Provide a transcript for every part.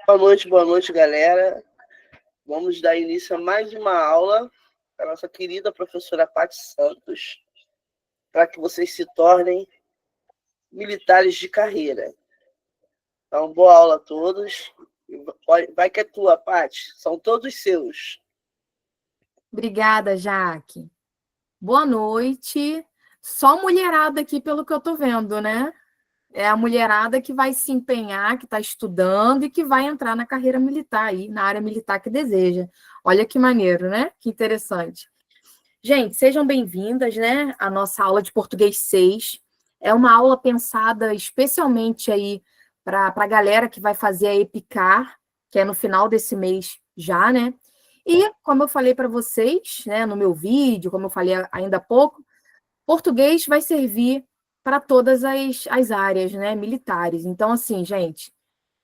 Boa noite, galera. Vamos dar início a mais uma aula da nossa querida professora Paty Santos, para que vocês se tornem militares de carreira. Então, boa aula a todos. Vai que é tua, Paty. São todos seus. Obrigada, Jaque. Boa noite. Só mulherada aqui, pelo que eu estou vendo, né? É a mulherada que vai se empenhar, que está estudando e que vai entrar na carreira militar aí, na área militar que deseja. Olha que maneiro, né? Que interessante. Gente, sejam bem-vindas, né? À nossa aula de português 6. É uma aula pensada especialmente aí para a galera que vai fazer a EPICAR, que é no final desse mês já, né? E, como eu falei para vocês, né, no meu vídeo, como eu falei ainda há pouco, português vai servir para todas as áreas, né, militares. Então, assim, gente,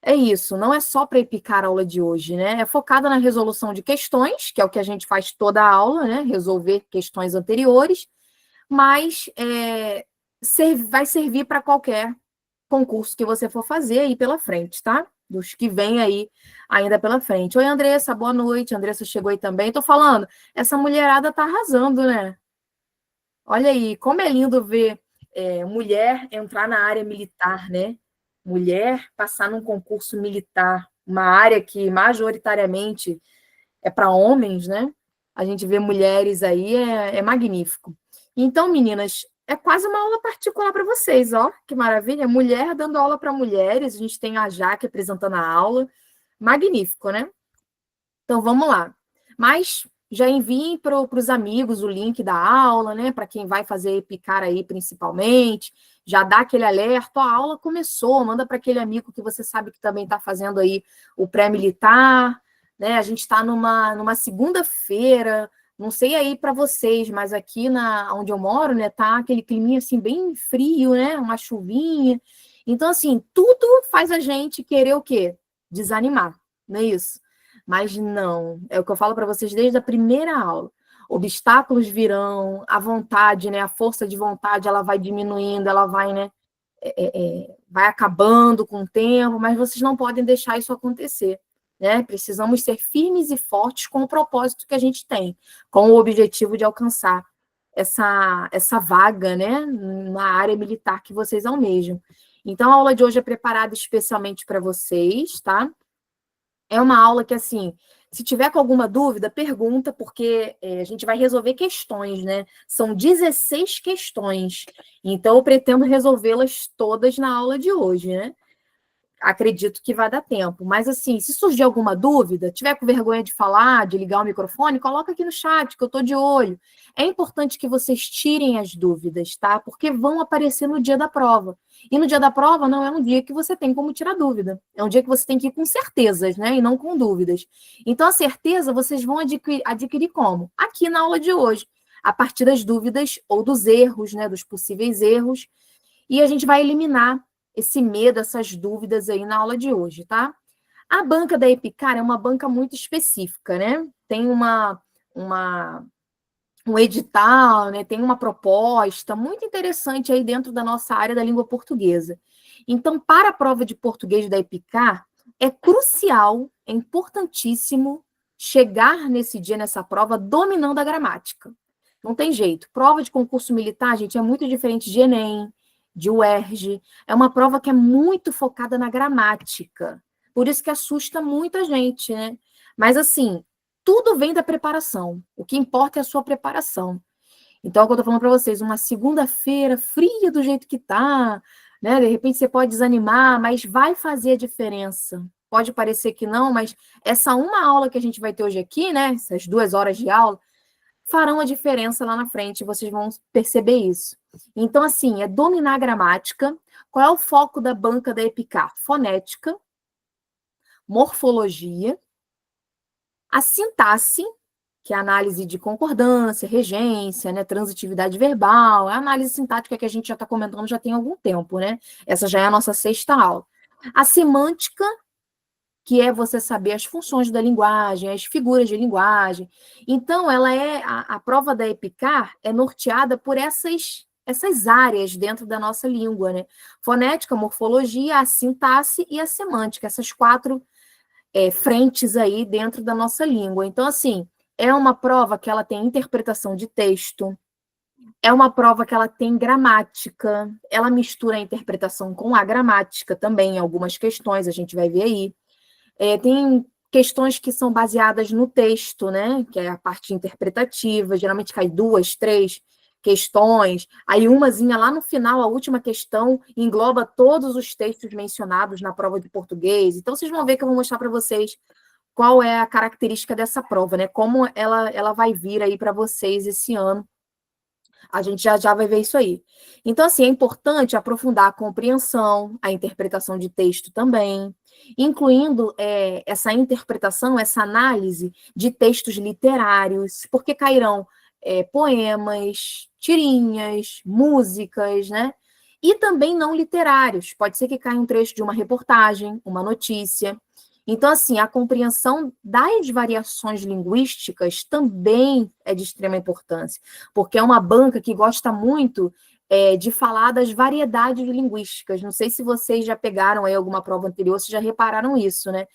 é isso. Não é só para EPICAR a aula de hoje, né? É focada na resolução de questões, que é o que a gente faz toda a aula, né? Resolver questões anteriores, mas vai servir para qualquer concurso que você for fazer aí pela frente, tá? Dos que vem aí ainda pela frente. Oi, Andressa, boa noite. Andressa chegou aí também. Tô falando, essa mulherada tá arrasando, né? Olha aí, como é lindo ver mulher entrar na área militar, né? Mulher passar num concurso militar, uma área que majoritariamente é para homens, né? A gente vê mulheres aí, é magnífico. Então, meninas, é quase uma aula particular para vocês, ó, que maravilha. Mulher dando aula para mulheres, a gente tem a Jaque apresentando a aula. Magnífico, né? Então, vamos lá. Mas já enviem para os amigos o link da aula, né? Para quem vai fazer EPICAR aí, principalmente. Já dá aquele alerta, ó, a aula começou, manda para aquele amigo que você sabe que também está fazendo aí o pré-militar, né? A gente está numa segunda-feira, não sei aí para vocês, mas aqui onde eu moro, né, tá aquele climinha assim bem frio, né? Uma chuvinha. Então, assim, tudo faz a gente querer o quê? Desanimar, não é isso? Mas não, é o que eu falo para vocês desde a primeira aula. Obstáculos virão, a vontade, né? A força de vontade, ela vai diminuindo, ela vai, né? Vai acabando com o tempo, mas vocês não podem deixar isso acontecer, né? Precisamos ser firmes e fortes com o propósito que a gente tem, com o objetivo de alcançar essa vaga, né? Na área militar que vocês almejam. Então, a aula de hoje é preparada especialmente para vocês, tá? É uma aula que, assim, se tiver com alguma dúvida, pergunta, porque a gente vai resolver questões, né? São 16 questões. Então, eu pretendo resolvê-las todas na aula de hoje, né? Acredito que vai dar tempo. Mas, assim, se surgir alguma dúvida, tiver com vergonha de falar, de ligar o microfone, coloca aqui no chat, que eu estou de olho. É importante que vocês tirem as dúvidas, tá? Porque vão aparecer no dia da prova. E no dia da prova não é um dia que você tem como tirar dúvida. É um dia que você tem que ir com certezas, né? E não com dúvidas. Então, a certeza vocês vão adquirir como? Aqui na aula de hoje. A partir das dúvidas ou dos erros, né? Dos possíveis erros. E a gente vai eliminar esse medo, essas dúvidas aí na aula de hoje, tá? A banca da EPICAR é uma banca muito específica, né? Tem um edital, né? Tem uma proposta muito interessante aí dentro da nossa área da língua portuguesa. Então, para a prova de português da EPICAR, é crucial, é importantíssimo chegar nesse dia, nessa prova, dominando a gramática. Não tem jeito. Prova de concurso militar, gente, é muito diferente de Enem, de UERJ. É uma prova que é muito focada na gramática. Por isso que assusta muita gente, né? Mas, assim, tudo vem da preparação. O que importa é a sua preparação. Então, é o que eu estou falando para vocês, uma segunda-feira fria do jeito que tá, né? De repente você pode desanimar, mas vai fazer a diferença. Pode parecer que não, mas essa uma aula que a gente vai ter hoje aqui, né? Essas 2 horas de aula, farão a diferença lá na frente, vocês vão perceber isso. Então, assim, é dominar a gramática. Qual é o foco da banca da EPICAR? Fonética, morfologia, a sintaxe, que é a análise de concordância, regência, né, transitividade verbal, a análise sintática que a gente já está comentando já tem algum tempo, né? Essa já é a nossa sexta aula. A semântica, que é você saber as funções da linguagem, as figuras de linguagem. Então, a prova da EPICAR é norteada por essas áreas dentro da nossa língua, né? Fonética, morfologia, a sintaxe e a semântica, essas 4 frentes aí dentro da nossa língua. Então, assim, é uma prova que ela tem interpretação de texto, é uma prova que ela tem gramática, ela mistura a interpretação com a gramática também, em algumas questões, a gente vai ver aí. Tem questões que são baseadas no texto, né? Que é a parte interpretativa, geralmente cai 2, 3 questões, aí umazinha lá no final, a última questão, engloba todos os textos mencionados na prova de português. Então, vocês vão ver que eu vou mostrar para vocês qual é a característica dessa prova, né? Como ela vai vir aí para vocês esse ano. A gente já vai ver isso aí. Então, assim, é importante aprofundar a compreensão, a interpretação de texto também, incluindo essa interpretação, essa análise de textos literários, porque cairão poemas, tirinhas, músicas, né? E também não literários. Pode ser que caia um trecho de uma reportagem, uma notícia. Então, assim, a compreensão das variações linguísticas também é de extrema importância, porque é uma banca que gosta muito de falar das variedades linguísticas. Não sei se vocês já pegaram aí alguma prova anterior, se já repararam isso, né?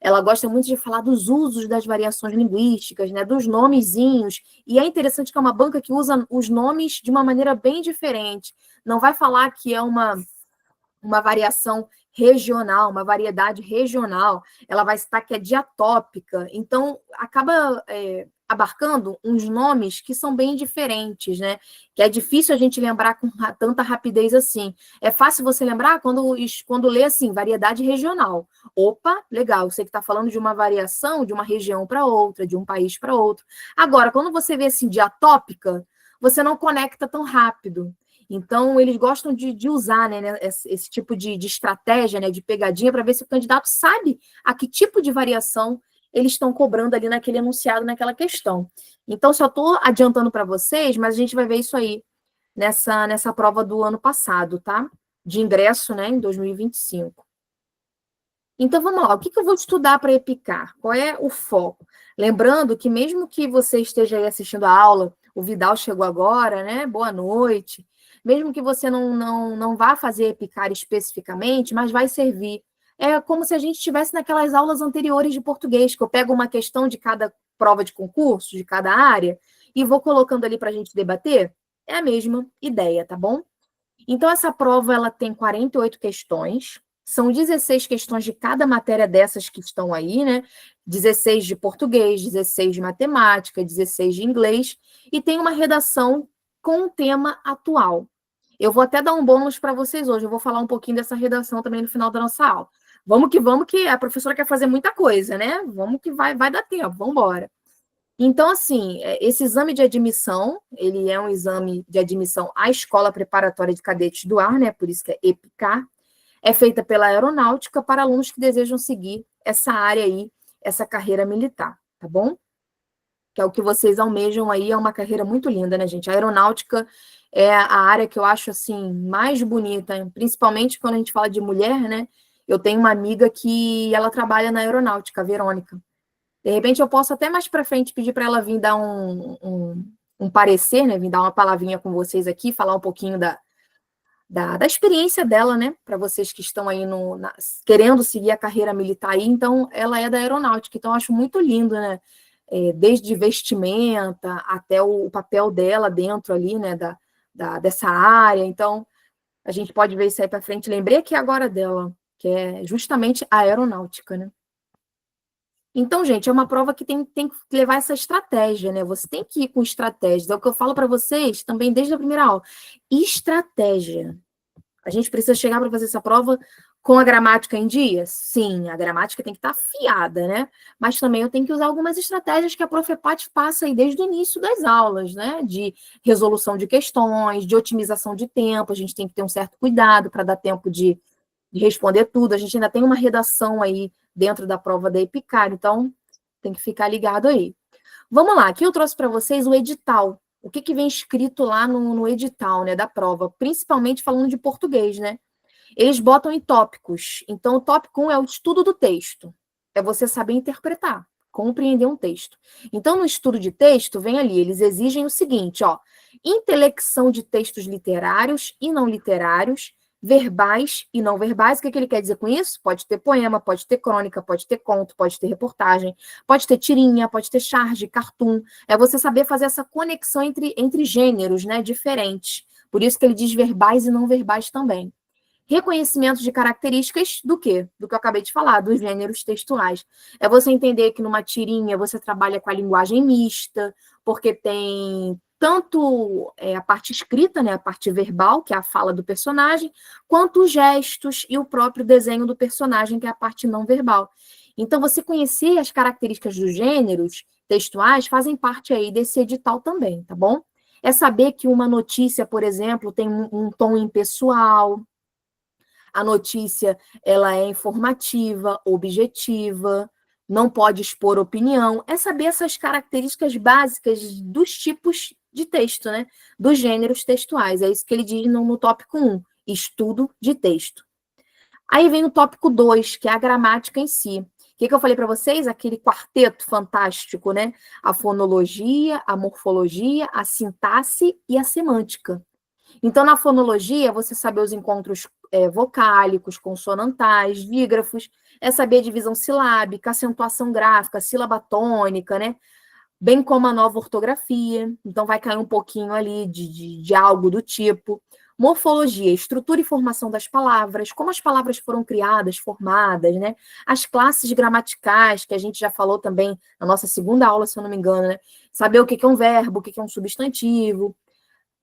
Ela gosta muito de falar dos usos das variações linguísticas, né? Dos nomezinhos. E é interessante que é uma banca que usa os nomes de uma maneira bem diferente. Não vai falar que é uma variação regional, uma variedade regional, ela vai citar que é diatópica, então acaba abarcando uns nomes que são bem diferentes, né? Que é difícil a gente lembrar com tanta rapidez assim. É fácil você lembrar quando lê assim, variedade regional. Opa, legal, você que está falando de uma variação de uma região para outra, de um país para outro. Agora, quando você vê assim, diatópica, você não conecta tão rápido. Então, eles gostam de usar, né, esse tipo de estratégia, né, de pegadinha, para ver se o candidato sabe a que tipo de variação eles estão cobrando ali naquele enunciado, naquela questão. Então, só estou adiantando para vocês, mas a gente vai ver isso aí nessa prova do ano passado, tá? De ingresso, né, em 2025. Então, vamos lá. O que eu vou estudar para EPICAR? Qual é o foco? Lembrando que mesmo que você esteja aí assistindo a aula, o Vidal chegou agora, né? Boa noite. Mesmo que você não vá fazer EPICAR especificamente, mas vai servir. É como se a gente estivesse naquelas aulas anteriores de português, que eu pego uma questão de cada prova de concurso, de cada área, e vou colocando ali para a gente debater. É a mesma ideia, tá bom? Então, essa prova ela tem 48 questões, são 16 questões de cada matéria dessas que estão aí, né? 16 de português, 16 de matemática, 16 de inglês, e tem uma redação com um tema atual. Eu vou até dar um bônus para vocês hoje, eu vou falar um pouquinho dessa redação também no final da nossa aula. Vamos, que a professora quer fazer muita coisa, né? Vamos que vai dar tempo, vamos embora. Então, assim, esse exame de admissão, ele é um exame de admissão à Escola Preparatória de Cadetes do Ar, né? Por isso que é EPICAR. É feita pela Aeronáutica para alunos que desejam seguir essa área aí, essa carreira militar, tá bom? Que é o que vocês almejam aí, é uma carreira muito linda, né, gente? A aeronáutica é a área que eu acho, assim, mais bonita, principalmente quando a gente fala de mulher, né? Eu tenho uma amiga que ela trabalha na aeronáutica, a Verônica. De repente, eu posso até mais para frente pedir para ela vir dar um parecer, né? Vir dar uma palavrinha com vocês aqui, falar um pouquinho da experiência dela, né? Para vocês que estão aí querendo seguir a carreira militar aí. Então, ela é da aeronáutica, então eu acho muito lindo, né? Desde vestimenta até o papel dela dentro ali, né? Dessa área. Então, a gente pode ver isso aí para frente. Lembrei aqui agora dela, que é justamente a aeronáutica, né? Então, gente, é uma prova que tem que levar essa estratégia, né? Você tem que ir com estratégias. É o que eu falo para vocês também desde a primeira aula. Estratégia. A gente precisa chegar para fazer essa prova com a gramática em dia? Sim, a gramática tem que estar afiada, né? Mas também eu tenho que usar algumas estratégias que a Profepat passa aí desde o início das aulas, né? De resolução de questões, de otimização de tempo. A gente tem que ter um certo cuidado para dar tempo de responder tudo. A gente ainda tem uma redação aí dentro da prova da EPICAR, então tem que ficar ligado aí. Vamos lá, aqui eu trouxe para vocês o edital. O que vem escrito lá no edital, né, da prova, principalmente falando de português, né? Eles botam em tópicos. Então, o tópico 1 é o estudo do texto. É você saber interpretar, compreender um texto. Então, no estudo de texto, vem ali, eles exigem o seguinte, ó, intelecção de textos literários e não literários, verbais e não verbais. O que ele quer dizer com isso? Pode ter poema, pode ter crônica, pode ter conto, pode ter reportagem, pode ter tirinha, pode ter charge, cartoon. É você saber fazer essa conexão entre gêneros, né, diferentes. Por isso que ele diz verbais e não verbais também. Reconhecimento de características do quê? Do que eu acabei de falar, dos gêneros textuais. É você entender que numa tirinha você trabalha com a linguagem mista, porque tem tanto a parte escrita, né, a parte verbal, que é a fala do personagem, quanto os gestos e o próprio desenho do personagem, que é a parte não verbal. Então, você conhecer as características dos gêneros textuais fazem parte aí desse edital também, tá bom? É saber que uma notícia, por exemplo, tem um tom impessoal, a notícia ela é informativa, objetiva, não pode expor opinião. É saber essas características básicas dos tipos de texto, né? Dos gêneros textuais. É isso que ele diz no tópico 1, estudo de texto. Aí vem o tópico 2, que é a gramática em si. O que eu falei para vocês? Aquele quarteto fantástico, né? A fonologia, a morfologia, a sintaxe e a semântica. Então, na fonologia, você saber os encontros vocálicos, consonantais, dígrafos, é saber a divisão silábica, acentuação gráfica, sílaba tônica, né? Bem como a nova ortografia. Então, vai cair um pouquinho ali de algo do tipo. Morfologia, estrutura e formação das palavras, como as palavras foram criadas, formadas, né? As classes gramaticais, que a gente já falou também na nossa segunda aula, se eu não me engano, né? Saber o que é um verbo, o que é um substantivo.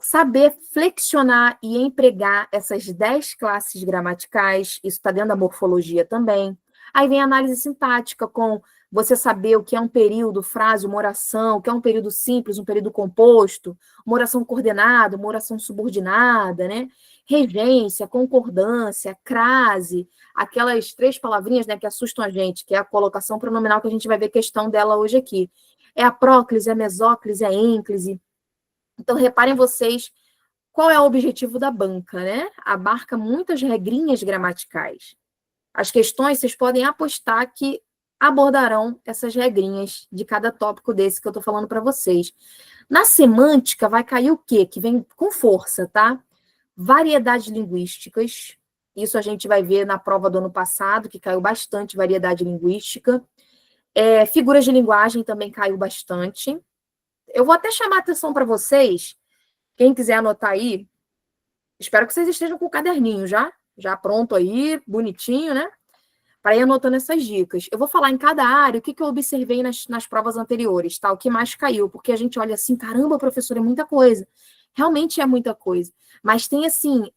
Saber flexionar e empregar essas 10 classes gramaticais, isso está dentro da morfologia também. Aí vem a análise sintática, com você saber o que é um período, frase, uma oração, o que é um período simples, um período composto, uma oração coordenada, uma oração subordinada, né? Regência, concordância, crase, aquelas 3 palavrinhas, né, que assustam a gente, que é a colocação pronominal, que a gente vai ver questão dela hoje aqui. É a próclise, a mesóclise, a ênclise. Então, reparem vocês qual é o objetivo da banca, né? Abarca muitas regrinhas gramaticais. As questões, vocês podem apostar que abordarão essas regrinhas de cada tópico desse que eu estou falando para vocês. Na semântica, vai cair o quê? Que vem com força, tá? Variedades linguísticas. Isso a gente vai ver na prova do ano passado, que caiu bastante variedade linguística. Figuras de linguagem também caiu bastante. Eu vou até chamar a atenção para vocês, quem quiser anotar aí, espero que vocês estejam com o caderninho já pronto aí, bonitinho, né? Para ir anotando essas dicas. Eu vou falar em cada área o que eu observei nas provas anteriores, tá? O que mais caiu, porque a gente olha assim, caramba, professor, é muita coisa. Realmente é muita coisa. Mas tem, assim,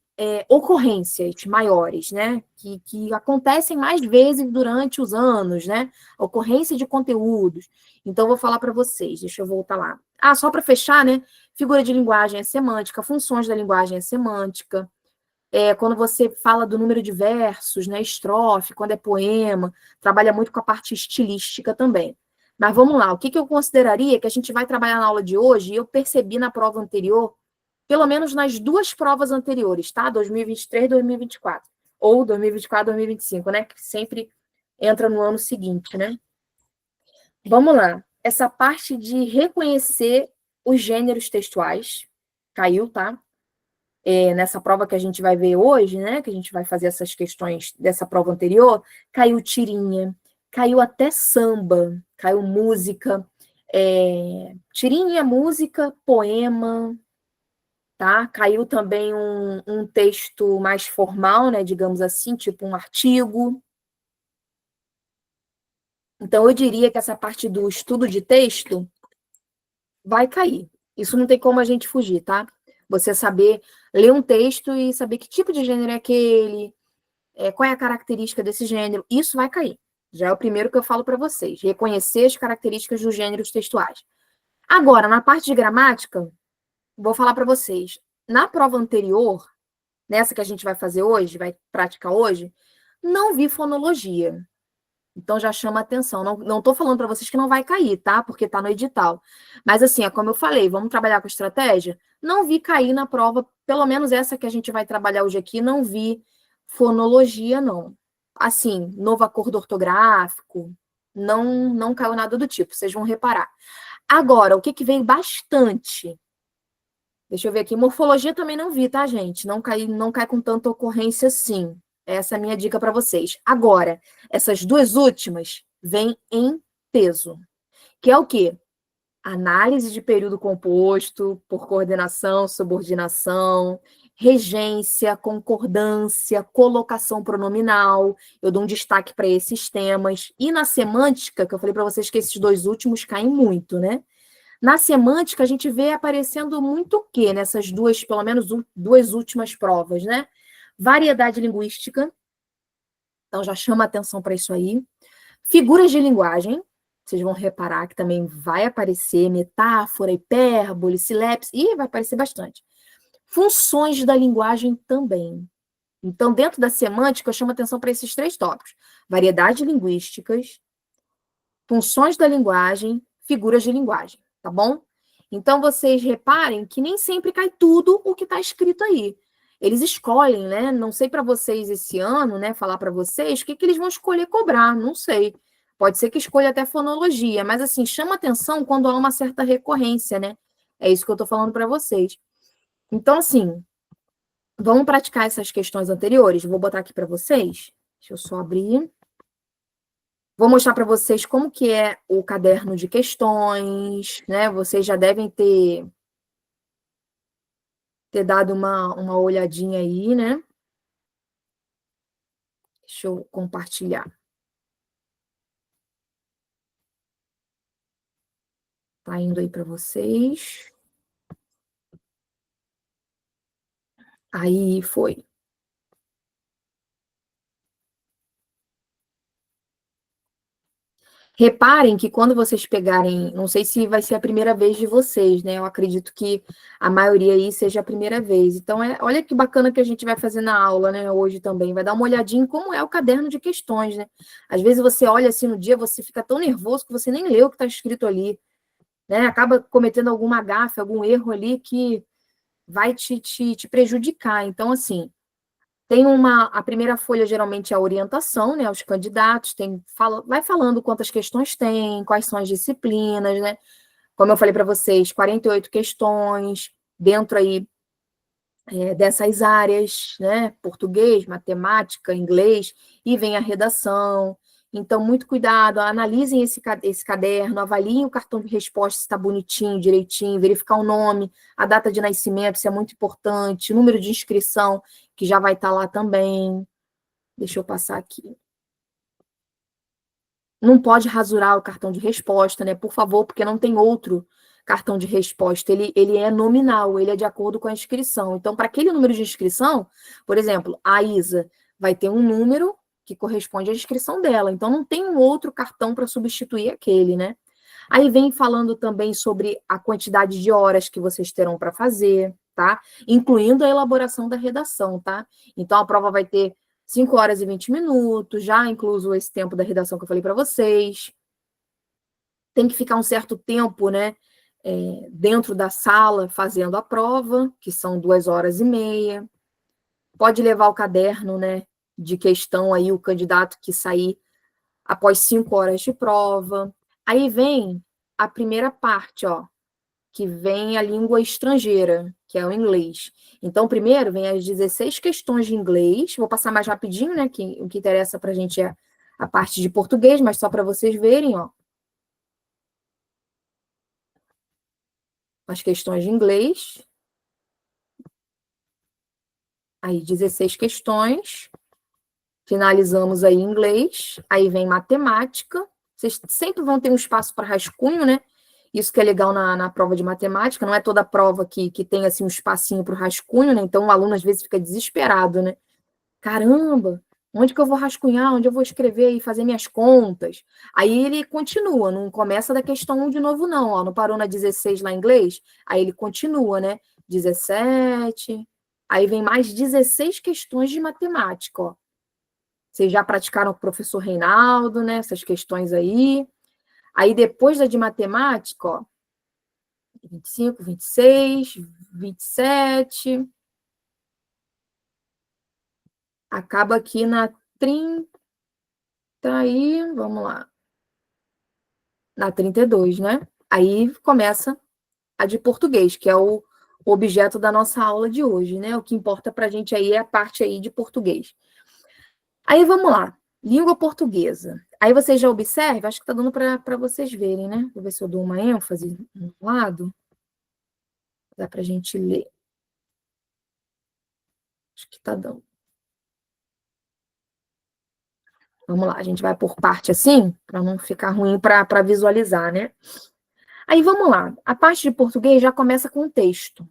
ocorrências maiores, né? Que acontecem mais vezes durante os anos, né? Ocorrência de conteúdos. Então, eu vou falar para vocês. Deixa eu voltar lá. Só para fechar, né? Figura de linguagem é semântica, funções da linguagem é semântica. Quando você fala do número de versos, né? Estrofe, quando é poema, trabalha muito com a parte estilística também. Mas vamos lá, o que eu consideraria que a gente vai trabalhar na aula de hoje, e eu percebi na prova anterior, pelo menos nas 2 provas anteriores, tá? 2023 e 2024. Ou 2024 e 2025, né? Que sempre entra no ano seguinte, né? Vamos lá. Essa parte de reconhecer os gêneros textuais caiu, tá? Nessa prova que a gente vai ver hoje, né? Que a gente vai fazer essas questões dessa prova anterior, caiu tirinha, caiu até samba, caiu música, tirinha, música, poema, tá? Caiu também um texto mais formal, né, digamos assim, tipo um artigo. Então, eu diria que essa parte do estudo de texto vai cair. Isso não tem como a gente fugir, tá? Você saber ler um texto e saber que tipo de gênero é aquele, qual é a característica desse gênero, isso vai cair. Já é o primeiro que eu falo para vocês, reconhecer as características dos gêneros textuais. Agora, na parte de gramática, vou falar para vocês. Na prova anterior, nessa que a gente vai fazer hoje, vai praticar hoje, não vi fonologia. Então já chama atenção. Não estou falando para vocês que não vai cair, tá? Porque está no edital. Mas assim, como eu falei, vamos trabalhar com estratégia? Não vi cair na prova, pelo menos essa que a gente vai trabalhar hoje aqui, não vi fonologia, não. Assim, novo acordo ortográfico, não caiu nada do tipo, vocês vão reparar. Agora, o que veio bastante? Deixa eu ver aqui. Morfologia também não vi, tá, gente? Não cai com tanta ocorrência assim. Essa é a minha dica para vocês. Agora, essas duas últimas vêm em peso, que é o quê? Análise de período composto por coordenação, subordinação, regência, concordância, colocação pronominal. Eu dou um destaque para esses temas. E na semântica, que eu falei para vocês que esses dois últimos caem muito, né? Na semântica, a gente vê aparecendo muito o quê nessas duas, pelo menos duas últimas provas, né? Variedade linguística, então já chama atenção para isso aí. Figuras de linguagem, vocês vão reparar que também vai aparecer metáfora, hipérbole, silepse, e vai aparecer bastante. Funções da linguagem também. Então, dentro da semântica, eu chamo atenção para esses três tópicos: variedades linguísticas, funções da linguagem, figuras de linguagem, tá bom? Então, vocês reparem que nem sempre cai tudo o que está escrito aí. Eles escolhem, né? Não sei para vocês esse ano, né? Falar para vocês o que eles vão escolher cobrar, não sei. Pode ser que escolha até fonologia, mas assim, chama atenção quando há uma certa recorrência, né? É isso que eu estou falando para vocês. Então, assim, vamos praticar essas questões anteriores? Vou botar aqui para vocês. Deixa eu só abrir. Vou mostrar para vocês como que é o caderno de questões, né? Vocês já devem ter dado uma olhadinha aí, né? Deixa eu compartilhar. Tá indo aí para vocês. Aí foi. Reparem que quando vocês pegarem, não sei se vai ser a primeira vez de vocês, né? Eu acredito que a maioria aí seja a primeira vez. Então, olha que bacana que a gente vai fazer na aula, né? Hoje também. Vai dar uma olhadinha em como é o caderno de questões, né? Às vezes você olha assim no dia, você fica tão nervoso que você nem lê o que está escrito ali, né? Acaba cometendo alguma gafe, algum erro ali que vai te prejudicar. Então, assim, tem a primeira folha geralmente é a orientação, né, aos candidatos, vai falando quantas questões tem, quais são as disciplinas, né? Como eu falei para vocês, 48 questões dentro aí dessas áreas, né? Português, matemática, inglês, e vem a redação. Então, muito cuidado, analisem esse caderno, avaliem o cartão de resposta se está bonitinho, direitinho, verificar o nome, a data de nascimento, isso é muito importante, número de inscrição, que já vai estar lá também. Deixa eu passar aqui. Não pode rasurar o cartão de resposta, né? Por favor, porque não tem outro cartão de resposta. Ele é nominal, ele é de acordo com a inscrição. Então, para aquele número de inscrição, por exemplo, a Isa vai ter um número que corresponde à inscrição dela. Então, não tem um outro cartão para substituir aquele, né? Aí vem falando também sobre a quantidade de horas que vocês terão para fazer, tá? Incluindo a elaboração da redação, tá? Então, a prova vai ter 5 horas e 20 minutos, já incluso esse tempo da redação que eu falei para vocês. Tem que ficar um certo tempo, né, dentro da sala fazendo a prova, que são 2 horas e meia. Pode levar o caderno, né, de questão aí, o candidato que sair após 5 horas de prova. Aí vem a primeira parte, ó, que vem a língua estrangeira, que é o inglês. Então, primeiro vem as 16 questões de inglês. Vou passar mais rapidinho, né? Que o que interessa para a gente é a parte de português, mas só para vocês verem, ó. As questões de inglês. Aí, 16 questões. Finalizamos aí em inglês. Aí vem matemática. Vocês sempre vão ter um espaço para rascunho, né? Isso que é legal na prova de matemática, não é toda prova que tem assim um espacinho para o rascunho, né? Então o aluno às vezes fica desesperado, né? Caramba, onde que eu vou rascunhar? Onde eu vou escrever e fazer minhas contas? Aí ele continua, não começa da questão 1 de novo, não. Ó, não parou na 16 lá em inglês? Aí ele continua, né? 17. Aí vem mais 16 questões de matemática, ó. Vocês já praticaram com o professor Reinaldo, né? Essas questões aí. Aí depois da de matemática, ó, 25, 26, 27. Acaba aqui na 30 aí, vamos lá. Na 32, né? Aí começa a de português, que é o o objeto da nossa aula de hoje, né? O que importa para a gente aí é a parte aí de português. Aí vamos lá, língua portuguesa. Aí vocês já observam, acho que está dando para vocês verem, né? Vou ver se eu dou uma ênfase no lado. Dá para a gente ler. Acho que está dando. Vamos lá, a gente vai por parte assim, para não ficar ruim para visualizar, né? Aí vamos lá. A parte de português já começa com o texto.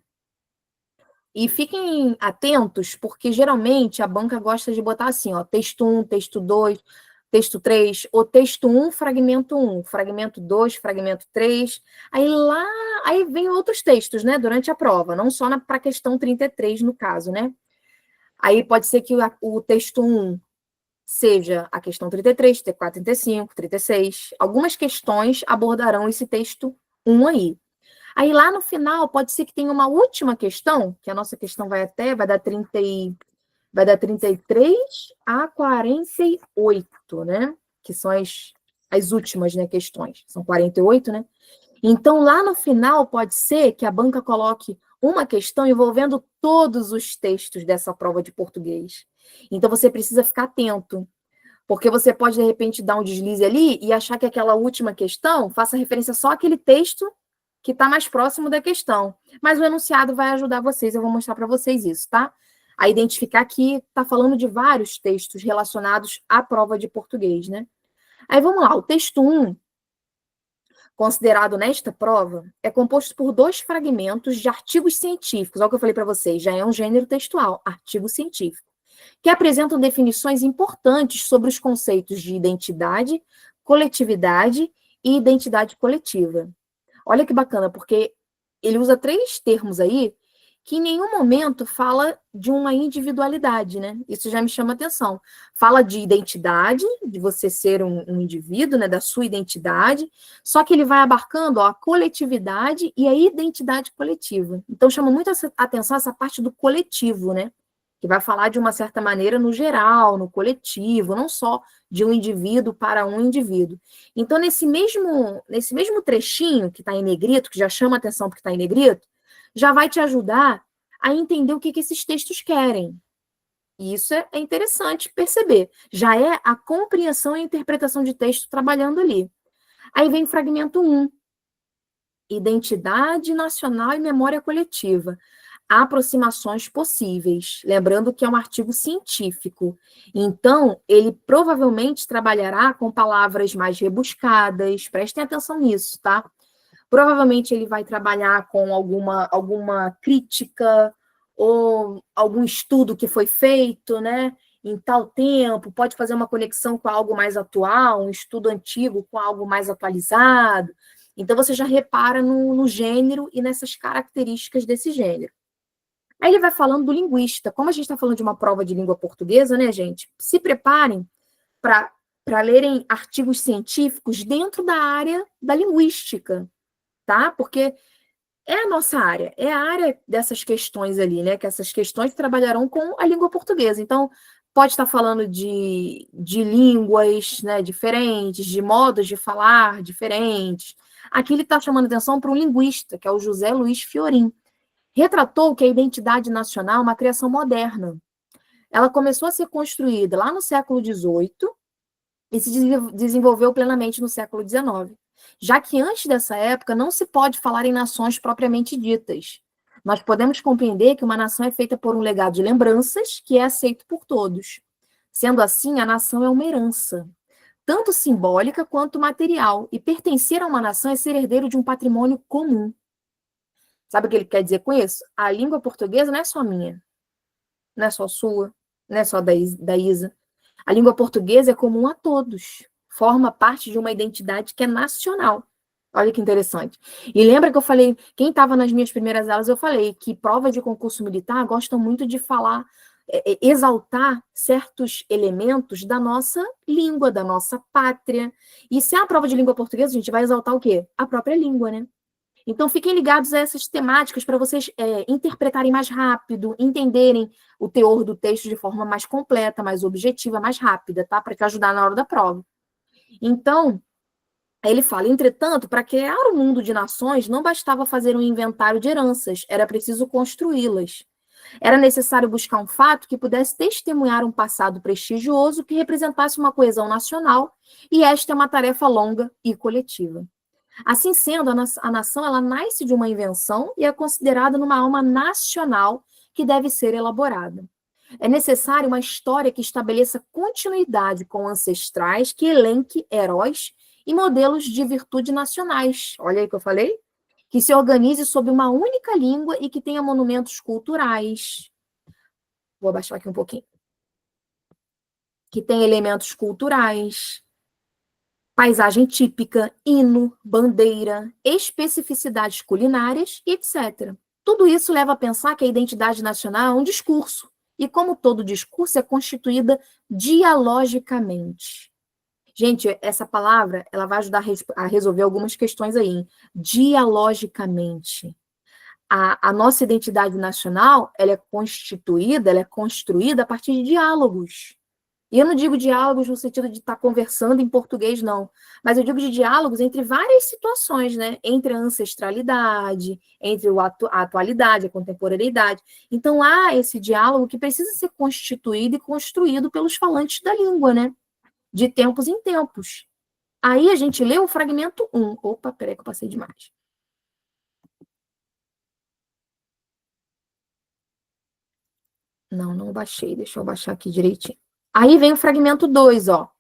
E fiquem atentos, porque geralmente a banca gosta de botar assim, ó, texto 1, texto 2, texto 3, ou texto 1, fragmento 2, fragmento 3. Aí vem outros textos, né, durante a prova, não só para a questão 33, no caso, né? Aí pode ser que o texto 1 seja a questão 33, 34, 35, 36. Algumas questões abordarão esse texto 1 aí. Aí lá no final pode ser que tenha uma última questão, que a nossa questão vai dar 33 a 48, né? Que são as últimas, né, questões. São 48, né? Então lá no final pode ser que a banca coloque uma questão envolvendo todos os textos dessa prova de português. Então você precisa ficar atento, porque você pode de repente dar um deslize ali e achar que aquela última questão faça referência só àquele texto que está mais próximo da questão. Mas o enunciado vai ajudar vocês, eu vou mostrar para vocês isso, tá? A identificar que está falando de vários textos relacionados à prova de português, né? Aí vamos lá, o texto 1, considerado nesta prova, é composto por 2 fragmentos de artigos científicos. Olha o que eu falei para vocês, já é um gênero textual, artigo científico, que apresentam definições importantes sobre os conceitos de identidade, coletividade e identidade coletiva. Olha que bacana, porque ele usa 3 termos aí que em nenhum momento fala de uma individualidade, né? Isso já me chama atenção. Fala de identidade, de você ser um indivíduo, né? Da sua identidade, só que ele vai abarcando, ó, a coletividade e a identidade coletiva. Então chama muito atenção essa parte do coletivo, né? Que vai falar de uma certa maneira no geral, no coletivo, não só de um indivíduo para um indivíduo. Então, nesse mesmo trechinho que está em negrito, que já chama atenção porque está em negrito, já vai te ajudar a entender o que esses textos querem. E isso é interessante perceber. Já é a compreensão e interpretação de texto trabalhando ali. Aí vem fragmento 1. Identidade nacional e memória coletiva. Aproximações possíveis. Lembrando que é um artigo científico. Então, ele provavelmente trabalhará com palavras mais rebuscadas. Prestem atenção nisso, tá? Provavelmente ele vai trabalhar com alguma crítica ou algum estudo que foi feito, né, em tal tempo, pode fazer uma conexão com algo mais atual, um estudo antigo com algo mais atualizado. Então, você já repara no gênero e nessas características desse gênero. Aí ele vai falando do linguista. Como a gente está falando de uma prova de língua portuguesa, né, gente? Se preparem para lerem artigos científicos dentro da área da linguística, tá? Porque é a nossa área, é a área dessas questões ali, né? Que essas questões trabalharão com a língua portuguesa. Então, pode estar falando de línguas, né, diferentes, de modos de falar diferentes. Aqui ele está chamando atenção para um linguista, que é o José Luiz Fiorin. Retratou que a identidade nacional é uma criação moderna. Ela começou a ser construída lá no século XVIII e se desenvolveu plenamente no século XIX. Já que antes dessa época não se pode falar em nações propriamente ditas. Nós podemos compreender que uma nação é feita por um legado de lembranças que é aceito por todos. Sendo assim, a nação é uma herança, tanto simbólica quanto material, e pertencer a uma nação é ser herdeiro de um patrimônio comum. Sabe o que ele quer dizer com isso? A língua portuguesa não é só minha, não é só sua, não é só da Isa. A língua portuguesa é comum a todos. Forma parte de uma identidade que é nacional. Olha que interessante. E lembra que eu falei, quem estava nas minhas primeiras aulas, eu falei que prova de concurso militar gostam muito de falar, exaltar certos elementos da nossa língua, da nossa pátria. E se é uma prova de língua portuguesa, a gente vai exaltar o quê? A própria língua, né? Então, fiquem ligados a essas temáticas para vocês interpretarem mais rápido, entenderem o teor do texto de forma mais completa, mais objetiva, mais rápida, tá? Para te ajudar na hora da prova. Então, Aí ele fala, entretanto, para criar o mundo de nações, não bastava fazer um inventário de heranças, era preciso construí-las. Era necessário buscar um fato que pudesse testemunhar um passado prestigioso que representasse uma coesão nacional, e esta é uma tarefa longa e coletiva. Assim sendo, a nação ela nasce de uma invenção e é considerada numa alma nacional que deve ser elaborada. É necessário uma história que estabeleça continuidade com ancestrais, que elenque heróis e modelos de virtude nacionais. Olha aí o que eu falei. Que se organize sob uma única língua e que tenha monumentos culturais. Vou abaixar aqui um pouquinho. Que tenha elementos culturais, paisagem típica, hino, bandeira, especificidades culinárias e etc. Tudo isso leva a pensar que a identidade nacional é um discurso, e como todo discurso é constituída dialogicamente. Gente, essa palavra ela vai ajudar a resolver algumas questões aí, hein? Dialogicamente. A nossa identidade nacional ela é constituída, ela é construída a partir de diálogos. E eu não digo diálogos no sentido de estar conversando em português, não. Mas eu digo de diálogos entre várias situações, né? Entre a ancestralidade, entre a atualidade, a contemporaneidade. Então, há esse diálogo que precisa ser constituído e construído pelos falantes da língua, né? De tempos em tempos. Aí a gente lê o fragmento 1. Opa, peraí que eu passei demais. Não baixei. Deixa eu baixar aqui direitinho. Aí vem o fragmento 2, ó.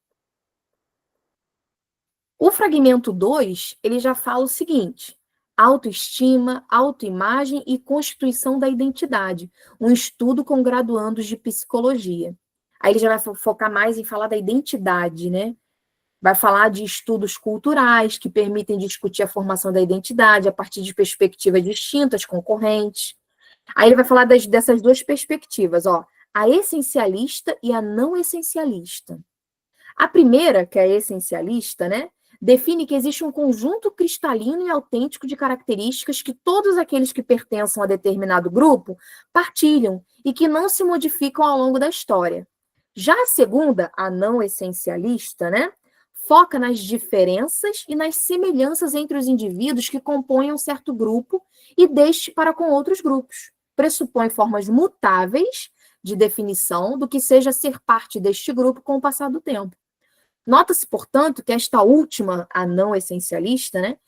O fragmento 2, ele já fala o seguinte: autoestima, autoimagem e constituição da identidade, um estudo com graduandos de psicologia. Aí ele já vai focar mais em falar da identidade, né? Vai falar de estudos culturais que permitem discutir a formação da identidade a partir de perspectivas distintas, concorrentes. Aí ele vai falar dessas duas perspectivas, ó, a essencialista e a não essencialista. A primeira, que é a essencialista, né, define que existe um conjunto cristalino e autêntico de características que todos aqueles que pertencem a determinado grupo partilham e que não se modificam ao longo da história. Já a segunda, a não essencialista, né, foca nas diferenças e nas semelhanças entre os indivíduos que compõem um certo grupo e deste para com outros grupos. Pressupõe formas mutáveis de definição do que seja ser parte deste grupo com o passar do tempo. Nota-se, portanto, que esta última, a não essencialista, né,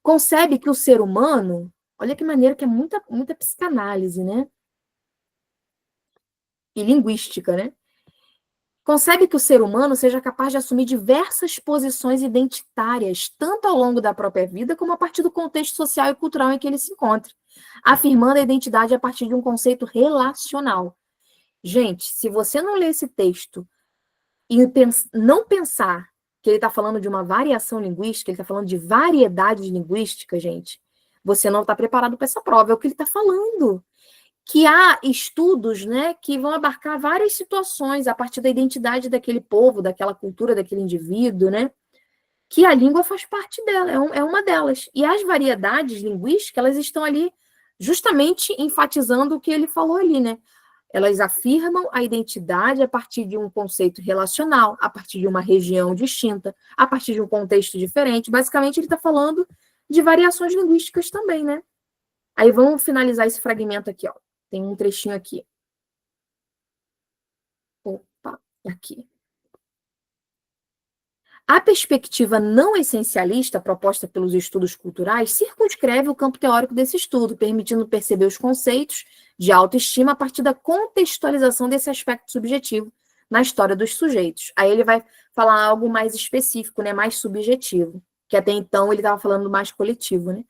concebe que o ser humano, olha que maneira que é muita psicanálise, né, e linguística, né, concebe que o ser humano seja capaz de assumir diversas posições identitárias, tanto ao longo da própria vida, como a partir do contexto social e cultural em que ele se encontra, afirmando a identidade a partir de um conceito relacional. Gente, se você não ler esse texto e não pensar que ele está falando de uma variação linguística, ele está falando de variedades linguísticas, gente, você não está preparado para essa prova. É o que ele está falando. Que há estudos, né, que vão abarcar várias situações a partir da identidade daquele povo, daquela cultura, daquele indivíduo, né, que a língua faz parte dela, é uma delas. E as variedades linguísticas, elas estão ali justamente enfatizando o que ele falou ali, né? Elas afirmam a identidade a partir de um conceito relacional, a partir de uma região distinta, a partir de um contexto diferente. Basicamente, ele está falando de variações linguísticas também, né? Aí vamos finalizar esse fragmento aqui, ó. Tem um trechinho aqui. Opa, aqui. A perspectiva não essencialista proposta pelos estudos culturais circunscreve o campo teórico desse estudo, permitindo perceber os conceitos de autoestima a partir da contextualização desse aspecto subjetivo na história dos sujeitos. Aí ele vai falar algo mais específico, né, mais subjetivo, que até então ele estava falando mais coletivo, né?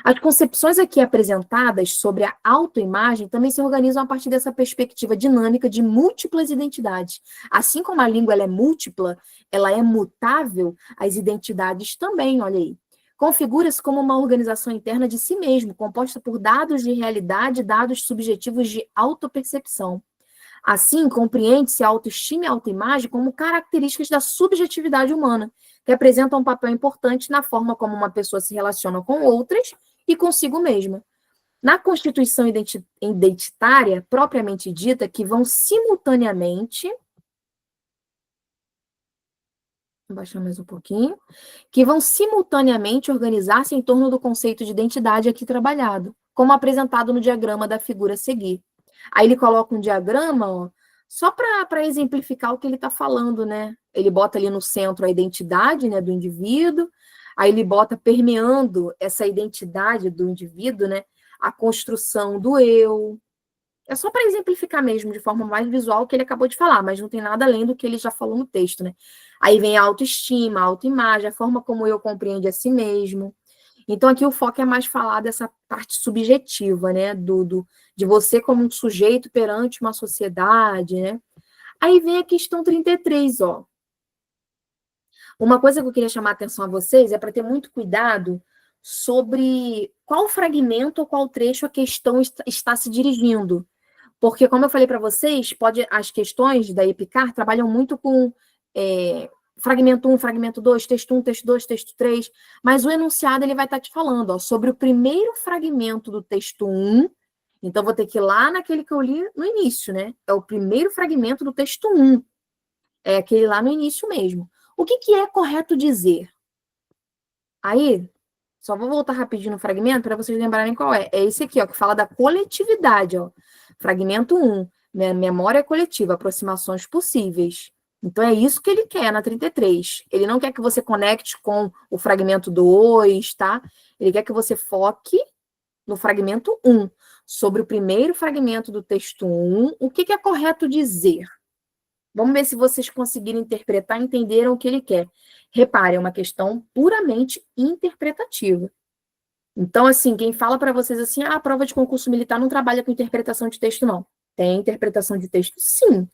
As concepções aqui apresentadas sobre a autoimagem também se organizam a partir dessa perspectiva dinâmica de múltiplas identidades. Assim como a língua ela é múltipla, ela é mutável, as identidades também, olha aí. Configura-se como uma organização interna de si mesmo, composta por dados de realidade e dados subjetivos de autopercepção. Assim, compreende-se a autoestima e a autoimagem como características da subjetividade humana, que apresentam um papel importante na forma como uma pessoa se relaciona com outras e consigo mesma. Na constituição identitária, propriamente dita, que vão simultaneamente. Vou baixar mais um pouquinho. Que vão simultaneamente organizar-se em torno do conceito de identidade aqui trabalhado, como apresentado no diagrama da figura a seguir. Aí ele coloca um diagrama, ó, só para exemplificar o que ele está falando, né? Ele bota ali no centro a identidade, né, do indivíduo, aí ele bota permeando essa identidade do indivíduo, né, a construção do eu. É só para exemplificar mesmo, de forma mais visual, o que ele acabou de falar, mas não tem nada além do que ele já falou no texto, né? Aí vem a autoestima, a autoimagem, a forma como eu compreendo a si mesmo. Então, aqui o foco é mais falar dessa parte subjetiva, né? De você como um sujeito perante uma sociedade, né? Aí vem a questão 33, ó. Uma coisa que eu queria chamar a atenção a vocês é para ter muito cuidado sobre qual fragmento ou qual trecho a questão está se dirigindo. Porque, como eu falei para vocês, as questões da EPICAR trabalham muito com fragmento 1, fragmento 2, texto 1, texto 2, texto 3, mas o enunciado ele vai estar te falando ó, sobre o primeiro fragmento do texto 1, então vou ter que ir lá naquele que eu li no início, né? É o primeiro fragmento do texto 1, é aquele lá no início mesmo. O que é correto dizer? Aí, só vou voltar rapidinho no fragmento para vocês lembrarem qual é. É esse aqui, ó, que fala da coletividade, ó. Fragmento 1, memória coletiva, aproximações possíveis. Então, é isso que ele quer na 33. Ele não quer que você conecte com o fragmento 2, tá? Ele quer que você foque no fragmento 1, sobre o primeiro fragmento do texto 1, o que é correto dizer. Vamos ver se vocês conseguiram interpretar e entenderam o que ele quer. Repare, é uma questão puramente interpretativa. Então, assim, quem fala para vocês assim, a prova de concurso militar não trabalha com interpretação de texto, não. Tem interpretação de texto, sim.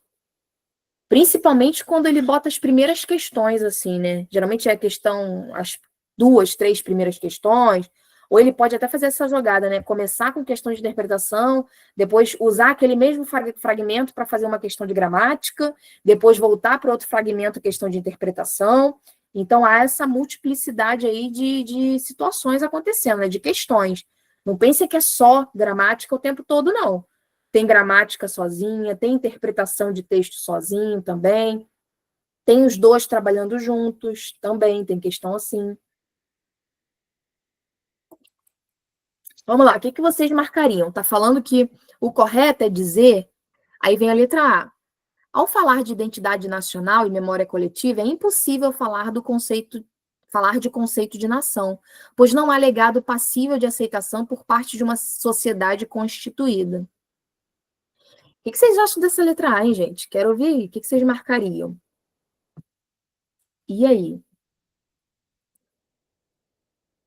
Principalmente quando ele bota as primeiras questões, assim, né? Geralmente é a questão, as 2, 3 primeiras questões, ou ele pode até fazer essa jogada, né? Começar com questão de interpretação, depois usar aquele mesmo fragmento para fazer uma questão de gramática, depois voltar para outro fragmento, questão de interpretação. Então, há essa multiplicidade aí de situações acontecendo, né? De questões. Não pense que é só gramática o tempo todo, não. Tem gramática sozinha, tem interpretação de texto sozinho também. Tem os dois trabalhando juntos também, tem questão assim. Vamos lá, o que vocês marcariam? Tá falando que o correto é dizer, aí vem a letra A. Ao falar de identidade nacional e memória coletiva, é impossível falar de conceito de nação, pois não há legado passível de aceitação por parte de uma sociedade constituída. O que vocês acham dessa letra A, hein, gente? Quero ouvir. O que vocês marcariam? E aí?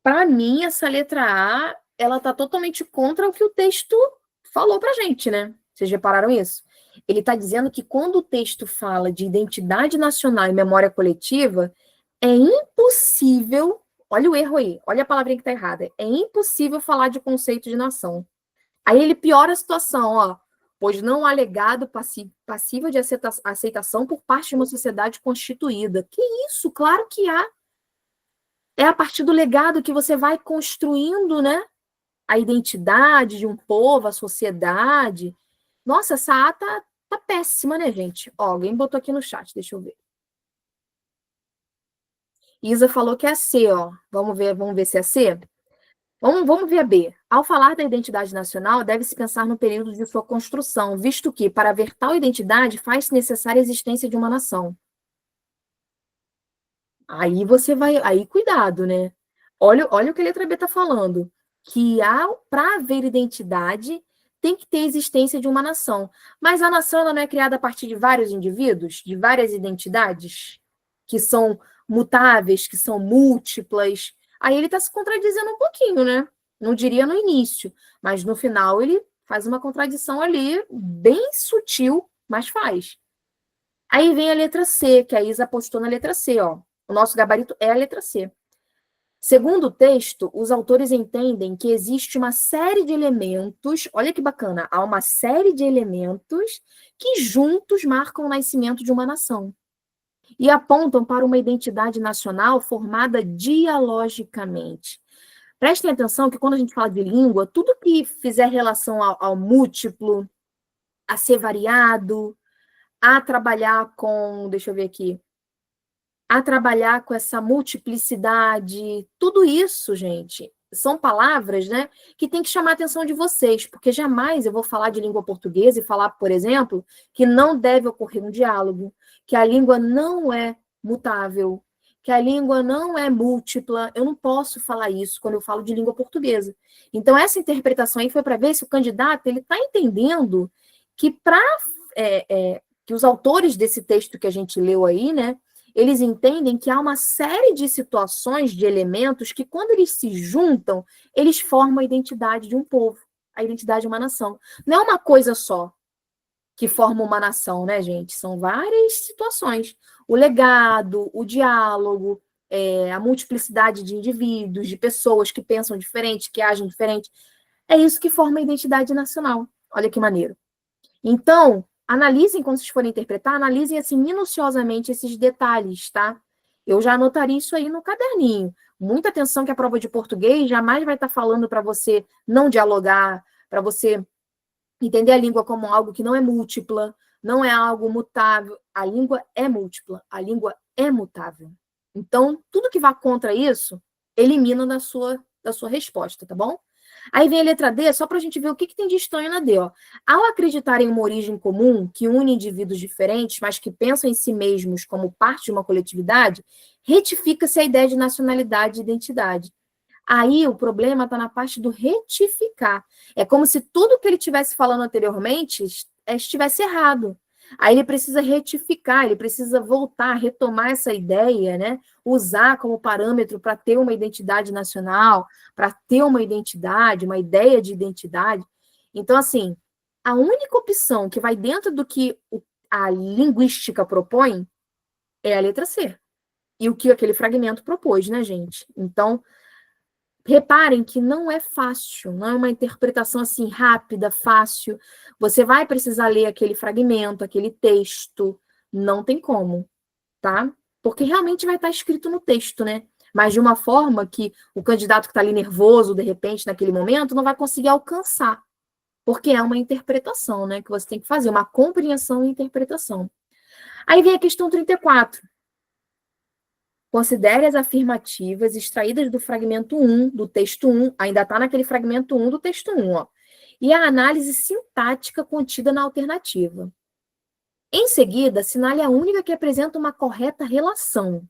Para mim, essa letra A, ela está totalmente contra o que o texto falou para a gente, né? Vocês repararam isso? Ele está dizendo que quando o texto fala de identidade nacional e memória coletiva, é impossível, olha o erro aí, olha a palavrinha que está errada, é impossível falar de conceito de nação. Aí ele piora a situação, ó, pois não há legado passível de aceitação por parte de uma sociedade constituída. Que isso? Claro que há. É a partir do legado que você vai construindo, né? A identidade de um povo, a sociedade. Nossa, essa ata tá péssima, né, gente? Ó, alguém botou aqui no chat, deixa eu ver. Isa falou que é C, ó. Vamos ver se é C? Vamos ver a B. Ao falar da identidade nacional, deve-se pensar no período de sua construção, visto que, para haver tal identidade, faz-se necessária a existência de uma nação. Aí você vai. Aí, cuidado, né? Olha o que a letra B está falando. Que para haver identidade, tem que ter existência de uma nação. Mas a nação ela não é criada a partir de vários indivíduos, de várias identidades, que são mutáveis, que são múltiplas. Aí ele está se contradizendo um pouquinho, né? Não diria no início, mas no final ele faz uma contradição ali, bem sutil, mas faz. Aí vem a letra C, que a Isa apostou na letra C, ó. O nosso gabarito é a letra C. Segundo o texto, os autores entendem que existe uma série de elementos, olha que bacana, há uma série de elementos que juntos marcam o nascimento de uma nação e apontam para uma identidade nacional formada dialogicamente. Prestem atenção que quando a gente fala de língua, tudo que fizer relação ao múltiplo, a ser variado, a trabalhar com, deixa eu ver aqui, a trabalhar com essa multiplicidade, tudo isso, gente, são palavras, né, que tem que chamar a atenção de vocês, porque jamais eu vou falar de língua portuguesa e falar, por exemplo, que não deve ocorrer um diálogo, que a língua não é mutável, que a língua não é múltipla. Eu não posso falar isso quando eu falo de língua portuguesa. Então, essa interpretação aí foi para ver se o candidato ele está entendendo que que os autores desse texto que a gente leu aí, né, eles entendem que há uma série de situações, de elementos, que quando eles se juntam, eles formam a identidade de um povo, a identidade de uma nação. Não é uma coisa só que forma uma nação, né, gente? São várias situações. O legado, o diálogo, a multiplicidade de indivíduos, de pessoas que pensam diferente, que agem diferente. É isso que forma a identidade nacional. Olha que maneiro. Então, analisem quando vocês forem interpretar, analisem assim minuciosamente esses detalhes, tá? Eu já anotaria isso aí no caderninho. Muita atenção que a prova de português jamais vai estar falando para você não dialogar, para você entender a língua como algo que não é múltipla, não é algo mutável. A língua é múltipla, a língua é mutável. Então, tudo que vá contra isso, elimina da sua resposta, tá bom? Aí vem a letra D, só para a gente ver o que tem de estranho na D. Ó. Ao acreditar em uma origem comum, que une indivíduos diferentes, mas que pensam em si mesmos como parte de uma coletividade, retifica-se a ideia de nacionalidade e identidade. Aí o problema está na parte do retificar. É como se tudo que ele estivesse falando anteriormente estivesse errado. Aí ele precisa retificar, ele precisa voltar, retomar essa ideia, né? Usar como parâmetro para ter uma identidade nacional, para ter uma identidade, uma ideia de identidade. Então, assim, a única opção que vai dentro do que a linguística propõe é a letra C. E o que aquele fragmento propôs, né, gente? Então, reparem que não é fácil, não é uma interpretação assim rápida, fácil. Você vai precisar ler aquele fragmento, aquele texto, não tem como, tá? Porque realmente vai estar escrito no texto, né? Mas de uma forma que o candidato que está ali nervoso, de repente, naquele momento, não vai conseguir alcançar. Porque é uma interpretação, né? Que você tem que fazer, uma compreensão e interpretação. Aí vem a questão 34. Considere as afirmativas extraídas do fragmento 1, do texto 1, ainda está naquele fragmento 1 do texto 1, ó, e a análise sintática contida na alternativa. Em seguida, assinale a única que apresenta uma correta relação.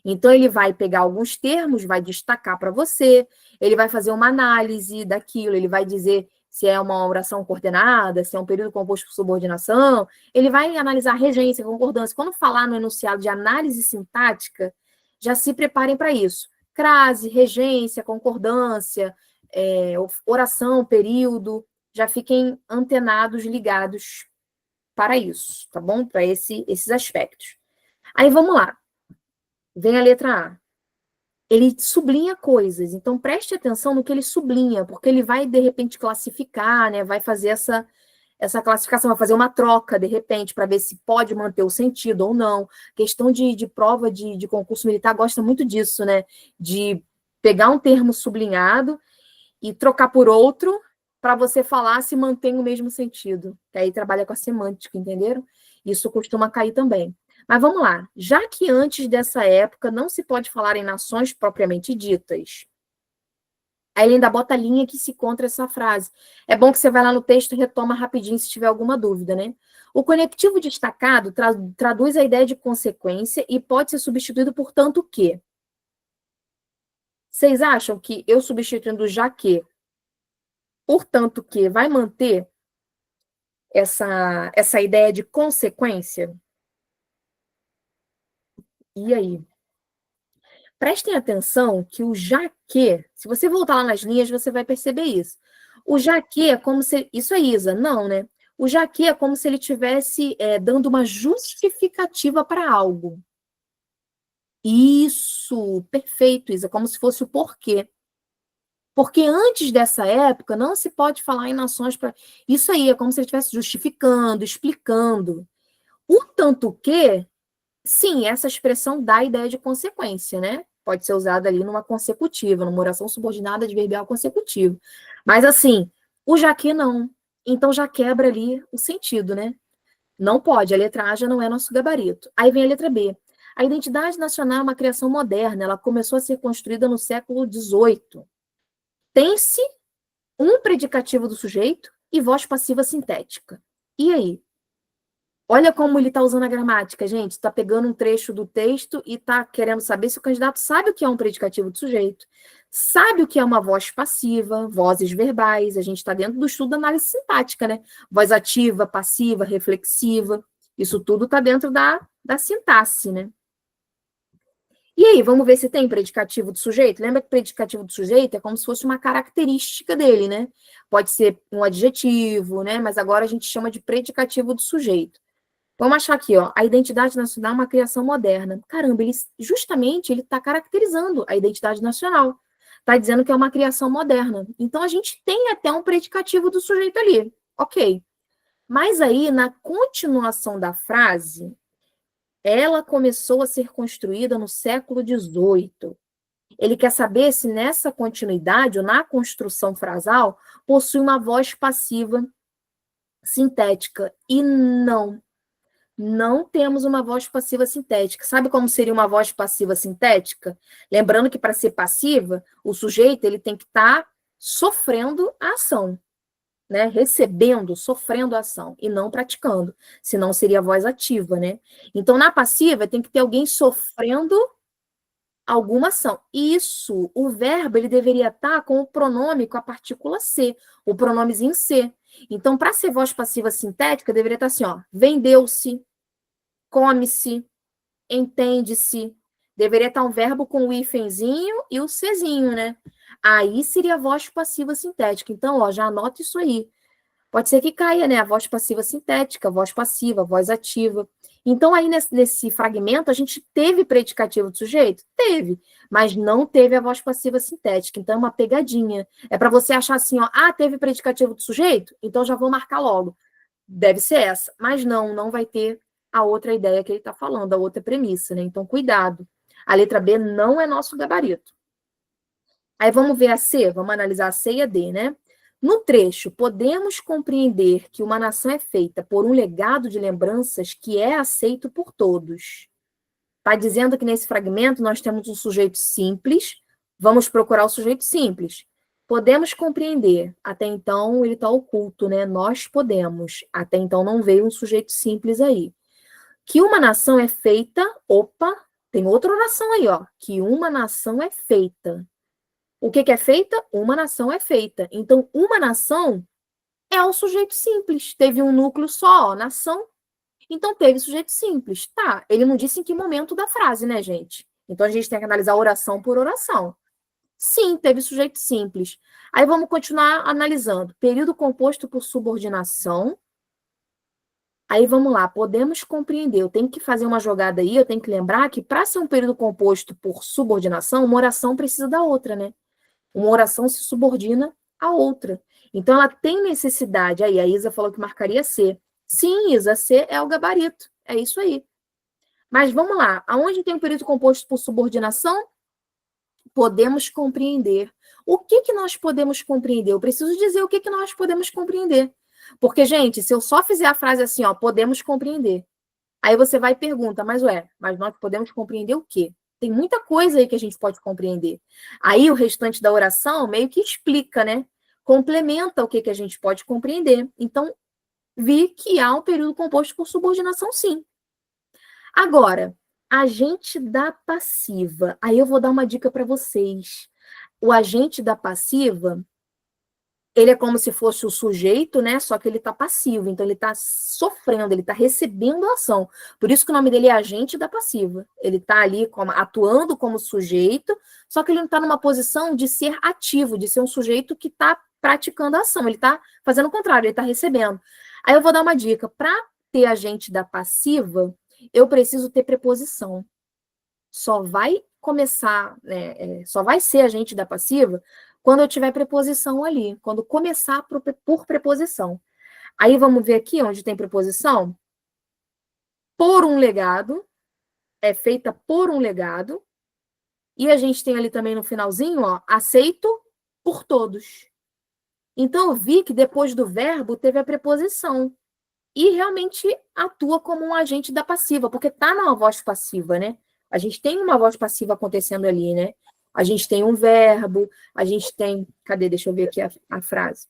Então, ele vai pegar alguns termos, vai destacar para você, ele vai fazer uma análise daquilo, ele vai dizer se é uma oração coordenada, se é um período composto por subordinação, ele vai analisar regência, concordância. Quando falar no enunciado de análise sintática, já se preparem para isso. Crase, regência, concordância, oração, período, já fiquem antenados, ligados para isso, tá bom? Para esses aspectos. Aí, vamos lá. Vem a letra A. Ele sublinha coisas, então preste atenção no que ele sublinha, porque ele vai, de repente, classificar, né? Vai fazer essa classificação, vai fazer uma troca, de repente, para ver se pode manter o sentido ou não. Questão de prova de concurso militar gosta muito disso, né? De pegar um termo sublinhado e trocar por outro para você falar se mantém o mesmo sentido. Que aí trabalha com a semântica, entenderam? Isso costuma cair também. Mas vamos lá. Já que antes dessa época não se pode falar em nações propriamente ditas, aí ele ainda bota a linha que se encontra essa frase. É bom que você vai lá no texto e retoma rapidinho se tiver alguma dúvida, né? O conectivo destacado traduz a ideia de consequência e pode ser substituído por tanto que. Vocês acham que eu substituindo já que, portanto que, vai manter essa ideia de consequência? E aí? Prestem atenção que o já que, se você voltar lá nas linhas, você vai perceber isso. O já que é como se... Isso é Isa, não, né? O já que é como se ele estivesse dando uma justificativa para algo. Isso, perfeito, Isa, como se fosse o porquê. Porque antes dessa época, não se pode falar em nações para... Isso aí, é como se ele estivesse justificando, explicando. O tanto que, sim, essa expressão dá a ideia de consequência, né? Pode ser usada ali numa consecutiva, numa oração subordinada adverbial consecutiva. Mas, assim, o já que não. Então, já quebra ali o sentido, né? Não pode, a letra A já não é nosso gabarito. Aí vem a letra B. A identidade nacional é uma criação moderna, ela começou a ser construída no século XVIII. Tem-se um predicativo do sujeito e voz passiva sintética. E aí? Olha como ele está usando a gramática, gente. Está pegando um trecho do texto e está querendo saber se o candidato sabe o que é um predicativo do sujeito, sabe o que é uma voz passiva, vozes verbais. A gente está dentro do estudo da análise sintática, né? Voz ativa, passiva, reflexiva. Isso tudo está dentro da sintaxe, né? E aí, vamos ver se tem predicativo do sujeito? Lembra que predicativo do sujeito é como se fosse uma característica dele, né? Pode ser um adjetivo, né? Mas agora a gente chama de predicativo do sujeito. Vamos achar aqui, ó, a identidade nacional é uma criação moderna. Caramba, justamente ele está caracterizando a identidade nacional. Está dizendo que é uma criação moderna. Então, a gente tem até um predicativo do sujeito ali. Ok. Mas aí, na continuação da frase, ela começou a ser construída no século XVIII. Ele quer saber se nessa continuidade, ou na construção frasal, possui uma voz passiva sintética. E não temos uma voz passiva sintética. Sabe como seria uma voz passiva sintética? Lembrando que para ser passiva, o sujeito ele tem que estar sofrendo a ação, né? Recebendo, sofrendo a ação, e não praticando. Senão seria a voz ativa, né? Então, na passiva, tem que ter alguém sofrendo alguma ação. Isso, o verbo, ele deveria estar com o pronome com a partícula ser, o pronomezinho ser. Então, para ser voz passiva sintética, deveria estar assim, ó, vendeu-se, come-se, entende-se. Deveria estar um verbo com o hífenzinho e o Czinho, né? Aí seria a voz passiva sintética. Então, ó, já anota isso aí. Pode ser que caia, né? A voz passiva sintética, voz passiva, voz ativa. Então, aí nesse fragmento, a gente teve predicativo do sujeito? Teve, mas não teve a voz passiva sintética. Então, é uma pegadinha. É para você achar assim, ó, teve predicativo do sujeito? Então, já vou marcar logo. Deve ser essa. Mas não vai ter a outra ideia que ele está falando, a outra premissa, né? Então, cuidado. A letra B não é nosso gabarito. Aí vamos ver a C, vamos analisar a C e a D, né? No trecho, podemos compreender que uma nação é feita por um legado de lembranças que é aceito por todos. Está dizendo que nesse fragmento nós temos um sujeito simples, vamos procurar o sujeito simples. Podemos compreender, até então ele está oculto, né? Nós podemos, até então não veio um sujeito simples aí. Que uma nação é feita, tem outra oração aí, ó. Que uma nação é feita. O que é feita? Uma nação é feita. Então, uma nação é o sujeito simples. Teve um núcleo só, ó, nação. Então, teve sujeito simples. Tá, ele não disse em que momento da frase, né, gente? Então, a gente tem que analisar oração por oração. Sim, teve sujeito simples. Aí, vamos continuar analisando. Período composto por subordinação. Aí, vamos lá. Podemos compreender. Eu tenho que fazer uma jogada aí, eu tenho que lembrar que para ser um período composto por subordinação, uma oração precisa da outra, né? Uma oração se subordina à outra. Então, ela tem necessidade. Aí, a Isa falou que marcaria C. Sim, Isa, C é o gabarito. É isso aí. Mas vamos lá. Aonde tem um período composto por subordinação? Podemos compreender. O que nós podemos compreender? Eu preciso dizer o que nós podemos compreender. Porque, gente, se eu só fizer a frase assim, ó, podemos compreender. Aí você vai e pergunta, mas nós podemos compreender o quê? Tem muita coisa aí que a gente pode compreender. Aí o restante da oração meio que explica, né? Complementa o que a gente pode compreender. Então, vi que há um período composto por subordinação, sim. Agora, agente da passiva. Aí eu vou dar uma dica para vocês. O agente da passiva, ele é como se fosse o sujeito, né? Só que ele está passivo, então ele está sofrendo, ele está recebendo a ação. Por isso que o nome dele é agente da passiva. Ele está ali atuando como sujeito, só que ele não está numa posição de ser ativo, de ser um sujeito que está praticando a ação. Ele está fazendo o contrário, ele está recebendo. Aí eu vou dar uma dica. Para ter agente da passiva, eu preciso ter preposição. Só vai começar, né, só vai ser agente da passiva quando eu tiver preposição ali, quando começar por preposição. Aí vamos ver aqui onde tem preposição. Por um legado, é feita por um legado. E a gente tem ali também no finalzinho, ó, aceito por todos. Então eu vi que depois do verbo teve a preposição. e realmente atua como um agente da passiva, porque tá numa voz passiva, né? A gente tem uma voz passiva acontecendo ali, né? A gente tem um verbo, a gente tem... Cadê? Deixa eu ver aqui a frase.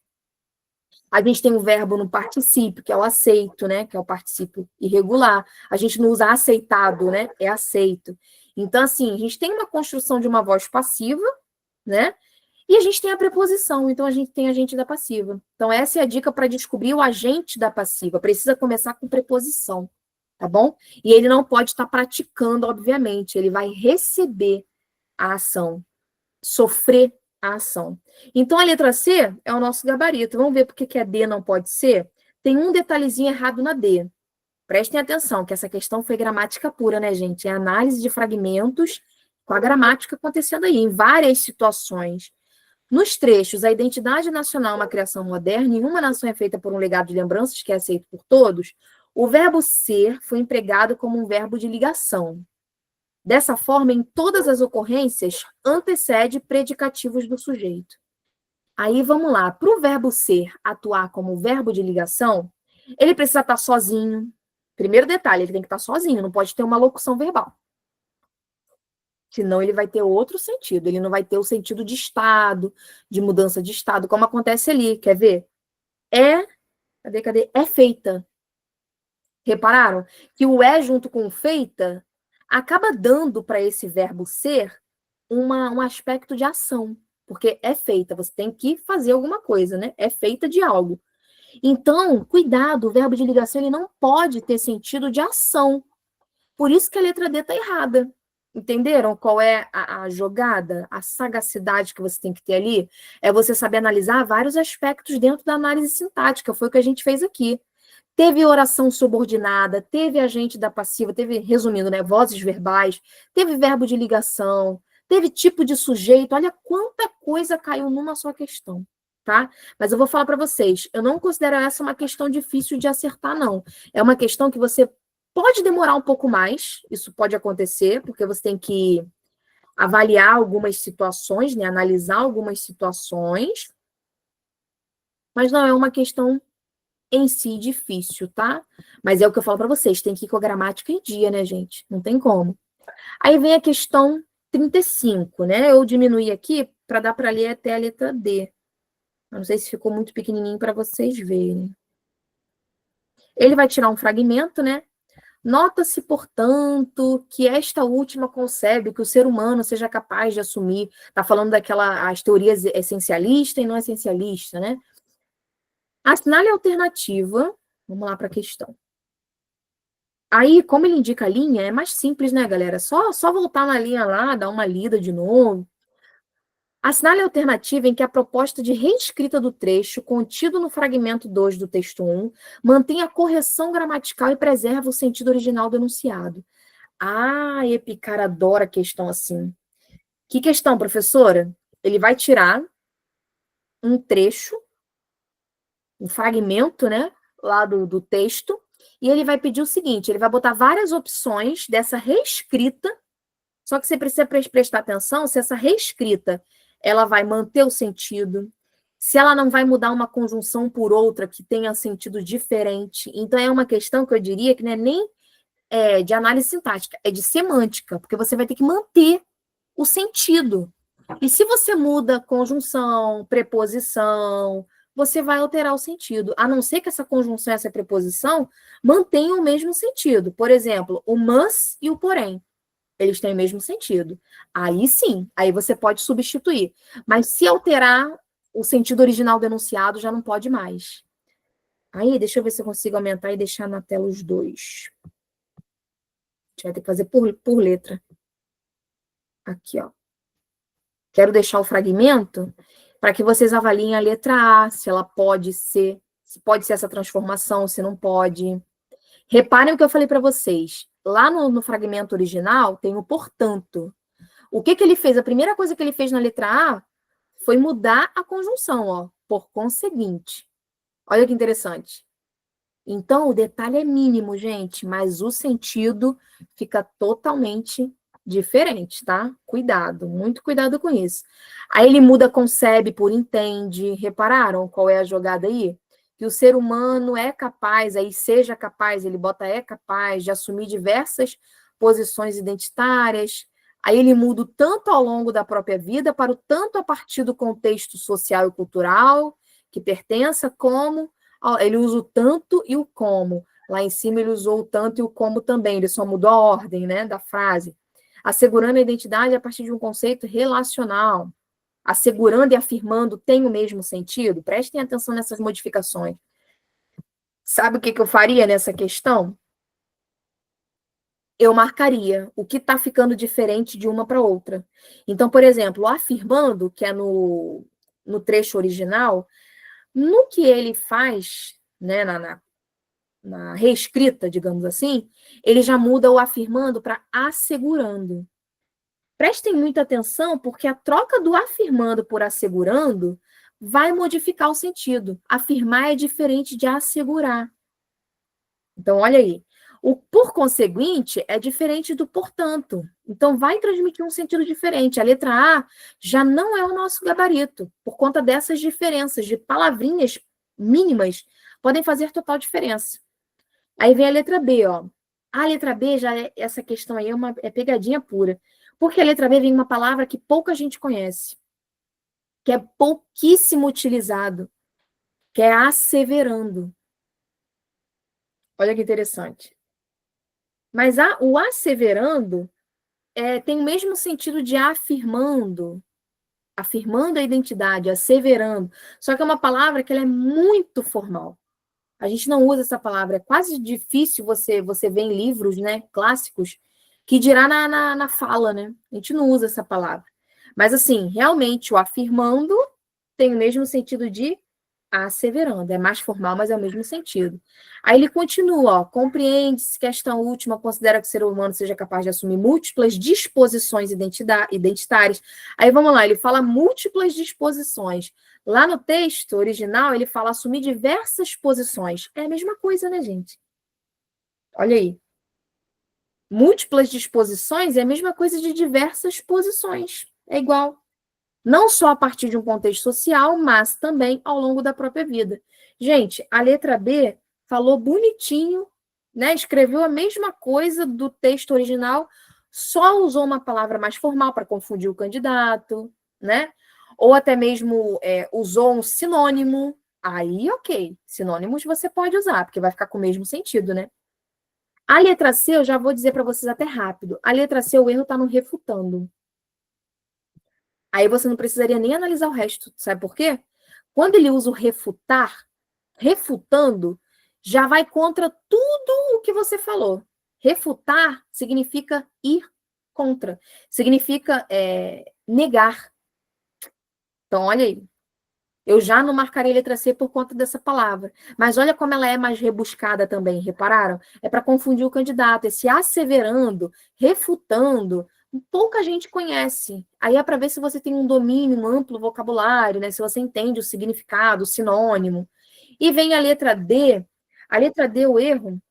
A gente tem um verbo no particípio, que é o aceito, né? Que é o particípio irregular. A gente não usa aceitado, né? É aceito. Então, assim, a gente tem uma construção de uma voz passiva, né? E a gente tem a preposição, então a gente tem agente da passiva. Então, essa é a dica para descobrir o agente da passiva. Precisa começar com preposição, tá bom? E ele não pode estar praticando, obviamente. Ele vai receber a ação, sofrer a ação. Então, a letra C é o nosso gabarito. Vamos ver por que a D não pode ser? Tem um detalhezinho errado na D. Prestem atenção, que essa questão foi gramática pura, né, gente? É análise de fragmentos com a gramática acontecendo aí, em várias situações. Nos trechos, a identidade nacional é uma criação moderna, nenhuma nação é feita por um legado de lembranças que é aceito por todos, o verbo ser foi empregado como um verbo de ligação. Dessa forma, em todas as ocorrências, antecede predicativos do sujeito. Aí, vamos lá. Para o verbo ser atuar como verbo de ligação, ele precisa estar sozinho. Primeiro detalhe, ele tem que estar sozinho, não pode ter uma locução verbal. Senão ele vai ter outro sentido, ele não vai ter o sentido de estado, de mudança de estado, como acontece ali, quer ver? Cadê? É feita. Repararam? Que o é junto com o feita acaba dando para esse verbo ser um aspecto de ação, porque é feita, você tem que fazer alguma coisa, né? É feita de algo. Então, cuidado, o verbo de ligação ele não pode ter sentido de ação. Por isso que a letra D está errada. Entenderam qual é a jogada, a sagacidade que você tem que ter ali? É você saber analisar vários aspectos dentro da análise sintática, foi o que a gente fez aqui. Teve oração subordinada, teve agente da passiva, teve, resumindo, né, vozes verbais, teve verbo de ligação, teve tipo de sujeito, olha quanta coisa caiu numa só questão, tá? Mas eu vou falar para vocês, eu não considero essa uma questão difícil de acertar, não. É uma questão que você pode demorar um pouco mais, isso pode acontecer, porque você tem que avaliar algumas situações, né, analisar algumas situações, mas não é uma questão em si difícil, tá? Mas é o que eu falo para vocês, tem que ir com a gramática em dia, né, gente? Não tem como. Aí vem a questão 35, né? Eu diminuí aqui para dar para ler até a letra D. Eu não sei se ficou muito pequenininho para vocês verem. Ele vai tirar um fragmento, né? Nota-se, portanto, que esta última concebe que o ser humano seja capaz de assumir, tá falando as teorias essencialista e não essencialista, né? Assinale a alternativa, vamos lá para a questão. Aí, como ele indica a linha, é mais simples, né, galera? Só voltar na linha lá, dar uma lida de novo. Assinale a alternativa em que a proposta de reescrita do trecho, contido no fragmento 2 do texto 1, mantém a correção gramatical e preserva o sentido original do enunciado. Ah, Epicar adora questão assim. Que questão, professora? Ele vai tirar um trecho, um fragmento, né, lá do texto, e ele vai pedir o seguinte, ele vai botar várias opções dessa reescrita, só que você precisa prestar atenção se essa reescrita ela vai manter o sentido, se ela não vai mudar uma conjunção por outra que tenha sentido diferente. Então, é uma questão que eu diria que não é nem de análise sintática, é de semântica, porque você vai ter que manter o sentido. E se você muda conjunção, preposição, você vai alterar o sentido, a não ser que essa conjunção e essa preposição mantenham o mesmo sentido. Por exemplo, o mas e o porém. Eles têm o mesmo sentido. Aí sim, aí você pode substituir. Mas se alterar o sentido original do enunciado, já não pode mais. Aí, deixa eu ver se eu consigo aumentar e deixar na tela os dois. A gente vai ter que fazer por letra. Aqui, ó. Quero deixar o fragmento para que vocês avaliem a letra A, se ela pode ser, se pode ser essa transformação, se não pode. Reparem o que eu falei para vocês. Lá no fragmento original tem o portanto. O que ele fez? A primeira coisa que ele fez na letra A foi mudar a conjunção, ó, por conseguinte. Olha que interessante. Então, o detalhe é mínimo, gente, mas o sentido fica totalmente diferente, tá? Cuidado, muito cuidado com isso. Aí ele muda concebe por entende. Repararam qual é a jogada aí? que o ser humano é capaz, aí seja capaz, ele bota é capaz de assumir diversas posições identitárias, aí ele muda o tanto ao longo da própria vida, para o tanto a partir do contexto social e cultural que pertença, como ele usa o tanto e o como. Lá em cima ele usou o tanto e o como também, ele só mudou a ordem, né, da frase. Assegurando a identidade a partir de um conceito relacional. Assegurando e afirmando tem o mesmo sentido? Prestem atenção nessas modificações. Sabe o que eu faria nessa questão? Eu marcaria o que está ficando diferente de uma para outra. Então, por exemplo, o afirmando, que é no trecho original, no que ele faz, né, na reescrita, digamos assim, ele já muda o afirmando para assegurando. Prestem muita atenção, porque a troca do afirmando por assegurando vai modificar o sentido. Afirmar é diferente de assegurar. Então, olha aí. O por conseguinte é diferente do portanto. Então, vai transmitir um sentido diferente. A letra A já não é o nosso gabarito, por conta dessas diferenças de palavrinhas mínimas, podem fazer total diferença. Aí vem a letra B, ó. A letra B, essa questão aí é pegadinha pura. Porque a letra B vem uma palavra que pouca gente conhece, que é pouquíssimo utilizado, que é asseverando. Olha que interessante. Mas o asseverando tem o mesmo sentido de afirmando a identidade, asseverando. Só que é uma palavra que ela é muito formal. A gente não usa essa palavra. É quase difícil você ver em livros, né, clássicos, que dirá na fala, né? A gente não usa essa palavra. Mas, assim, realmente, o afirmando tem o mesmo sentido de asseverando. É mais formal, mas é o mesmo sentido. Aí ele continua, ó. Compreende-se que esta última considera que o ser humano seja capaz de assumir múltiplas disposições identitárias. Aí, vamos lá, ele fala múltiplas disposições. Lá no texto original, ele fala assumir diversas posições. É a mesma coisa, né, gente? Olha aí. Múltiplas disposições é a mesma coisa de diversas posições. É igual. Não só a partir de um contexto social, mas também ao longo da própria vida. Gente, a letra B falou bonitinho, né? Escreveu a mesma coisa do texto original, só usou uma palavra mais formal para confundir o candidato, né? Ou até mesmo usou um sinônimo. Aí, ok. Sinônimos você pode usar, porque vai ficar com o mesmo sentido, né? A letra C, eu já vou dizer para vocês até rápido. A letra C, o erro está no refutando. Aí você não precisaria nem analisar o resto. Sabe por quê? Quando ele usa o refutar, refutando, já vai contra tudo o que você falou. Refutar significa ir contra. Significa negar. Então, olha aí. Eu já não marcarei letra C por conta dessa palavra. Mas olha como ela é mais rebuscada também, repararam? É para confundir o candidato. Esse asseverando, refutando, pouca gente conhece. Aí é para ver se você tem um domínio, um amplo vocabulário, né? Se você entende o significado, o sinônimo. E vem a letra D. A letra D, o erro,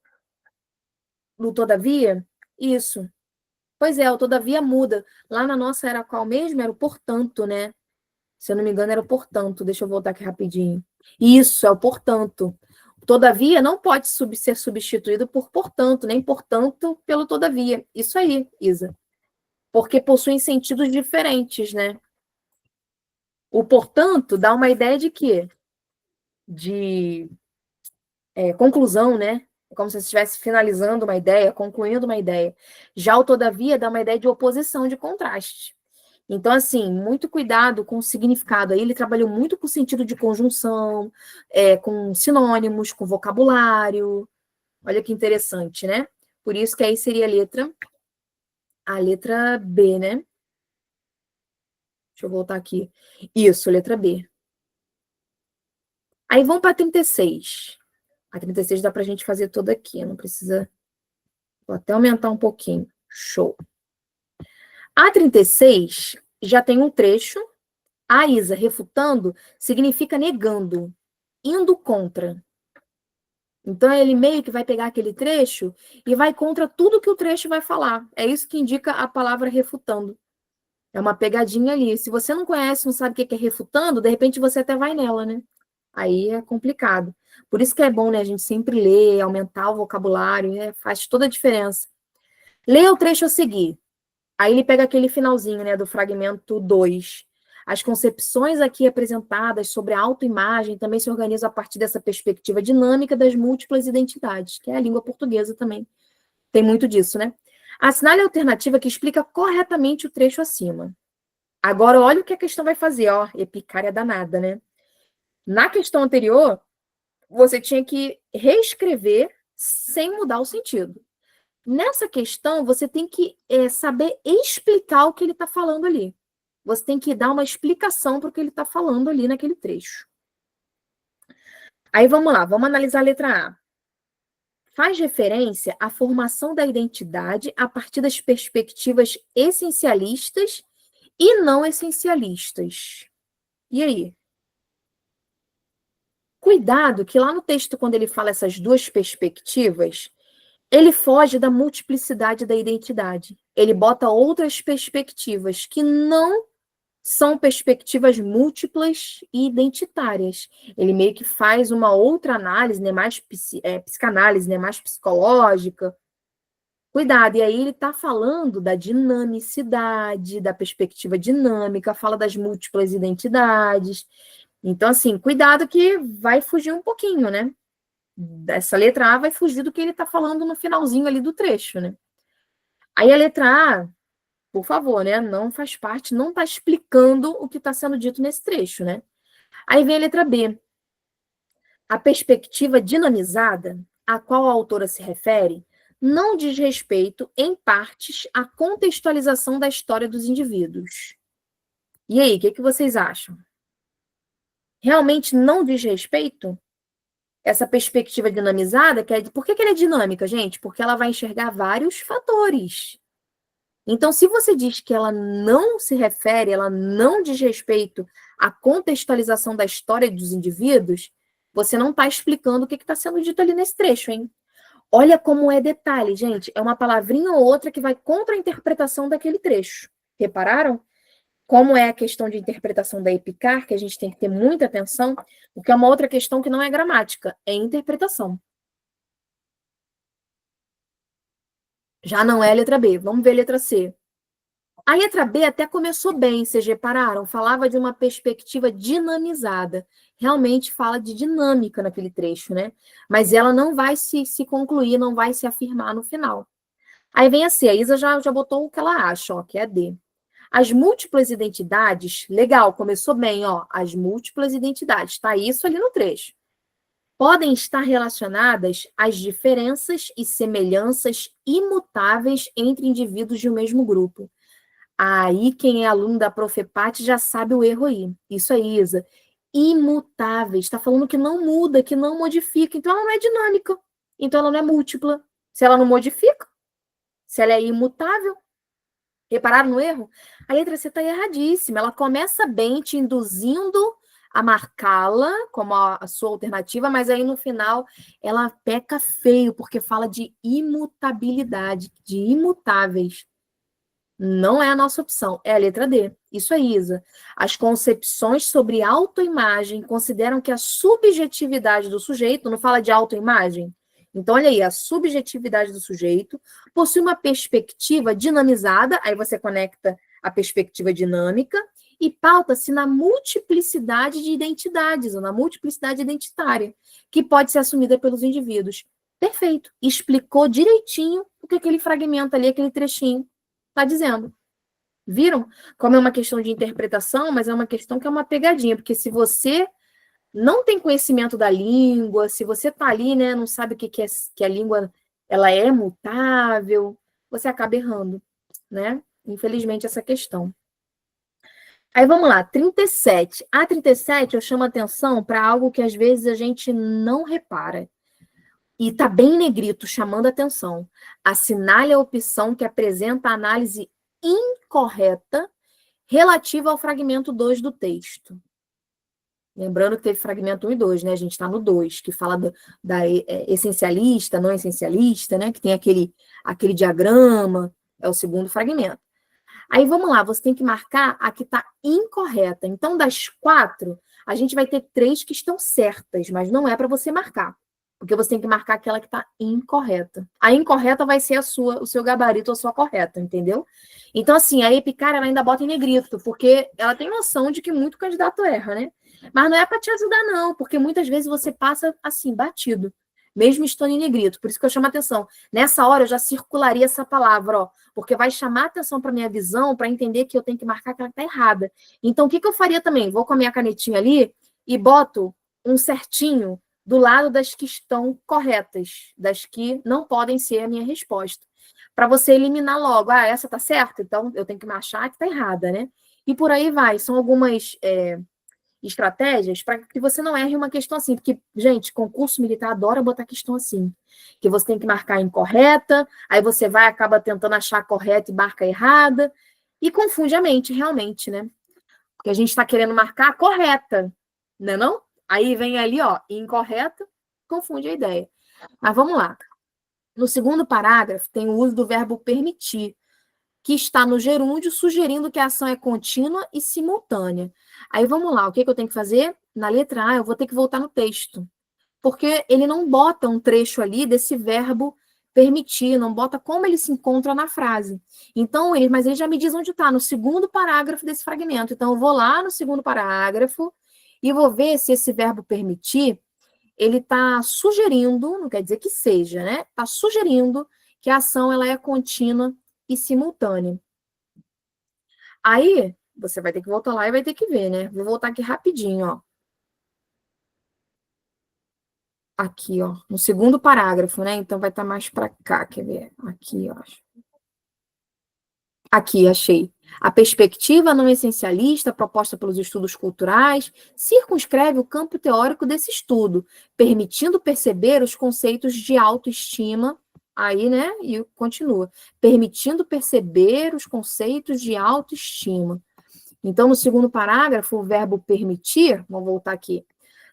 no todavia, isso. Pois é, o todavia muda. Lá na nossa era qual mesmo? Era o portanto, né? Se eu não me engano, era o portanto. Deixa eu voltar aqui rapidinho. Isso, é o portanto. Todavia não pode ser substituído por portanto, nem portanto pelo todavia. Isso aí, Isa. Porque possuem sentidos diferentes, né? O portanto dá uma ideia de quê? De conclusão, né? É como se você estivesse finalizando uma ideia, concluindo uma ideia. Já o todavia dá uma ideia de oposição, de contraste. Então, assim, muito cuidado com o significado. Aí ele trabalhou muito com o sentido de conjunção, com sinônimos, com vocabulário. Olha que interessante, né? Por isso que aí seria a letra B, né? Deixa eu voltar aqui. Isso, letra B. Aí vamos para a 36. A 36 dá para a gente fazer toda aqui, não precisa... Vou até aumentar um pouquinho. Show. A 36 já tem um trecho. A Isa, refutando, significa negando, indo contra. Então, ele meio que vai pegar aquele trecho e vai contra tudo que o trecho vai falar. É isso que indica a palavra refutando. É uma pegadinha ali. Se você não conhece, não sabe o que é refutando, de repente você até vai nela, né? Aí é complicado. Por isso que é bom, né, a gente sempre ler, aumentar o vocabulário, né, faz toda a diferença. Leia o trecho a seguir. Aí ele pega aquele finalzinho, né, do fragmento 2. As concepções aqui apresentadas sobre a autoimagem também se organizam a partir dessa perspectiva dinâmica das múltiplas identidades, que é a língua portuguesa também. Tem muito disso, né? Assinale a alternativa que explica corretamente o trecho acima. Agora, olha o que a questão vai fazer, ó, epicária danada, né? Na questão anterior, você tinha que reescrever sem mudar o sentido. Nessa questão, você tem que saber explicar o que ele está falando ali. Você tem que dar uma explicação para o que ele está falando ali naquele trecho. Aí vamos lá, vamos analisar a letra A. Faz referência à formação da identidade a partir das perspectivas essencialistas e não essencialistas. E aí? Cuidado que lá no texto, quando ele fala essas duas perspectivas, ele foge da multiplicidade da identidade. Ele bota outras perspectivas que não são perspectivas múltiplas e identitárias. Ele meio que faz uma outra análise, né, mais psicanálise, né, mais psicológica. Cuidado, e aí ele está falando da dinamicidade, da perspectiva dinâmica, fala das múltiplas identidades. Então, assim, cuidado que vai fugir um pouquinho, né? Essa letra A vai fugir do que ele está falando no finalzinho ali do trecho, né? Aí a letra A, por favor, né? Não faz parte, não está explicando o que está sendo dito nesse trecho, né? Aí vem a letra B. A perspectiva dinamizada, a qual a autora se refere, não diz respeito, em partes, à contextualização da história dos indivíduos. E aí, o que vocês acham? Realmente não diz respeito? Essa perspectiva dinamizada, por que ela é dinâmica, gente? Porque ela vai enxergar vários fatores. Então, se você diz que ela não se refere, ela não diz respeito à contextualização da história dos indivíduos, você não está explicando o que está sendo dito ali nesse trecho, hein? Olha como é detalhe, gente. É uma palavrinha ou outra que vai contra a interpretação daquele trecho. Repararam? Como é a questão de interpretação da epicar, que a gente tem que ter muita atenção, porque é uma outra questão que não é gramática, é interpretação. Já não é a letra B. Vamos ver a letra C. A letra B até começou bem, vocês repararam? Falava de uma perspectiva dinamizada. Realmente fala de dinâmica naquele trecho, né? Mas ela não vai se concluir, não vai se afirmar no final. Aí vem a C. A Isa já botou o que ela acha, ó, que é a D. As múltiplas identidades, legal, começou bem, ó. As múltiplas identidades, tá isso ali no trecho. Podem estar relacionadas às diferenças e semelhanças imutáveis entre indivíduos de um mesmo grupo. Aí, quem é aluno da Profepate já sabe o erro aí. Isso aí, Isa. Imutáveis. Está falando que não muda, que não modifica. Então, ela não é dinâmica. Então, ela não é múltipla. Se ela não modifica, se ela é imutável. Repararam no erro? A letra C está erradíssima. Ela começa bem, te induzindo a marcá-la como a sua alternativa, mas aí no final ela peca feio, porque fala de imutabilidade, de imutáveis. Não é a nossa opção, é a letra D. Isso aí, Isa. As concepções sobre autoimagem consideram que a subjetividade do sujeito, não fala de autoimagem? Então, olha aí, a subjetividade do sujeito possui uma perspectiva dinamizada, aí você conecta a perspectiva dinâmica e pauta-se na multiplicidade de identidades, ou na multiplicidade identitária, que pode ser assumida pelos indivíduos. Perfeito. Explicou direitinho o que aquele fragmento ali, aquele trechinho, está dizendo. Viram? Como é uma questão de interpretação, mas é uma questão que é uma pegadinha, porque se você não tem conhecimento da língua, se você está ali, né, não sabe o que a língua ela é mutável, você acaba errando, né? Infelizmente, essa questão. Aí vamos lá, 37. A 37 eu chamo a atenção para algo que às vezes a gente não repara. E está bem negrito, chamando a atenção. Assinale a opção que apresenta a análise incorreta relativa ao fragmento 2 do texto. Lembrando que teve fragmento 1 e 2, né? A gente está no 2, que fala da essencialista, não essencialista, né? Que tem aquele diagrama, é o segundo fragmento. Aí, vamos lá, você tem que marcar a que está incorreta. Então, das 4, a gente vai ter 3 que estão certas, mas não é para você marcar. Porque você tem que marcar aquela que está incorreta. A incorreta vai ser o seu gabarito, a sua correta, entendeu? Então, assim, a Epicara ela ainda bota em negrito, porque ela tem noção de que muito candidato erra, né? Mas não é para te ajudar, não, porque muitas vezes você passa, assim, batido, mesmo estando em negrito. Por isso que eu chamo a atenção. Nessa hora, eu já circularia essa palavra, ó, porque vai chamar a atenção para minha visão, para entender que eu tenho que marcar que ela está errada. Então, o que eu faria também? Vou com a minha canetinha ali e boto um certinho do lado das que estão corretas, das que não podem ser a minha resposta. Para você eliminar logo, essa tá certa, então eu tenho que achar que tá errada, né? E por aí vai. São algumas estratégias para que você não erre uma questão assim, porque, gente, concurso militar adora botar questão assim, que você tem que marcar incorreta, aí você vai, acaba tentando achar correta e marca errada, e confunde a mente, realmente, né? Porque a gente está querendo marcar correta, né não? Aí vem ali, ó, incorreta, confunde a ideia. Mas vamos lá. No segundo parágrafo, tem o uso do verbo permitir, que está no gerúndio, sugerindo que a ação é contínua e simultânea. Aí vamos lá, o que eu tenho que fazer? Na letra A, eu vou ter que voltar no texto, porque ele não bota um trecho ali desse verbo permitir, não bota como ele se encontra na frase. Então, mas ele já me diz onde está, no segundo parágrafo desse fragmento. Então, eu vou lá no segundo parágrafo e vou ver se esse verbo permitir, ele está sugerindo, não quer dizer que seja, né? Está sugerindo que a ação ela é contínua e simultânea. Aí, você vai ter que voltar lá e vai ter que ver, né? Vou voltar aqui rapidinho, ó. Aqui, ó, no segundo parágrafo, né? Então vai estar mais para cá, quer ver? Aqui, ó. Aqui, achei. A perspectiva não essencialista proposta pelos estudos culturais circunscreve o campo teórico desse estudo, permitindo perceber os conceitos de autoestima, aí, né? E continua. Permitindo perceber os conceitos de autoestima. Então, no segundo parágrafo, o verbo permitir, vamos voltar aqui.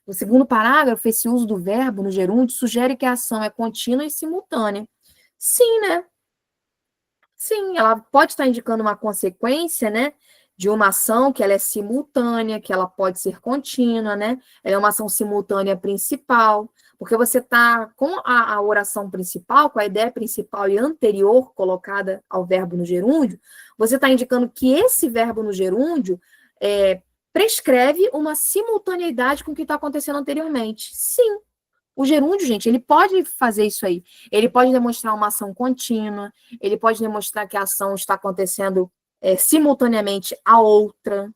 No segundo parágrafo, esse uso do verbo no gerúndio sugere que a ação é contínua e simultânea. Sim, né? Sim, ela pode estar indicando uma consequência, né, de uma ação que ela é simultânea, que ela pode ser contínua, né? Ela é uma ação simultânea principal, porque você está com a oração principal, com a ideia principal e anterior colocada ao verbo no gerúndio, você está indicando que esse verbo no gerúndio prescreve uma simultaneidade com o que está acontecendo anteriormente. Sim. O gerúndio, gente, ele pode fazer isso aí. Ele pode demonstrar uma ação contínua, ele pode demonstrar que a ação está acontecendo simultaneamente a outra.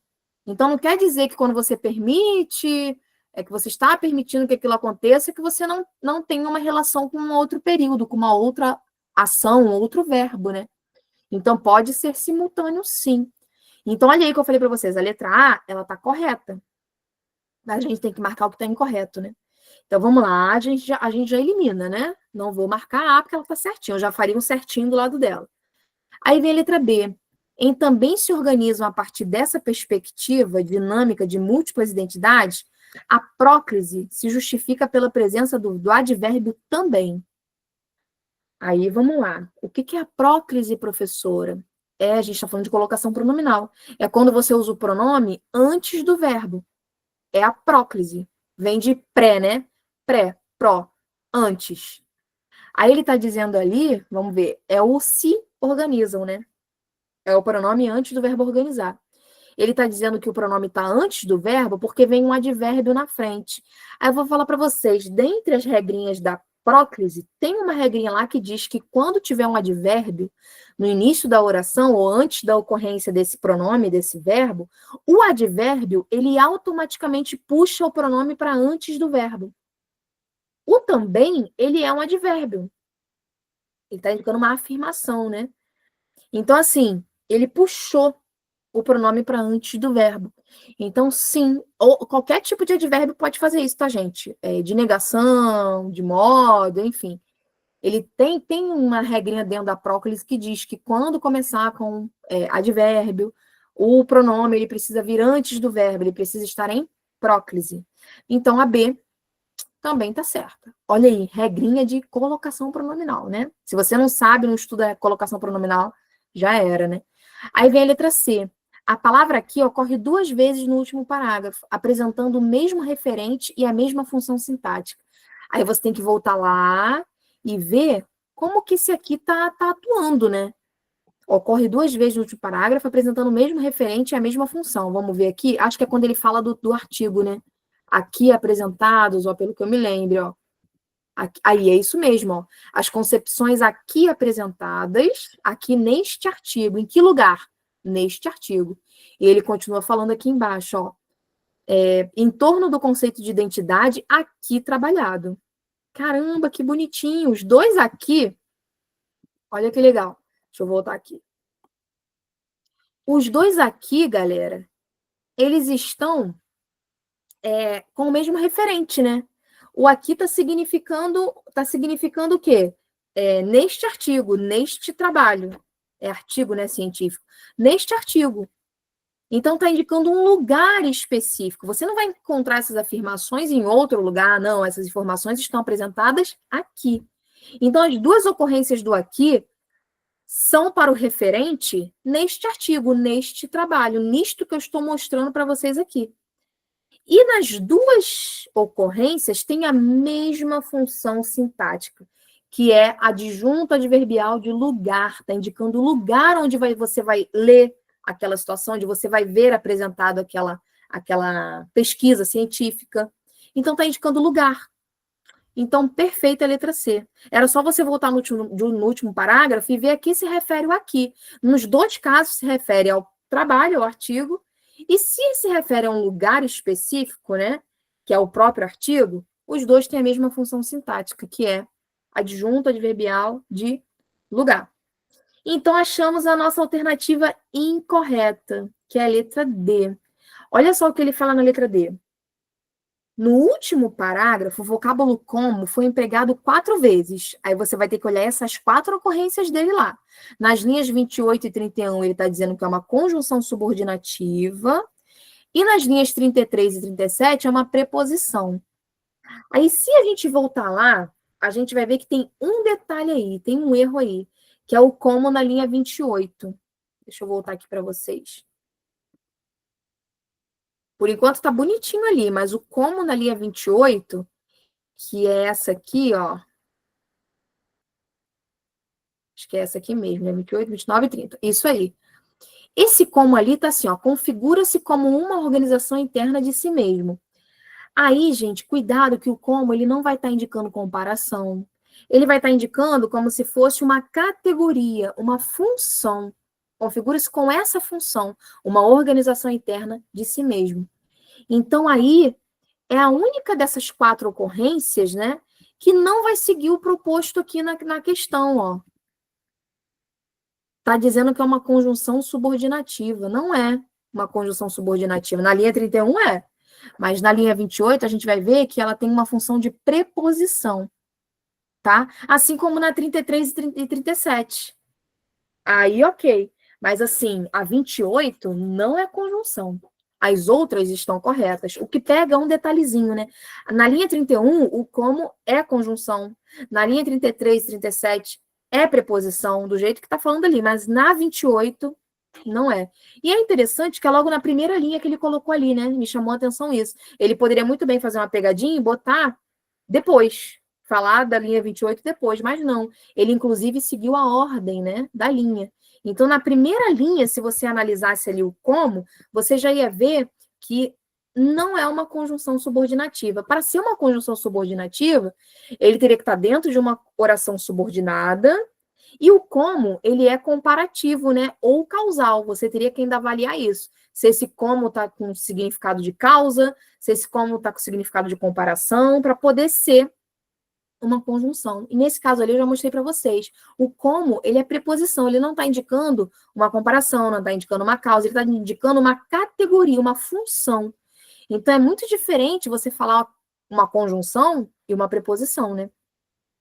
Então, não quer dizer que quando você permite, que você está permitindo que aquilo aconteça, que você não tem uma relação com um outro período, com uma outra ação, um outro verbo, né? Então, pode ser simultâneo, sim. Então, olha aí que eu falei para vocês, a letra A, ela está correta. A gente tem que marcar o que está incorreto, né? Então, vamos lá, a gente já elimina, né? Não vou marcar A porque ela está certinha, eu já faria um certinho do lado dela. Aí vem a letra B. Em também se organizam a partir dessa perspectiva dinâmica de múltiplas identidades, a próclise se justifica pela presença do advérbio também. Aí, vamos lá. O que é a próclise, professora? A gente está falando de colocação pronominal. É quando você usa o pronome antes do verbo. É a próclise. Vem de pré, né? Pré, pró, antes. Aí ele está dizendo ali, vamos ver, é o se organizam, né? É o pronome antes do verbo organizar. Ele está dizendo que o pronome está antes do verbo porque vem um advérbio na frente. Aí eu vou falar para vocês, dentre as regrinhas da próclise, tem uma regrinha lá que diz que quando tiver um advérbio no início da oração ou antes da ocorrência desse pronome, desse verbo, o advérbio, ele automaticamente puxa o pronome para antes do verbo. O também, ele é um advérbio. Ele está indicando uma afirmação, né? Então, assim, ele puxou o pronome para antes do verbo. Então, sim, ou qualquer tipo de advérbio pode fazer isso, tá, gente? De negação, de modo, enfim. Ele tem uma regrinha dentro da próclise que diz que quando começar com advérbio, o pronome ele precisa vir antes do verbo, ele precisa estar em próclise. Então, a B também está certa. Olha aí, regrinha de colocação pronominal, né? Se você não sabe, não estuda colocação pronominal, já era, né? Aí vem a letra C. A palavra aqui ocorre 2 vezes no último parágrafo, apresentando o mesmo referente e a mesma função sintática. Aí você tem que voltar lá e ver como que esse aqui tá atuando, né? Ocorre 2 vezes no último parágrafo, apresentando o mesmo referente e a mesma função. Vamos ver aqui. Acho que é quando ele fala do artigo, né? Aqui apresentados, ó, pelo que eu me lembro, ó. Aqui, aí é isso mesmo, ó. As concepções aqui apresentadas, aqui neste artigo. Em que lugar? Neste artigo. E ele continua falando aqui embaixo, ó. Em torno do conceito de identidade aqui trabalhado. Caramba, que bonitinho. Os dois aqui, olha que legal. Deixa eu voltar aqui. Os dois aqui, galera, eles estão com o mesmo referente, né? O aqui está significando o quê? Neste artigo, neste trabalho. É artigo, né, científico. Neste artigo. Então, está indicando um lugar específico. Você não vai encontrar essas afirmações em outro lugar, não. Essas informações estão apresentadas aqui. Então, as duas ocorrências do aqui são para o referente neste artigo, neste trabalho, nisto que eu estou mostrando para vocês aqui. E nas duas ocorrências tem a mesma função sintática, que é adjunto adverbial de lugar, está indicando o lugar onde você vai ler aquela situação, onde você vai ver apresentado aquela pesquisa científica. Então, está indicando lugar. Então, perfeita a letra C. Era só você voltar no último parágrafo e ver a que se refere o aqui. Nos dois casos, se refere ao trabalho, ao artigo, e se se refere a um lugar específico, né, que é o próprio artigo, os dois têm a mesma função sintática, que é adjunto adverbial de lugar. Então, achamos a nossa alternativa incorreta, que é a letra D. Olha só o que ele fala na letra D. No último parágrafo, o vocábulo como foi empregado 4 vezes. Aí você vai ter que olhar essas 4 ocorrências dele lá. Nas linhas 28 e 31, ele está dizendo que é uma conjunção subordinativa. E nas linhas 33 e 37, é uma preposição. Aí, se a gente voltar lá, a gente vai ver que tem um detalhe aí, tem um erro aí, que é o como na linha 28. Deixa eu voltar aqui para vocês. Por enquanto tá bonitinho ali, mas o como na linha 28, que é essa aqui, ó. Acho que é essa aqui mesmo, né? 28, 29 e 30. Isso aí. Esse como ali tá assim, ó. Configura-se como uma organização interna de si mesmo. Aí, gente, cuidado que o como, ele não vai estar indicando comparação. Ele vai estar indicando como se fosse uma categoria, uma função. Configura-se com essa função, uma organização interna de si mesmo. Então, aí, é a única dessas 4 ocorrências, né, que não vai seguir o proposto aqui na questão, ó. Tá dizendo que é uma conjunção subordinativa. Não é uma conjunção subordinativa. Na linha 31 é. Mas na linha 28, a gente vai ver que ela tem uma função de preposição, tá? Assim como na 33 e 37. Aí, ok. Mas, assim, a 28 não é conjunção. As outras estão corretas. O que pega é um detalhezinho, né? Na linha 31, o como é conjunção. Na linha 33 e 37 é preposição, do jeito que está falando ali. Mas na 28, não é. E é interessante que é logo na primeira linha que ele colocou ali, né? Me chamou a atenção isso. Ele poderia muito bem fazer uma pegadinha e botar depois. Falar da linha 28 depois, mas não. Ele, inclusive, seguiu a ordem, né, da linha. Então, na primeira linha, se você analisasse ali o como, você já ia ver que não é uma conjunção subordinativa. Para ser uma conjunção subordinativa, ele teria que estar dentro de uma oração subordinada, e o como, ele é comparativo, né, ou causal. Você teria que ainda avaliar isso. Se esse como está com significado de causa, se esse como está com significado de comparação, para poder ser uma conjunção. E nesse caso ali eu já mostrei para vocês. O como, ele é preposição, ele não está indicando uma comparação, não está indicando uma causa, ele está indicando uma categoria, uma função. Então é muito diferente você falar uma conjunção e uma preposição, né?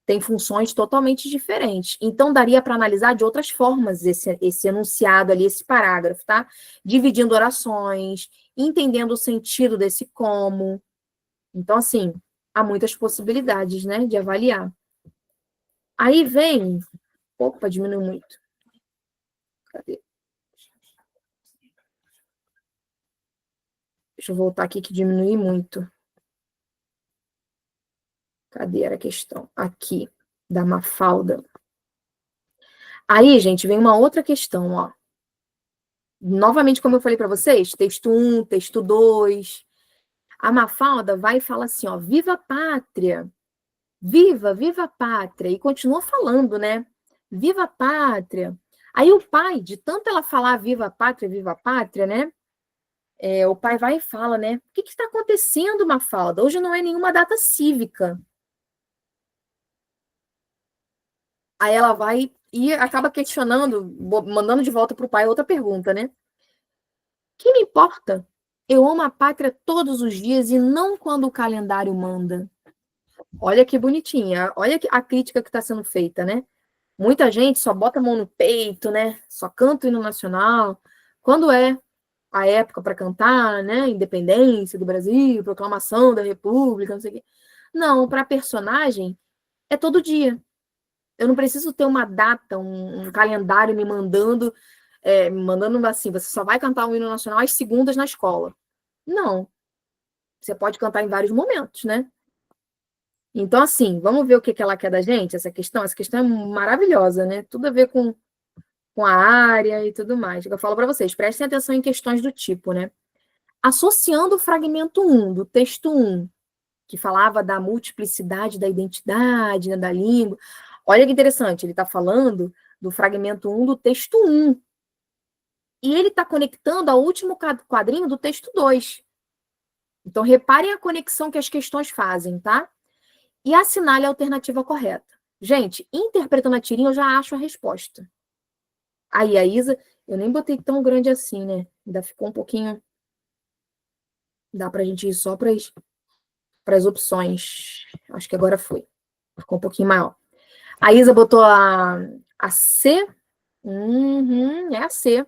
Tem funções totalmente diferentes. Então daria para analisar de outras formas esse enunciado ali, esse parágrafo, tá? Dividindo orações, entendendo o sentido desse como. Então, assim, há muitas possibilidades, né, de avaliar. Aí vem... Opa, diminuiu muito. Cadê? Deixa eu voltar aqui que diminui muito. Cadê era a questão? Aqui, da Mafalda. Aí, gente, vem uma outra questão, ó. Novamente, como eu falei para vocês, texto 1, texto 2. A Mafalda vai e fala assim, ó, viva a pátria, viva a pátria. E continua falando, né? Viva a pátria. Aí o pai, de tanto ela falar viva a pátria, né? O pai vai e fala, né? O que está acontecendo, Mafalda? Hoje não é nenhuma data cívica. Aí ela vai e acaba questionando, mandando de volta para o pai outra pergunta, né? Que me importa? Eu amo a pátria todos os dias e não quando o calendário manda. Olha que bonitinha, olha a crítica que está sendo feita, né? Muita gente só bota a mão no peito, né? Só canta o hino nacional. Quando é a época para cantar, né? Independência do Brasil, proclamação da República, não sei o quê. Não, para personagem é todo dia. Eu não preciso ter uma data, um calendário me mandando assim, você só vai cantar o hino nacional às segundas na escola. Não. Você pode cantar em vários momentos, né? Então, assim, vamos ver o que ela quer da gente, essa questão. Essa questão é maravilhosa, né? Tudo a ver com a área e tudo mais. Eu falo para vocês, prestem atenção em questões do tipo, né? Associando o fragmento 1 do texto 1, que falava da multiplicidade da identidade, né, da língua. Olha que interessante, ele está falando do fragmento 1 do texto 1. E ele está conectando ao último quadrinho do texto 2. Então, reparem a conexão que as questões fazem, tá? E assinale a alternativa correta. Gente, interpretando a tirinha, eu já acho a resposta. Aí, a Isa, eu nem botei tão grande assim, né? Ainda ficou um pouquinho. Dá pra gente ir só para as opções. Acho que agora foi. Ficou um pouquinho maior. A Isa botou a C. É a C.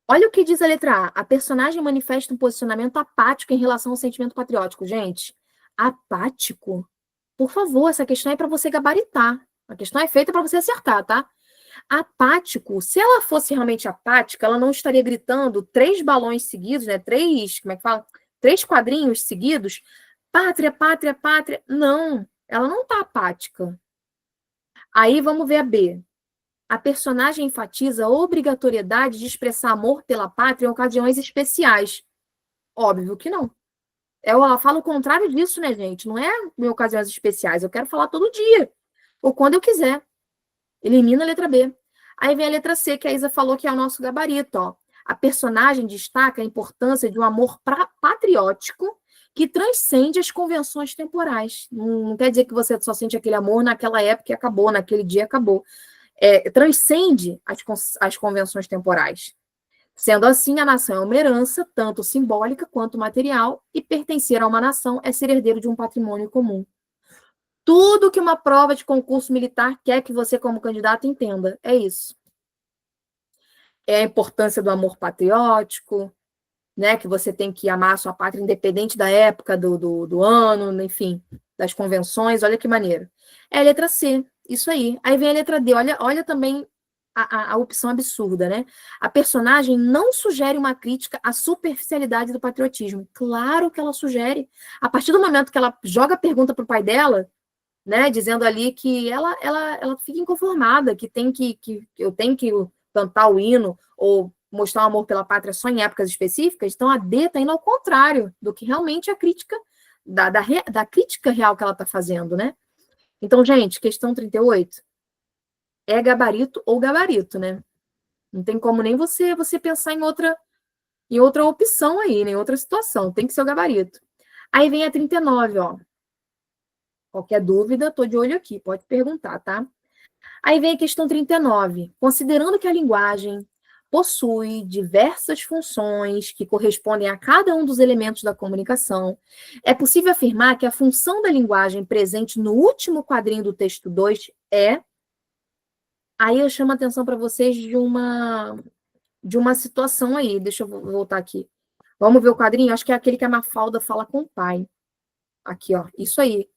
Olha o que diz a letra A. A personagem manifesta um posicionamento apático em relação ao sentimento patriótico. Gente, apático? Por favor, essa questão é para você gabaritar. A questão é feita para você acertar, tá? Apático, se ela fosse realmente apática, ela não estaria gritando 3 balões seguidos, né? 3, como é que fala? 3 quadrinhos seguidos. Pátria, pátria, pátria. Não, ela não tá apática. Aí vamos ver a B. A personagem enfatiza a obrigatoriedade de expressar amor pela pátria em ocasiões especiais. Óbvio que não. Ela fala o contrário disso, né, gente? Não é em ocasiões especiais. Eu quero falar todo dia. Ou quando eu quiser. Elimina a letra B. Aí vem a letra C, que a Isa falou que é o nosso gabarito. Ó. A personagem destaca a importância de um amor patriótico que transcende as convenções temporais. Não quer dizer que você só sente aquele amor naquela época e acabou, naquele dia acabou. Transcende as convenções temporais. Sendo assim, a nação é uma herança, tanto simbólica quanto material, e pertencer a uma nação é ser herdeiro de um patrimônio comum. Tudo que uma prova de concurso militar quer que você, como candidato, entenda. É isso. É a importância do amor patriótico, né? Que você tem que amar a sua pátria, independente da época, do ano, enfim, das convenções. Olha que maneiro. É a letra C, isso aí. Aí vem a letra D. Olha também a opção absurda, né? A personagem não sugere uma crítica à superficialidade do patriotismo. Claro que ela sugere. A partir do momento que ela joga a pergunta para o pai dela, né, dizendo ali que ela fica inconformada, que eu tenho que cantar o hino ou mostrar o amor pela pátria só em épocas específicas. Então a D está indo ao contrário do que realmente a crítica da crítica real que ela está fazendo, né? Então, gente, questão 38 é gabarito ou gabarito, né? Não tem como nem você pensar em outra opção aí, né? Em outra situação, tem que ser o gabarito. Aí vem a 39, ó. Qualquer dúvida, tô de olho aqui, pode perguntar, tá? Aí vem a questão 39. Considerando que a linguagem possui diversas funções que correspondem a cada um dos elementos da comunicação, é possível afirmar que a função da linguagem presente no último quadrinho do texto 2 é... Aí eu chamo a atenção para vocês de uma situação aí. Deixa eu voltar aqui. Vamos ver o quadrinho? Acho que é aquele que a Mafalda fala com o pai. Aqui, ó. Isso aí.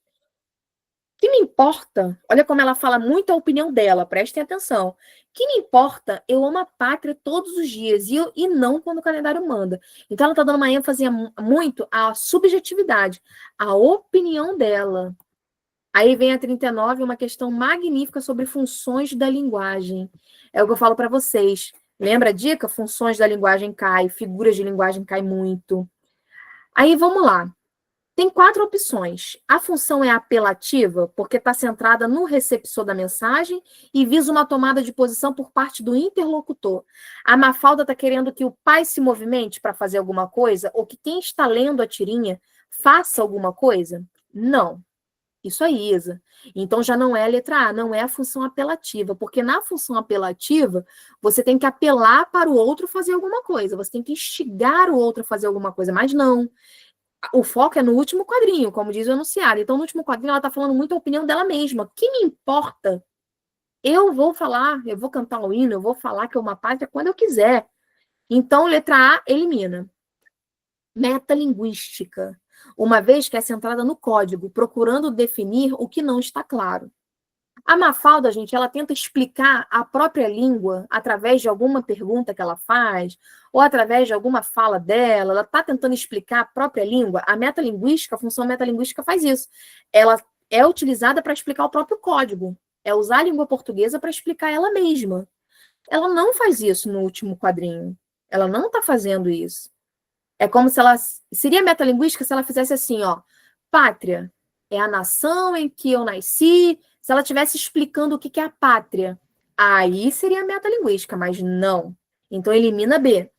que me importa? Olha como ela fala muito a opinião dela, prestem atenção. Que me importa? Eu amo a pátria todos os dias e não quando o calendário manda. Então ela está dando uma ênfase muito à subjetividade, à opinião dela. Aí vem a 39, uma questão magnífica sobre funções da linguagem. É o que eu falo para vocês. Lembra a dica? Funções da linguagem cai, figuras de linguagem cai muito. Aí vamos lá. Tem 4 opções. A função é apelativa, porque está centrada no receptor da mensagem e visa uma tomada de posição por parte do interlocutor. A Mafalda está querendo que o pai se movimente para fazer alguma coisa, ou que quem está lendo a tirinha faça alguma coisa? Não. Isso aí, Isa. Então já não é a letra A, não é a função apelativa, porque na função apelativa você tem que apelar para o outro fazer alguma coisa, você tem que instigar o outro a fazer alguma coisa, mas não. O foco é no último quadrinho, como diz o enunciado. Então, no último quadrinho, ela está falando muito a opinião dela mesma. O que me importa? Eu vou falar, eu vou cantar o hino, eu vou falar que é uma pátria quando eu quiser. Então, letra A, elimina. Metalinguística. Uma vez que é centrada no código, procurando definir o que não está claro. A Mafalda, gente, ela tenta explicar a própria língua através de alguma pergunta que ela faz, ou através de alguma fala dela, ela está tentando explicar a própria língua. A metalinguística, a função metalinguística faz isso. Ela é utilizada para explicar o próprio código. É usar a língua portuguesa para explicar ela mesma. Ela não faz isso no último quadrinho. Ela não está fazendo isso. É como se ela... Seria metalinguística se ela fizesse assim, ó. Pátria é a nação em que eu nasci. Se ela estivesse explicando o que é a pátria, aí seria metalinguística, mas não. Então, elimina B.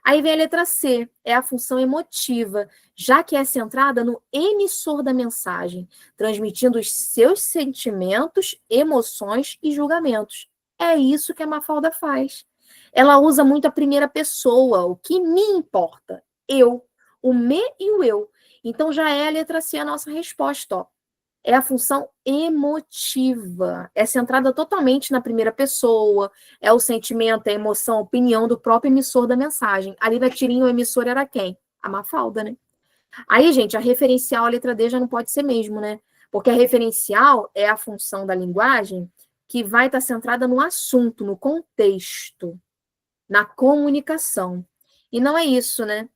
Aí vem a letra C, é a função emotiva, já que é centrada no emissor da mensagem, transmitindo os seus sentimentos, emoções e julgamentos. É isso que a Mafalda faz. Ela usa muito a primeira pessoa, o que me importa. Eu, o me e o eu. Então, já é a letra C a nossa resposta, ó. É a função emotiva. É centrada totalmente na primeira pessoa, é o sentimento, a emoção, a opinião do próprio emissor da mensagem. Ali na tirinha, o emissor era quem? A Mafalda, né? Aí, gente, a referencial, a letra D já não pode ser mesmo, né? Porque a referencial é a função da linguagem que vai estar centrada no assunto, no contexto, na comunicação. E não é isso, né?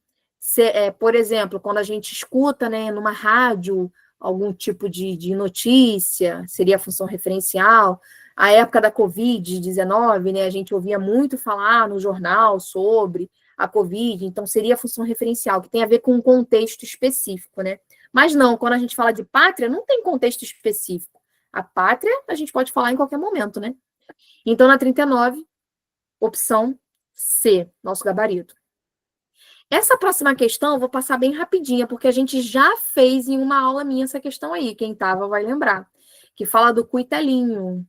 Por exemplo, quando a gente escuta, né, numa rádio, algum tipo de notícia, seria a função referencial. A época da Covid-19, né, a gente ouvia muito falar no jornal sobre a Covid, então seria a função referencial, que tem a ver com um contexto específico, né? Mas não, quando a gente fala de pátria, não tem contexto específico. A pátria, a gente pode falar em qualquer momento, né? Então, na 39, opção C, nosso gabarito. Essa próxima questão eu vou passar bem rapidinha, porque a gente já fez em uma aula minha essa questão aí, quem estava vai lembrar, que fala do cuitelinho,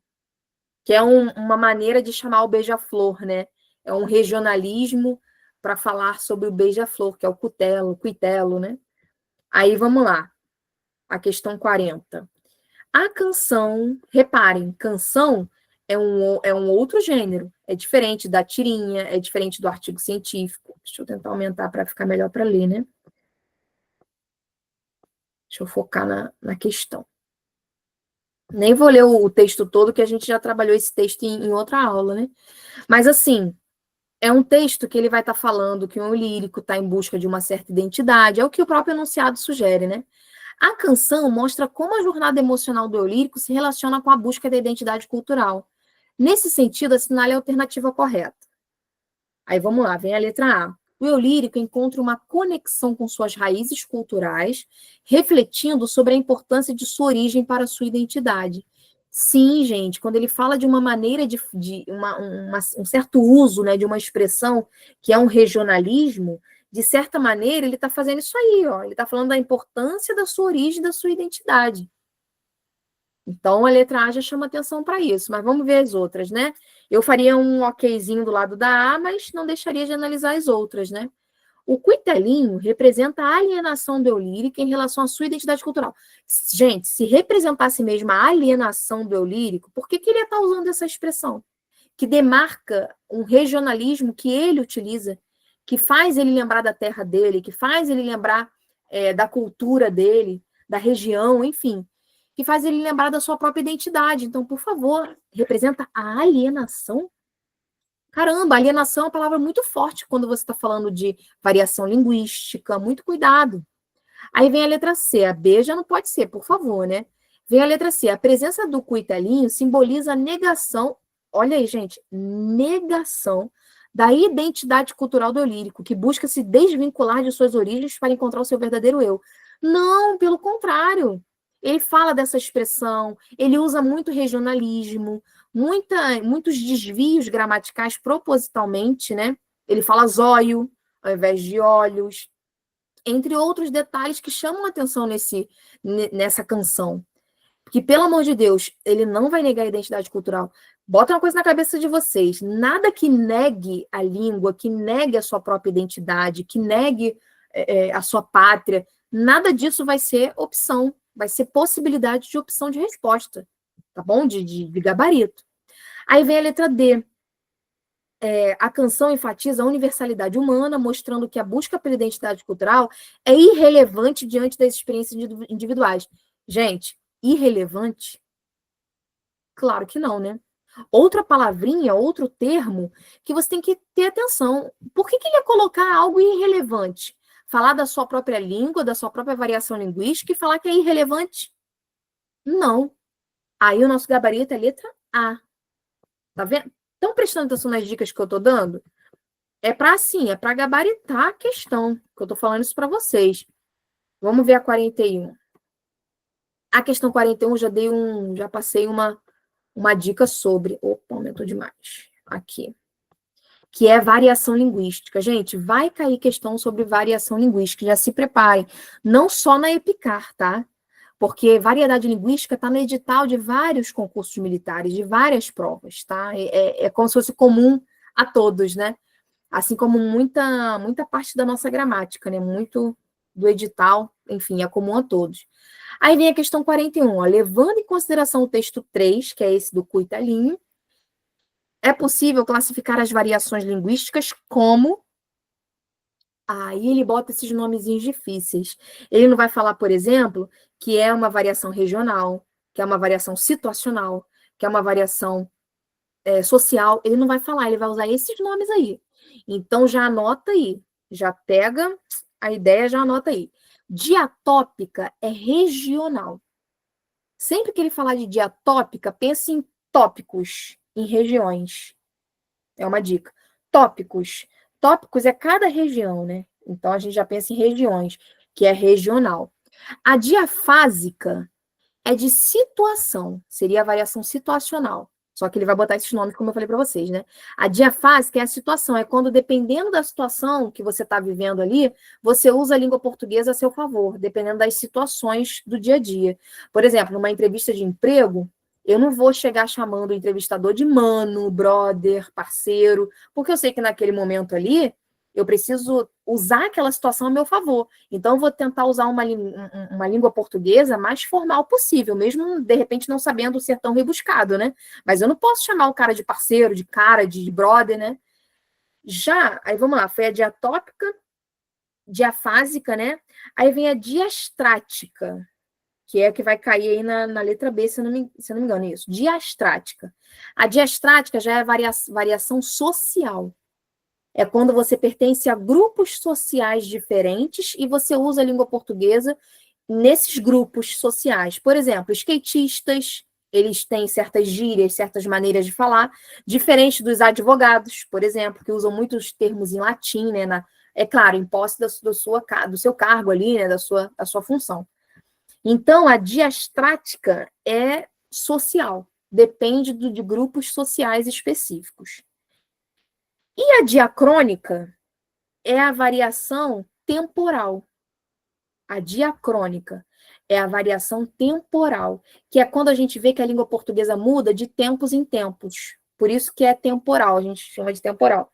que é uma maneira de chamar o beija-flor, né? É um regionalismo para falar sobre o beija-flor, que é o cuitelo, né? Aí vamos lá, a questão 40. A canção, reparem, canção é um outro gênero, é diferente da tirinha, é diferente do artigo científico. Deixa eu tentar aumentar para ficar melhor para ler, né? Deixa eu focar na questão. Nem vou ler o texto todo, que a gente já trabalhou esse texto em outra aula, né? Mas, assim, é um texto que ele vai estar falando que um lírico está em busca de uma certa identidade, é o que o próprio enunciado sugere, né? A canção mostra como a jornada emocional do eu lírico se relaciona com a busca da identidade cultural. Nesse sentido, assinale a alternativa correta. Aí vamos lá, vem a letra A. O eu lírico encontra uma conexão com suas raízes culturais, refletindo sobre a importância de sua origem para a sua identidade. Sim, gente, quando ele fala de uma maneira um certo uso, né, de uma expressão que é um regionalismo, de certa maneira, ele está fazendo isso aí, ó. Ele está falando da importância da sua origem, da sua identidade. Então, a letra A já chama atenção para isso, mas vamos ver as outras, né? Eu faria um okzinho do lado da A, mas não deixaria de analisar as outras, né? O cuitelinho representa a alienação do eu lírico em relação à sua identidade cultural. Gente, se representasse mesmo a alienação do eu lírico, por que ele ia estar usando essa expressão? Que demarca um regionalismo que ele utiliza, que faz ele lembrar da terra dele, que faz ele lembrar da cultura dele, da região, enfim. que faz ele lembrar da sua própria identidade. Então, por favor, representa a alienação. Caramba, alienação é uma palavra muito forte quando você está falando de variação linguística. Muito cuidado. Aí vem a letra C. A B já não pode ser, por favor, né? Vem a letra C. A presença do coitalinho simboliza a negação, olha aí, gente, negação da identidade cultural do eu lírico, que busca se desvincular de suas origens para encontrar o seu verdadeiro eu. Não, pelo contrário. Ele fala dessa expressão, ele usa muito regionalismo, muitos desvios gramaticais propositalmente, né? Ele fala zóio ao invés de olhos, entre outros detalhes que chamam a atenção nessa canção. Porque, pelo amor de Deus, ele não vai negar a identidade cultural. Bota uma coisa na cabeça de vocês. Nada que negue a língua, que negue a sua própria identidade, que negue a sua pátria, nada disso vai ser opção. Vai ser possibilidade de opção de resposta. Tá bom? De gabarito. Aí vem a letra D. A canção enfatiza a universalidade humana, mostrando que a busca pela identidade cultural é irrelevante diante das experiências individuais. Gente, irrelevante? Claro que não, né? Outra palavrinha, outro termo que você tem que ter atenção. Por que ele ia colocar algo irrelevante? Falar da sua própria língua, da sua própria variação linguística e falar que é irrelevante? Não. Aí o nosso gabarito é letra A. Tá vendo? Estão prestando atenção nas dicas que eu tô dando? É para gabaritar a questão, que eu tô falando isso para vocês. Vamos ver a 41. A questão 41 já passei uma dica sobre. Opa, aumentou demais. Aqui. Que é variação linguística. Gente, vai cair questão sobre variação linguística. Já se preparem. Não só na EPICAR, tá? Porque variedade linguística está no edital de vários concursos militares, de várias provas, tá? É como se fosse comum a todos, né? Assim como muita parte da nossa gramática, né? Muito do edital, enfim, é comum a todos. Aí vem a questão 41, ó, levando em consideração o texto 3, que é esse do coitalinho, é possível classificar as variações linguísticas como... Aí ele bota esses nomezinhos difíceis. Ele não vai falar, por exemplo, que é uma variação regional, que é uma variação situacional, que é uma variação social. Ele não vai falar, ele vai usar esses nomes aí. Então já anota aí, já pega a ideia, já anota aí. Diatópica é regional. Sempre que ele falar de diatópica, pense em tópicos, em regiões. É uma dica. Tópicos. Tópicos é cada região, né? Então, a gente já pensa em regiões, que é regional. A diafásica é de situação, seria a variação situacional. Só que ele vai botar esses nomes, como eu falei para vocês, né? A diafásica é a situação, é quando, dependendo da situação que você está vivendo ali, você usa a língua portuguesa a seu favor, dependendo das situações do dia a dia. Por exemplo, numa entrevista de emprego, eu não vou chegar chamando o entrevistador de mano, brother, parceiro, porque eu sei que naquele momento ali, eu preciso usar aquela situação a meu favor. Então, eu vou tentar usar uma língua portuguesa mais formal possível, mesmo, de repente, não sabendo ser tão rebuscado, né? Mas eu não posso chamar o cara de parceiro, de cara, de brother, né? Já, aí vamos lá, foi a diatópica, diafásica, né? Aí vem a diastrática, que é a que vai cair aí na letra B, se eu não me engano, isso. Diastrática. A diastrática já é a variação social. É quando você pertence a grupos sociais diferentes e você usa a língua portuguesa nesses grupos sociais. Por exemplo, skatistas, eles têm certas gírias, certas maneiras de falar, diferente dos advogados, por exemplo, que usam muitos termos em latim, né? É claro, em posse do seu cargo ali, né? Da sua função. Então, a diastrática é social, depende de grupos sociais específicos. E a diacrônica é a variação temporal. A diacrônica é a variação temporal, que é quando a gente vê que a língua portuguesa muda de tempos em tempos. Por isso que é temporal, a gente chama de temporal.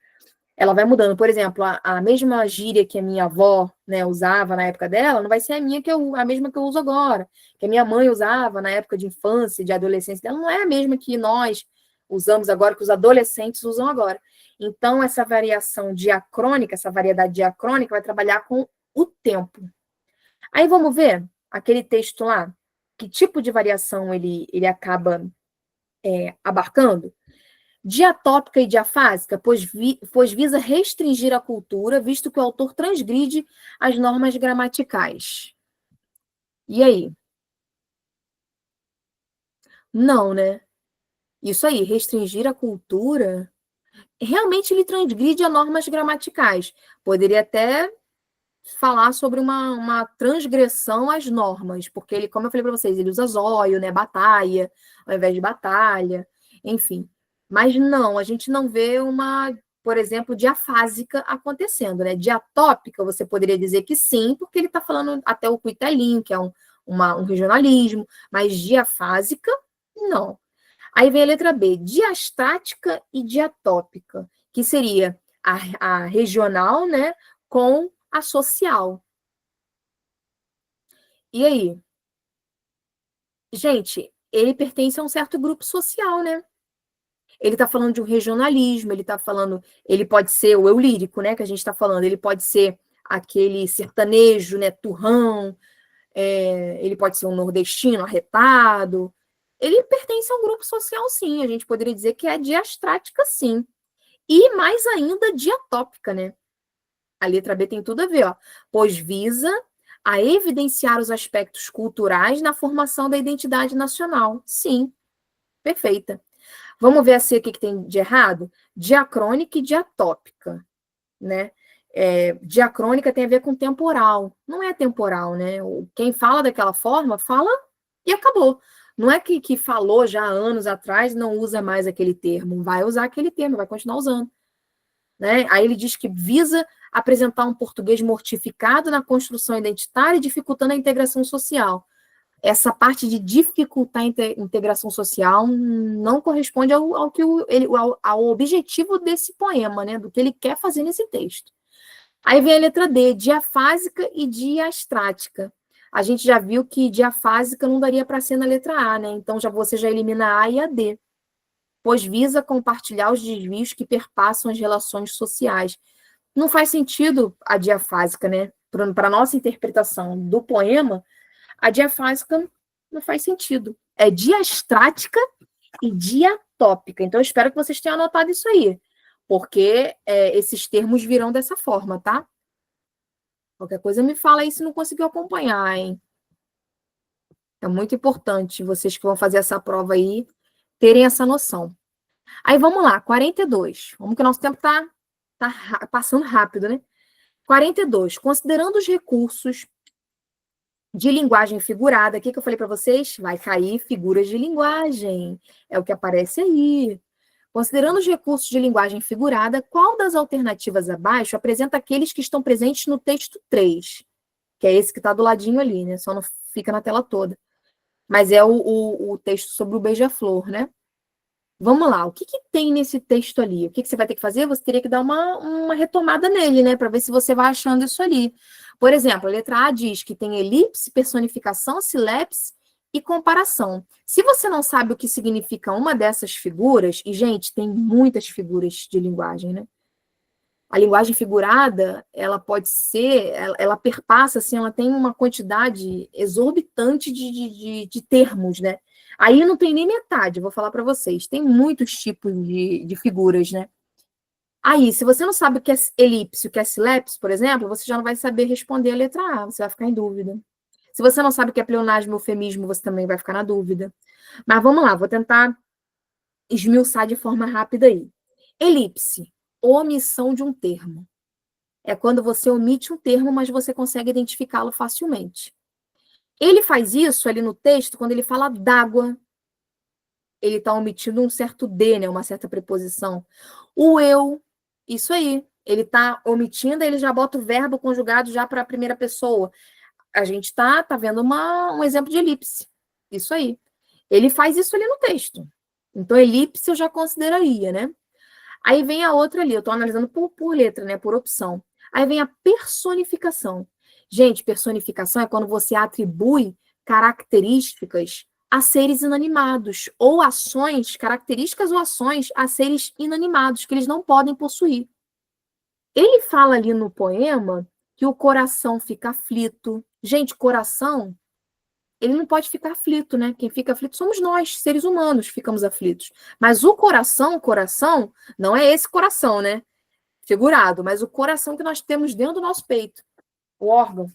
Ela vai mudando. Por exemplo, a mesma gíria que a minha avó, né, usava na época dela, não vai ser a mesma que eu uso agora. Que a minha mãe usava na época de infância, de adolescência dela, não é a mesma que nós usamos agora, que os adolescentes usam agora. Então, essa variação diacrônica, essa variedade diacrônica vai trabalhar com o tempo. Aí vamos ver aquele texto lá, que tipo de variação ele acaba abarcando? Diatópica e diafásica, pois visa restringir a cultura, visto que o autor transgride as normas gramaticais. E aí? Não, né? Isso aí, restringir a cultura, realmente ele transgride as normas gramaticais. Poderia até falar sobre uma transgressão às normas, porque ele, como eu falei para vocês, ele usa zóio, né, batalha, ao invés de batalha, enfim. Mas não, a gente não vê uma, por exemplo, diafásica acontecendo, né? Diatópica, você poderia dizer que sim, porque ele está falando até o cuitelinho, que é um regionalismo, mas diafásica, não. Aí vem a letra B, diastática e diatópica, que seria a regional, né, com a social. E aí? Gente, ele pertence a um certo grupo social, né? Ele está falando de um regionalismo, ele está falando, ele pode ser o eu lírico, né, que a gente está falando, ele pode ser aquele sertanejo, né, turrão, ele pode ser um nordestino arretado. Ele pertence a um grupo social, sim. A gente poderia dizer que é diastrática, sim. E mais ainda diatópica, né? A letra B tem tudo a ver, ó. Pois visa a evidenciar os aspectos culturais na formação da identidade nacional. Sim, perfeita. Vamos ver assim o que tem de errado? Diacrônica e diatópica, né? Diacrônica tem a ver com temporal. Não é temporal, né? Quem fala daquela forma, fala e acabou. Não é que falou já há anos atrás, não usa mais aquele termo. Vai usar aquele termo, vai continuar usando. Né? Aí ele diz que visa apresentar um português mortificado na construção identitária e dificultando a integração social. Essa parte de dificultar a integração social não corresponde ao objetivo desse poema, né? Do que ele quer fazer nesse texto. Aí vem a letra D, diafásica e diastrática. A gente já viu que diafásica não daria para ser na letra A, né? Então você já elimina a A e a D, pois visa compartilhar os desvios que perpassam as relações sociais. Não faz sentido a diafásica, né? Para a nossa interpretação do poema, a diafásica não faz sentido. É diastrática e diatópica. Então, eu espero que vocês tenham anotado isso aí, porque esses termos virão dessa forma, tá? Qualquer coisa me fala aí se não conseguiu acompanhar, hein? É muito importante vocês que vão fazer essa prova aí terem essa noção. Aí vamos lá, 42. Vamos que o nosso tempo tá passando rápido, né? 42. Considerando os recursos de linguagem figurada, o que eu falei para vocês? Vai cair figuras de linguagem. É o que aparece aí. Considerando os recursos de linguagem figurada, qual das alternativas abaixo apresenta aqueles que estão presentes no texto 3? Que é esse que está do ladinho ali, né? Só não fica na tela toda. Mas é o texto sobre o beija-flor, né? Vamos lá, o que tem nesse texto ali? O que você vai ter que fazer? Você teria que dar uma retomada nele, né? Para ver se você vai achando isso ali. Por exemplo, a letra A diz que tem elipse, personificação, silepse e comparação. Se você não sabe o que significa uma dessas figuras, e, gente, tem muitas figuras de linguagem, né? A linguagem figurada, ela pode ser, ela perpassa, assim, ela tem uma quantidade exorbitante de termos, né? Aí não tem nem metade, vou falar para vocês. Tem muitos tipos de figuras, né? Aí, se você não sabe o que é elipse, o que é silepse, por exemplo, você já não vai saber responder a letra A, você vai ficar em dúvida. Se você não sabe o que é pleonasmo e eufemismo, você também vai ficar na dúvida. Mas vamos lá, vou tentar esmiuçar de forma rápida aí. Elipse, omissão de um termo. É quando você omite um termo, mas você consegue identificá-lo facilmente. Ele faz isso ali no texto quando ele fala d'água. Ele está omitindo um certo D, né? Uma certa preposição. O eu, isso aí. Ele está omitindo, ele já bota o verbo conjugado já para a primeira pessoa. A gente está vendo um exemplo de elipse. Isso aí. Ele faz isso ali no texto. Então, elipse eu já consideraria, né? Aí vem a outra ali, eu estou analisando por letra, né? Por opção. Aí vem a personificação. Gente, personificação é quando você atribui características a seres inanimados, ou ações, características ou ações a seres inanimados, que eles não podem possuir. Ele fala ali no poema que o coração fica aflito. Gente, coração ele não pode ficar aflito, né? Quem fica aflito somos nós, seres humanos, ficamos aflitos. Mas o coração, não é esse coração, né? Figurado, mas o coração que nós temos dentro do nosso peito, o órgão,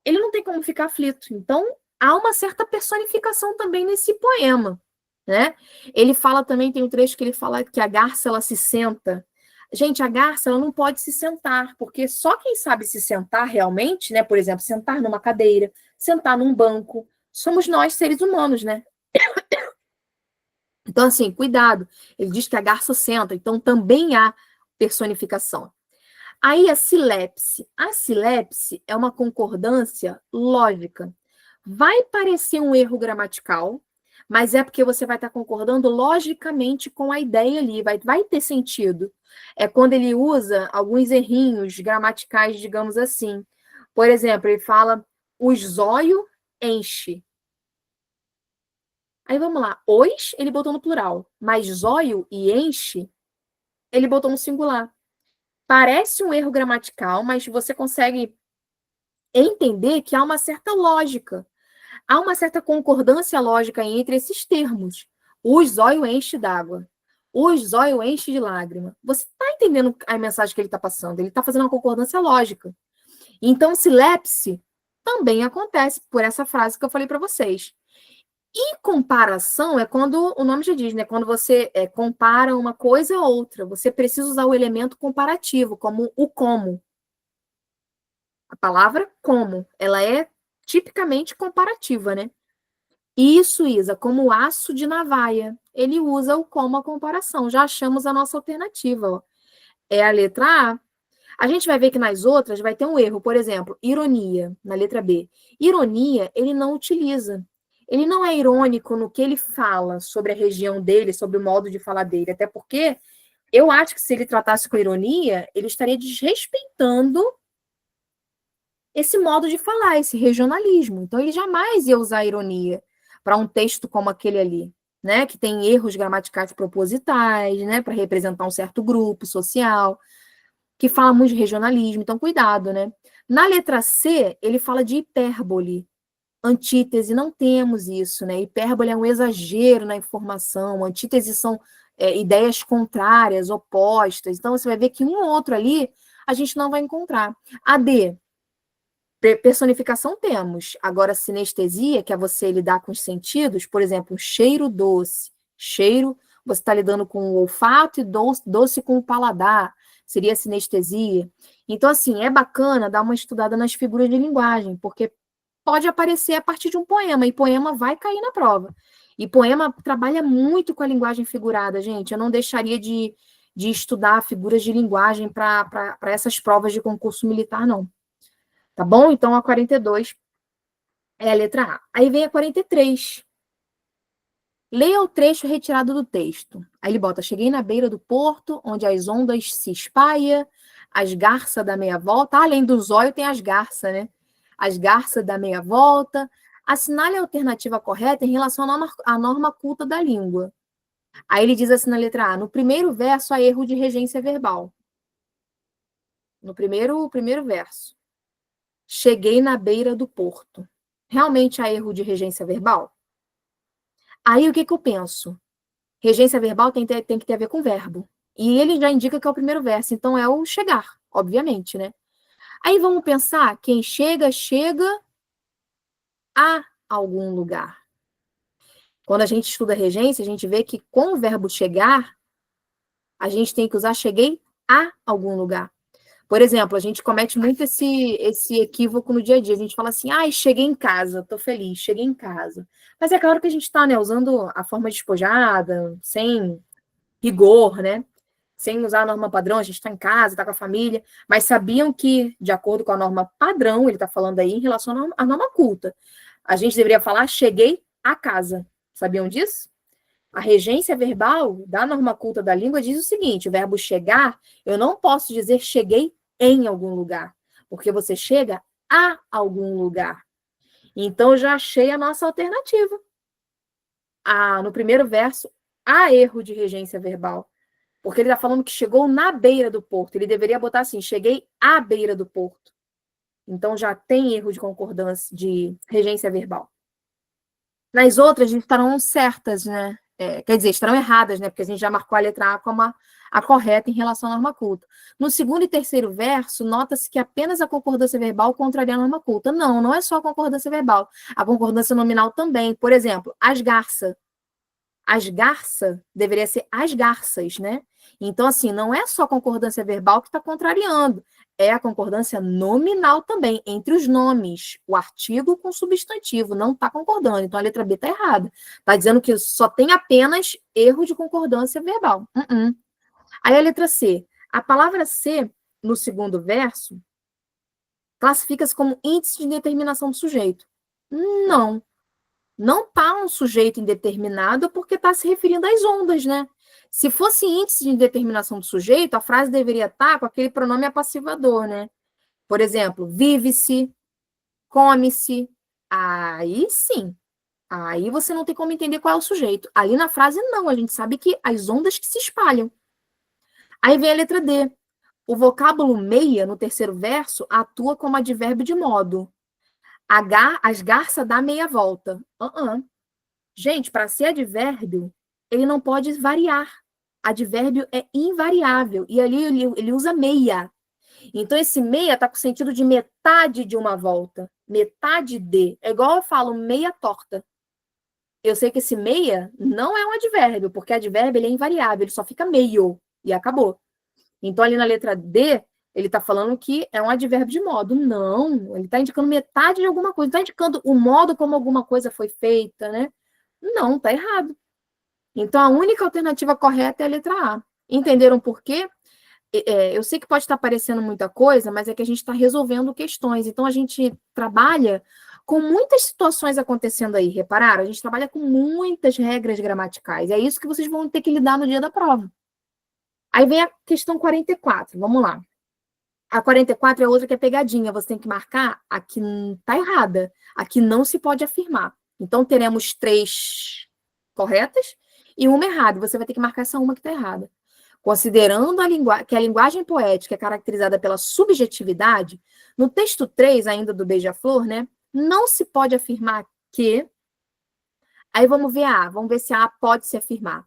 ele não tem como ficar aflito. Então, há uma certa personificação também nesse poema, né? Ele fala também, tem um trecho que ele fala que a garça, ela se senta. Gente, a garça, ela não pode se sentar, porque só quem sabe se sentar realmente, né? Por exemplo, sentar numa cadeira, sentar num banco, somos nós, seres humanos, né? Então, assim, cuidado. Ele diz que a garça senta, então também há personificação. Aí a silepse. A silepse é uma concordância lógica. Vai parecer um erro gramatical, mas é porque você vai estar concordando logicamente com a ideia ali, vai ter sentido. É quando ele usa alguns errinhos gramaticais, digamos assim. Por exemplo, ele fala, os zóio enche. Aí vamos lá, os ele botou no plural, mas zóio e enche ele botou no singular. Parece um erro gramatical, mas você consegue entender que há uma certa lógica. Há uma certa concordância lógica entre esses termos. O zóio enche d'água. O zóio enche de lágrima. Você está entendendo a mensagem que ele está passando? Ele está fazendo uma concordância lógica. Então, silepse também acontece por essa frase que eu falei para vocês. E comparação é quando, o nome já diz, né? Quando você compara uma coisa a outra. Você precisa usar o elemento comparativo, como o como. A palavra como, ela é tipicamente comparativa, né? Isso, Isa, como aço de navalha. Ele usa o como a comparação. Já achamos a nossa alternativa. Ó. É a letra A. A gente vai ver que nas outras vai ter um erro. Por exemplo, ironia, na letra B. Ironia, ele não utiliza. Ele não é irônico no que ele fala sobre a região dele, sobre o modo de falar dele. Até porque eu acho que se ele tratasse com ironia, ele estaria desrespeitando esse modo de falar, esse regionalismo. Então, ele jamais ia usar ironia para um texto como aquele ali, né? Que tem erros gramaticais propositais, né? Para representar um certo grupo social, que fala muito de regionalismo. Então, cuidado, né? Na letra C, ele fala de hipérbole. Antítese, não temos isso, né? Hipérbole é um exagero na informação, antítese são ideias contrárias, opostas. Então, você vai ver que um ou outro ali a gente não vai encontrar. A D, personificação temos. Agora, sinestesia, que é você lidar com os sentidos, por exemplo, um cheiro doce. Cheiro, você está lidando com o olfato e doce com o paladar. Seria sinestesia. Então, assim, é bacana dar uma estudada nas figuras de linguagem, porque pode aparecer a partir de um poema, e poema vai cair na prova. E poema trabalha muito com a linguagem figurada, gente. Eu não deixaria de estudar figuras de linguagem para essas provas de concurso militar, não. Tá bom? Então, a 42 é a letra A. Aí vem a 43. Leia o trecho retirado do texto. Aí ele bota, cheguei na beira do porto, onde as ondas se espalham, as garças da meia volta. Além do zóio, tem as garças, né? As garças da meia volta. Assinale a alternativa correta em relação à norma culta da língua. Aí ele diz assim na letra A, no primeiro verso há erro de regência verbal. No primeiro verso. Cheguei na beira do porto. Realmente há erro de regência verbal? Aí o que eu penso? Regência verbal tem que ter a ver com verbo. E ele já indica que é o primeiro verso, então é o chegar, obviamente, né? Aí vamos pensar, quem chega, chega a algum lugar. Quando a gente estuda regência, a gente vê que com o verbo chegar, a gente tem que usar cheguei a algum lugar. Por exemplo, a gente comete muito esse equívoco no dia a dia. A gente fala assim, cheguei em casa, tô feliz, cheguei em casa. Mas é claro que a gente está, né, usando a forma despojada, sem rigor, né? Sem usar a norma padrão, a gente está em casa, está com a família. Mas sabiam que, de acordo com a norma padrão, ele está falando aí em relação à norma culta. A gente deveria falar, cheguei a casa. Sabiam disso? A regência verbal da norma culta da língua diz o seguinte, o verbo chegar, eu não posso dizer cheguei em algum lugar, porque você chega a algum lugar. Então, eu já achei a nossa alternativa. No primeiro verso, há erro de regência verbal, porque ele está falando que chegou na beira do porto. Ele deveria botar assim, cheguei à beira do porto. Então, já tem erro de concordância, de regência verbal. Nas outras estarão certas, né? Quer dizer, estarão erradas, né? Porque a gente já marcou a letra A como a correta em relação à norma culta. No segundo e terceiro verso, nota-se que apenas a concordância verbal contraria a norma culta. Não, não é só a concordância verbal. A concordância nominal também. Por exemplo, as garças. As garças deveria ser as garças, né? Então, assim, não é só a concordância verbal que está contrariando, é a concordância nominal também, entre os nomes, o artigo com o substantivo, não está concordando. Então, a letra B está errada. Está dizendo que só tem apenas erro de concordância verbal. Aí a letra C. A palavra C, no segundo verso, classifica-se como índice de determinação do sujeito. Não. Não está um sujeito indeterminado porque está se referindo às ondas, né? Se fosse índice de indeterminação do sujeito, a frase deveria estar com aquele pronome apassivador, né? Por exemplo, vive-se, come-se. Aí sim. Aí você não tem como entender qual é o sujeito. Ali na frase, não. A gente sabe que as ondas que se espalham. Aí vem a letra D. O vocábulo meia, no terceiro verso, atua como advérbio de modo. As garças dá meia volta. Gente, para ser advérbio, ele não pode variar. Advérbio é invariável. E ali ele usa meia. Então, esse meia está com o sentido de metade de uma volta. Metade de. É igual eu falo, meia torta. Eu sei que esse meia não é um advérbio, porque advérbio ele é invariável, ele só fica meio. E acabou. Então, ali na letra D, ele está falando que é um advérbio de modo. Não, ele está indicando metade de alguma coisa. Está indicando o modo como alguma coisa foi feita, né? Não, está errado. Então, a única alternativa correta é a letra A. Entenderam por quê? Eu sei que pode estar parecendo muita coisa, mas é que a gente está resolvendo questões. Então, a gente trabalha com muitas situações acontecendo aí. Repararam? A gente trabalha com muitas regras gramaticais. É isso que vocês vão ter que lidar no dia da prova. Aí vem a questão 44. Vamos lá. A 44 é outra que é pegadinha. Você tem que marcar a que está errada. A que não se pode afirmar. Então, teremos 3 corretas e uma errada. Você vai ter que marcar essa uma que está errada. Considerando que a linguagem poética é caracterizada pela subjetividade, no texto 3, ainda do Beija-Flor, né, não se pode afirmar que... Aí vamos ver a A. Vamos ver se a A pode se afirmar.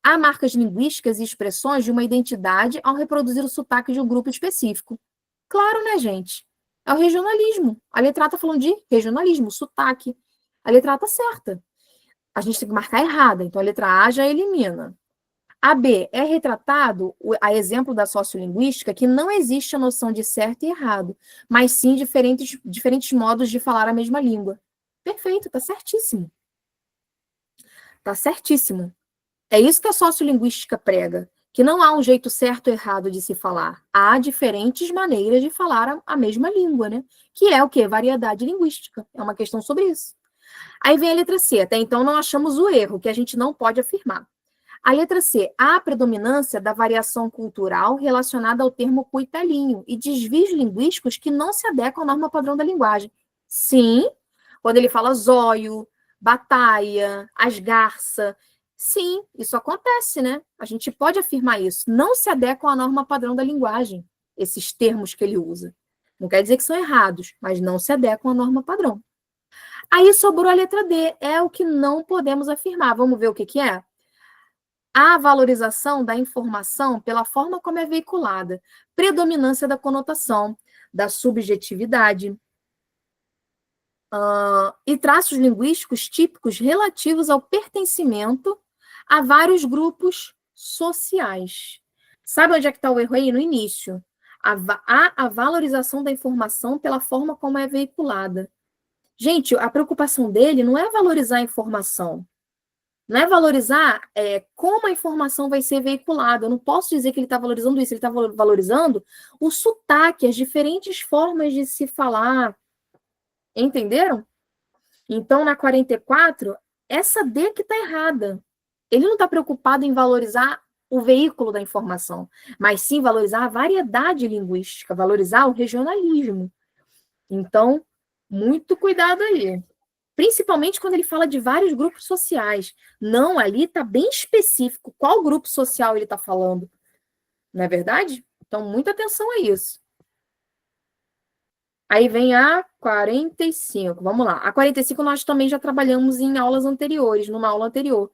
Há marcas linguísticas e expressões de uma identidade ao reproduzir o sotaque de um grupo específico. Claro, né, gente? É o regionalismo. A letra A está falando de regionalismo, sotaque. A letra A está certa. A gente tem que marcar errada, então a letra A já elimina. A B é retratado, a exemplo da sociolinguística, que não existe a noção de certo e errado, mas sim diferentes modos de falar a mesma língua. Perfeito, está certíssimo. Está certíssimo. É isso que a sociolinguística prega, que não há um jeito certo ou errado de se falar. Há diferentes maneiras de falar a mesma língua, né? Que é o quê? Variedade linguística. É uma questão sobre isso. Aí vem a letra C. Até então não achamos o erro, que a gente não pode afirmar. A letra C. Há a predominância da variação cultural relacionada ao termo cuitelinho e desvios linguísticos que não se adequam à norma padrão da linguagem. Sim, quando ele fala zóio, bataia, as garça. Sim, isso acontece, né? A gente pode afirmar isso. Não se adequam à norma padrão da linguagem, esses termos que ele usa. Não quer dizer que são errados, mas não se adequam à norma padrão. Aí sobrou a letra D, é o que não podemos afirmar. Vamos ver o que é? A valorização da informação pela forma como é veiculada, predominância da conotação, da subjetividade, e traços linguísticos típicos relativos ao pertencimento a vários grupos sociais. Sabe onde é que está o erro aí? No início. Há a valorização da informação pela forma como é veiculada. Gente, a preocupação dele não é valorizar a informação, não é valorizar como a informação vai ser veiculada. Eu não posso dizer que ele está valorizando isso, ele está valorizando o sotaque, as diferentes formas de se falar. Entenderam? Então, na 44, essa D que está errada. Ele não está preocupado em valorizar o veículo da informação, mas sim valorizar a variedade linguística, valorizar o regionalismo. Então, muito cuidado aí. Principalmente quando ele fala de vários grupos sociais. Não, ali está bem específico qual grupo social ele está falando. Não é verdade? Então, muita atenção a isso. Aí vem a 45. Vamos lá. A 45 nós também já trabalhamos em aulas anteriores, numa aula anterior,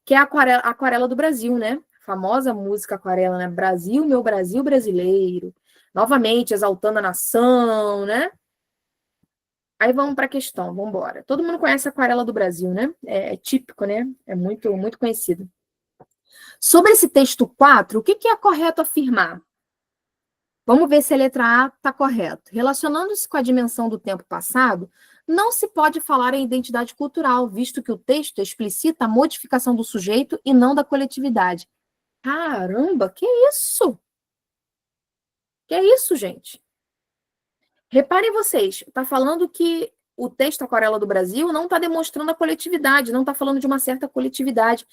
que é a Aquarela do Brasil, né? A famosa música Aquarela, né? Brasil, meu Brasil brasileiro. Novamente, exaltando a nação, né? Aí vamos para a questão, vamos embora. Todo mundo conhece a Aquarela do Brasil, né? É típico, né? É muito, muito conhecido. Sobre esse texto 4, o que é correto afirmar? Vamos ver se a letra A está correta. Relacionando-se com a dimensão do tempo passado, não se pode falar em identidade cultural, visto que o texto explicita a modificação do sujeito e não da coletividade. Caramba, que isso? Que é isso, gente? Reparem vocês, está falando que o texto Aquarela do Brasil não está demonstrando a coletividade, não está falando de uma certa coletividade.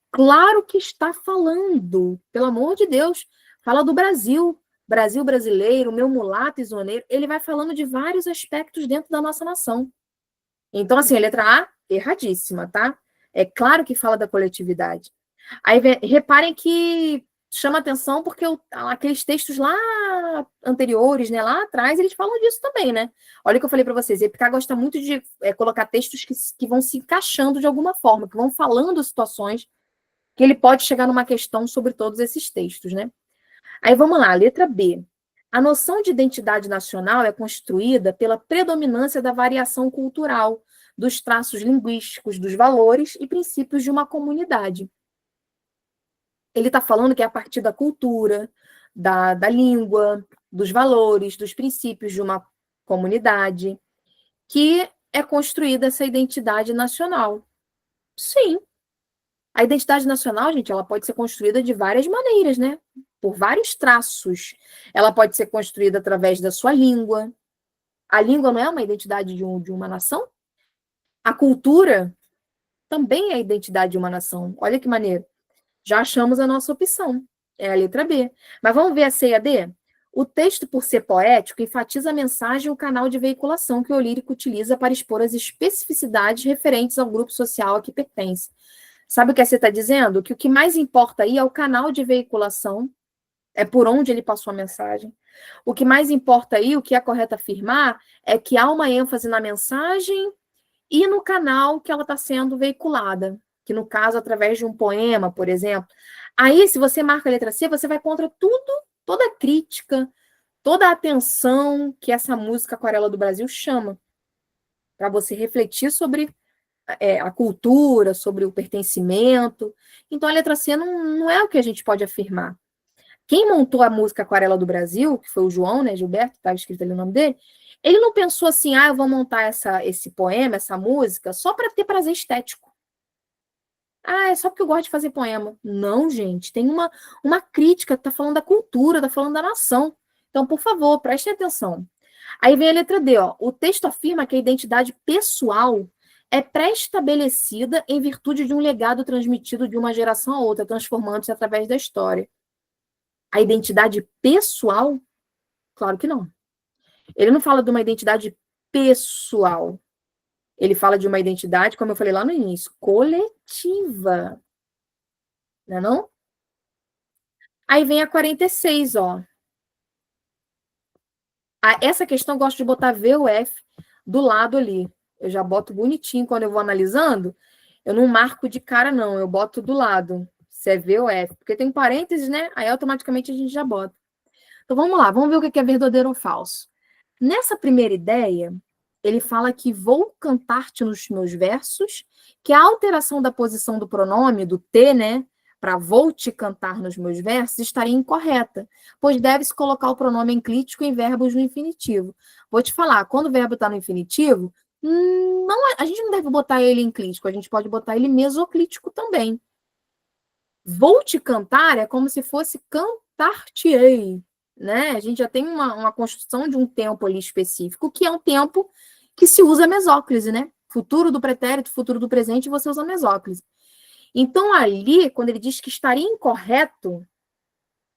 Claro que está falando, pelo amor de Deus. Fala do Brasil, Brasil brasileiro, meu mulato isoneiro. Ele vai falando de vários aspectos dentro da nossa nação. Então, assim, a letra A, erradíssima, tá? É claro que fala da coletividade. Aí, reparem que chama atenção porque aqueles textos lá anteriores, né, lá atrás, eles falam disso também, né? Olha o que eu falei para vocês, EPK gosta muito de colocar textos que vão se encaixando de alguma forma, que vão falando situações que ele pode chegar numa questão sobre todos esses textos, né? Aí vamos lá, letra B. A noção de identidade nacional é construída pela predominância da variação cultural, dos traços linguísticos, dos valores e princípios de uma comunidade. Ele está falando que é a partir da cultura, da língua, dos valores, dos princípios de uma comunidade, que é construída essa identidade nacional. Sim. A identidade nacional, gente, ela pode ser construída de várias maneiras, né? Por vários traços. Ela pode ser construída através da sua língua. A língua não é uma identidade de uma nação? A cultura também é a identidade de uma nação. Olha que maneiro. Já achamos a nossa opção. É a letra B. Mas vamos ver a C e a D? O texto, por ser poético, enfatiza a mensagem e o canal de veiculação que o lírico utiliza para expor as especificidades referentes ao grupo social a que pertence. Sabe o que você está dizendo? Que o que mais importa aí é o canal de veiculação, é por onde ele passou a mensagem. O que mais importa aí, o que é correto afirmar, é que há uma ênfase na mensagem e no canal que ela está sendo veiculada, que no caso, através de um poema, por exemplo. Aí, se você marca a letra C, você vai contra tudo, toda a crítica, toda a atenção que essa música Aquarela do Brasil chama, para você refletir sobre a cultura, sobre o pertencimento. Então, a letra C não é o que a gente pode afirmar. Quem montou a música Aquarela do Brasil, que foi o João, né, Gilberto, estava escrito ali o nome dele, ele não pensou assim, eu vou montar esse poema, essa música, só para ter prazer estético. É só porque eu gosto de fazer poema. Não, gente, tem uma crítica, está falando da cultura, está falando da nação. Então, por favor, prestem atenção. Aí vem a letra D, ó. O texto afirma que a identidade pessoal é pré-estabelecida em virtude de um legado transmitido de uma geração a outra, transformando-se através da história. A identidade pessoal? Claro que não. Ele não fala de uma identidade pessoal. Ele fala de uma identidade, como eu falei lá no início, coletiva. Não é não? Aí vem a 46, ó. Essa questão eu gosto de botar V ou F do lado ali. Eu já boto bonitinho quando eu vou analisando. Eu não marco de cara, não. Eu boto do lado. Se é V ou F. Porque tem parênteses, né? Aí automaticamente a gente já bota. Então vamos lá, vamos ver o que é verdadeiro ou falso. Nessa primeira ideia, ele fala que vou cantar-te nos meus versos, que a alteração da posição do pronome, do T, né, para vou te cantar nos meus versos, estaria incorreta, pois deve-se colocar o pronome enclítico em verbos no infinitivo. Vou te falar, quando o verbo está no infinitivo, a gente não deve botar ele enclítico, a gente pode botar ele mesoclítico também. Vou te cantar é como se fosse cantar-te-ei, né? A gente já tem uma construção de um tempo ali específico, que é um tempo que se usa mesóclise, né? Futuro do pretérito, futuro do presente, você usa mesóclise. Então, ali, quando ele diz que estaria incorreto,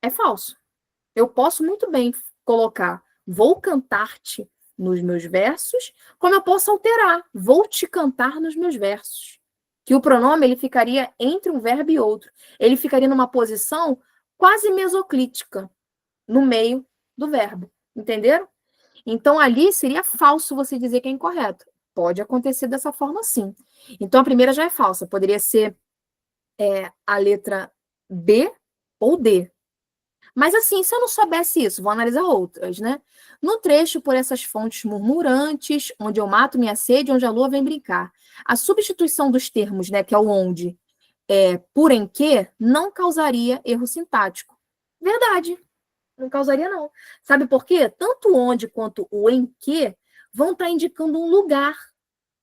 é falso. Eu posso muito bem colocar vou cantar-te nos meus versos, como eu posso alterar vou te cantar nos meus versos. Que o pronome ele ficaria entre um verbo e outro. Ele ficaria numa posição quase mesoclítica, no meio do verbo. Entenderam? Então, ali seria falso você dizer que é incorreto. Pode acontecer dessa forma, sim. Então, a primeira já é falsa. Poderia ser a letra B ou D. Mas, assim, se eu não soubesse isso, vou analisar outras, né? No trecho por essas fontes murmurantes, onde eu mato minha sede, onde a lua vem brincar. A substituição dos termos, né, que é o onde, por em que, não causaria erro sintático. Verdade. Não causaria, não. Sabe por quê? Tanto onde quanto o em que vão estar indicando um lugar.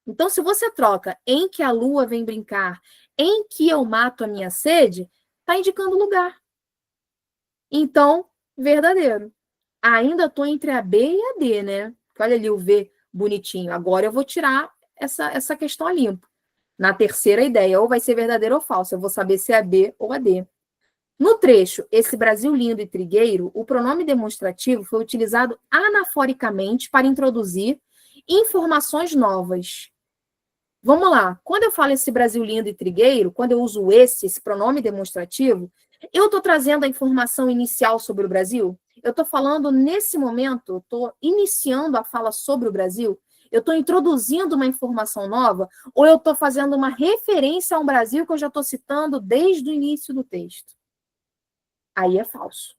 Então, se você troca em que a lua vem brincar, em que eu mato a minha sede, está indicando lugar. Então, verdadeiro. Ainda estou entre a B e a D, né? Olha ali o V bonitinho. Agora eu vou tirar essa questão a limpo. Na terceira ideia, ou vai ser verdadeiro ou falso. Eu vou saber se é a B ou a D. No trecho, esse Brasil lindo e trigueiro, o pronome demonstrativo foi utilizado anaforicamente para introduzir informações novas. Vamos lá. Quando eu falo esse Brasil lindo e trigueiro, quando eu uso esse pronome demonstrativo, eu estou trazendo a informação inicial sobre o Brasil? Eu estou falando, nesse momento, estou iniciando a fala sobre o Brasil? Eu estou introduzindo uma informação nova? Ou eu estou fazendo uma referência a um Brasil que eu já estou citando desde o início do texto? Aí é falso.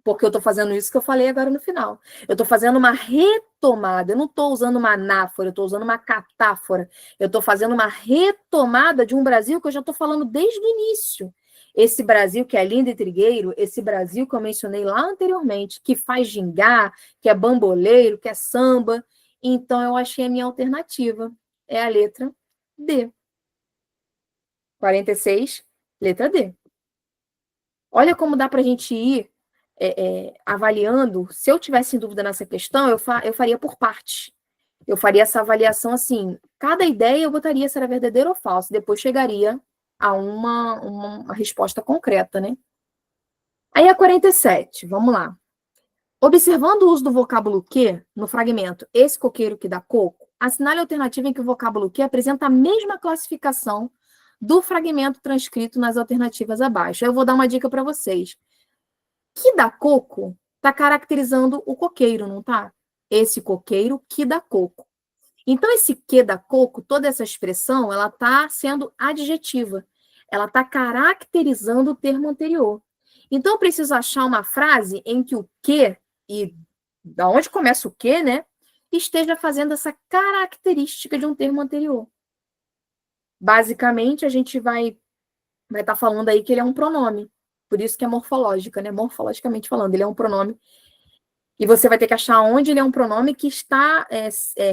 Porque eu estou fazendo isso que eu falei agora no final. Eu estou fazendo uma retomada. Eu não estou usando uma anáfora, eu estou usando uma catáfora. Eu estou fazendo uma retomada de um Brasil que eu já estou falando desde o início. Esse Brasil que é lindo e trigueiro, esse Brasil que eu mencionei lá anteriormente, que faz gingá, que é bamboleiro, que é samba. Então, eu achei a minha alternativa. É a letra D. 46, letra D. Olha como dá para a gente ir avaliando. Se eu tivesse em dúvida nessa questão, eu faria por partes. Eu faria essa avaliação assim, cada ideia eu botaria se era verdadeiro ou falso, depois chegaria a uma resposta concreta, né? Aí a 47, vamos lá. Observando o uso do vocábulo que, no fragmento esse coqueiro que dá coco, assinale a alternativa em que o vocábulo que apresenta a mesma classificação do fragmento transcrito nas alternativas abaixo. Eu vou dar uma dica para vocês. Que dá coco está caracterizando o coqueiro, não tá? Esse coqueiro que dá coco. Então, esse que dá coco, toda essa expressão, ela está sendo adjetiva. Ela está caracterizando o termo anterior. Então, eu preciso achar uma frase em que o que, e da onde começa o que, né, esteja fazendo essa característica de um termo anterior. Basicamente, a gente vai estar falando aí que ele é um pronome. Por isso que é morfológica, né? Morfologicamente falando, ele é um pronome. E você vai ter que achar onde ele é um pronome que está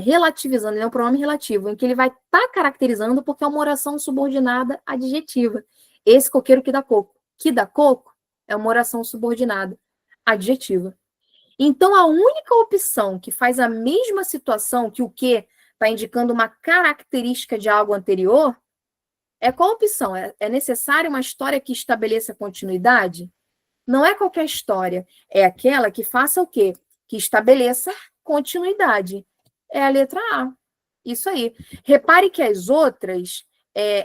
relativizando, ele é um pronome relativo, em que ele vai estar caracterizando porque é uma oração subordinada adjetiva. Esse coqueiro que dá coco, é uma oração subordinada adjetiva. Então, a única opção que faz a mesma situação que o que está indicando uma característica de algo anterior, é qual opção? É necessária uma história que estabeleça continuidade? Não é qualquer história, é aquela que faça o quê? Que estabeleça continuidade. É a letra A. Isso aí. Repare que as outras,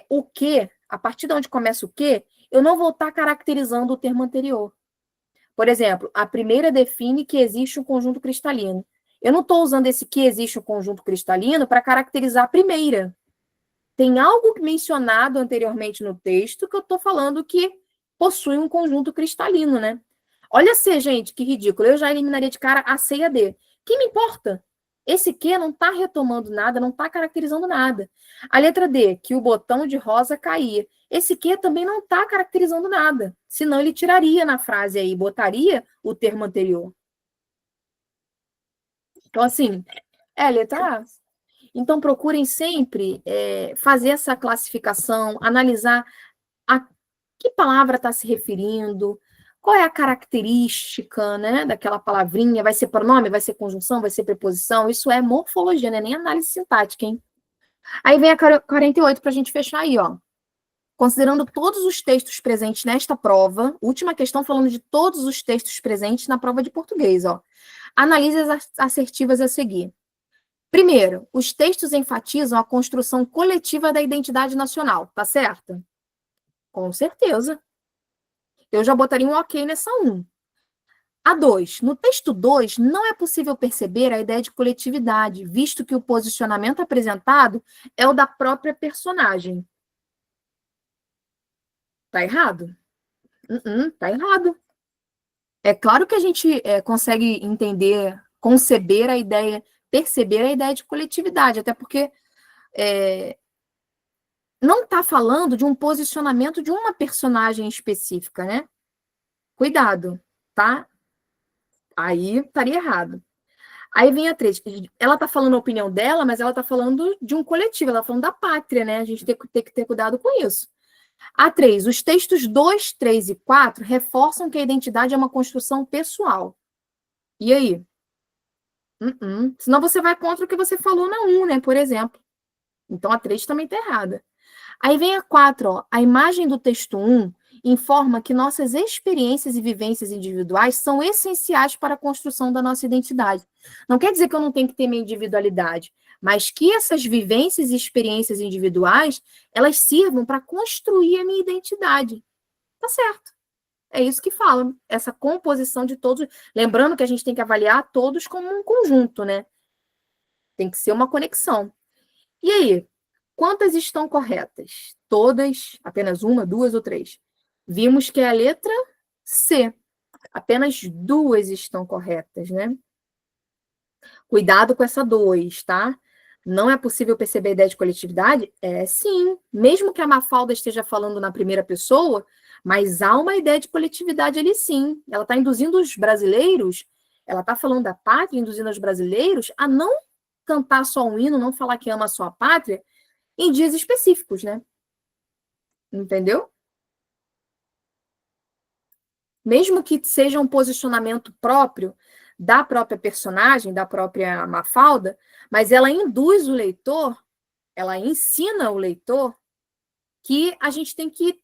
o que, a partir de onde começa o que, eu não vou estar caracterizando o termo anterior. Por exemplo, a primeira define que existe um conjunto cristalino. Eu não estou usando esse que existe um conjunto cristalino para caracterizar a primeira. Tem algo mencionado anteriormente no texto que eu estou falando que possui um conjunto cristalino, né? Olha C, gente, que ridículo. Eu já eliminaria de cara a C e a D. Que me importa? Esse que não está retomando nada, não está caracterizando nada. A letra D, que o botão de rosa caía. Esse que também não está caracterizando nada. Senão ele tiraria na frase aí, botaria o termo anterior. Então, assim, é a letra A. Então, procurem sempre fazer essa classificação, analisar a que palavra está se referindo, qual é a característica, né, daquela palavrinha, vai ser pronome, vai ser conjunção, vai ser preposição, isso é morfologia, né, nem análise sintática, hein? Aí vem a 48 para a gente fechar aí, ó. Considerando todos os textos presentes nesta prova, última questão falando de todos os textos presentes na prova de português, ó. Analise as assertivas a seguir. Primeiro, os textos enfatizam a construção coletiva da identidade nacional, tá certo? Com certeza. Eu já botaria um ok nessa 1. A 2. No texto 2, não é possível perceber a ideia de coletividade, visto que o posicionamento apresentado é o da própria personagem. Tá errado? Tá errado. É claro que a gente consegue entender, conceber a ideia, perceber a ideia de coletividade, até porque não está falando de um posicionamento de uma personagem específica, né? Cuidado, tá? Aí estaria errado. Aí vem a 3. Ela está falando a opinião dela, mas ela está falando de um coletivo, ela está falando da pátria, né? A gente tem que ter cuidado com isso. A 3. Os textos 2, 3 e 4 reforçam que a identidade é uma construção pessoal. E aí? Senão você vai contra o que você falou na 1, né? Por exemplo. Então a 3 também está errada. Aí vem a 4, ó. A imagem do texto 1 informa que nossas experiências e vivências individuais são essenciais para a construção da nossa identidade. Não quer dizer que eu não tenho que ter minha individualidade, mas que essas vivências e experiências individuais, elas sirvam para construir a minha identidade. Tá certo. É isso que fala, essa composição de todos. Lembrando que a gente tem que avaliar todos como um conjunto, né? Tem que ser uma conexão. E aí, quantas estão corretas? Todas? Apenas uma, duas ou três? Vimos que é a letra C. Apenas 2 estão corretas, né? Cuidado com essa 2, tá? Não é possível perceber a ideia de coletividade? É sim. Mesmo que a Mafalda esteja falando na primeira pessoa, mas há uma ideia de coletividade ali sim. Ela está induzindo os brasileiros, ela está falando da pátria, induzindo os brasileiros a não cantar só um hino, não falar que ama a sua pátria, em dias específicos, né? Entendeu? Mesmo que seja um posicionamento próprio da própria personagem, da própria Mafalda, mas ela induz o leitor, ela ensina o leitor que a gente tem que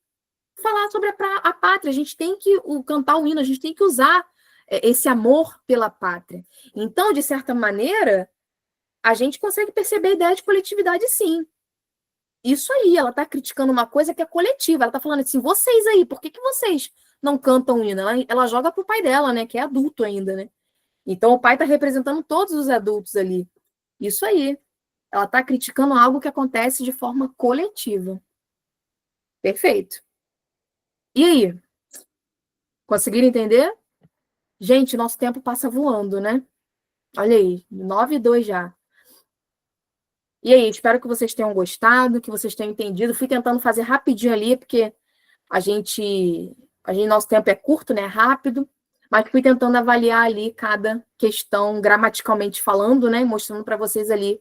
falar sobre a pátria, a gente tem que cantar o hino, a gente tem que usar esse amor pela pátria. Então, de certa maneira, a gente consegue perceber a ideia de coletividade, sim. Isso aí, ela está criticando uma coisa que é coletiva. Ela está falando assim, vocês aí, por que vocês não cantam hino? Ela joga pro pai dela, né? Que é adulto ainda, né? Então o pai está representando todos os adultos ali. Isso aí. Ela está criticando algo que acontece de forma coletiva. Perfeito. E aí? Conseguiram entender? Gente, nosso tempo passa voando, né? Olha aí, 9:02 já. E aí, espero que vocês tenham gostado, que vocês tenham entendido. Fui tentando fazer rapidinho ali, porque nosso tempo é curto, né? Rápido, mas fui tentando avaliar ali cada questão gramaticalmente falando, né? Mostrando para vocês ali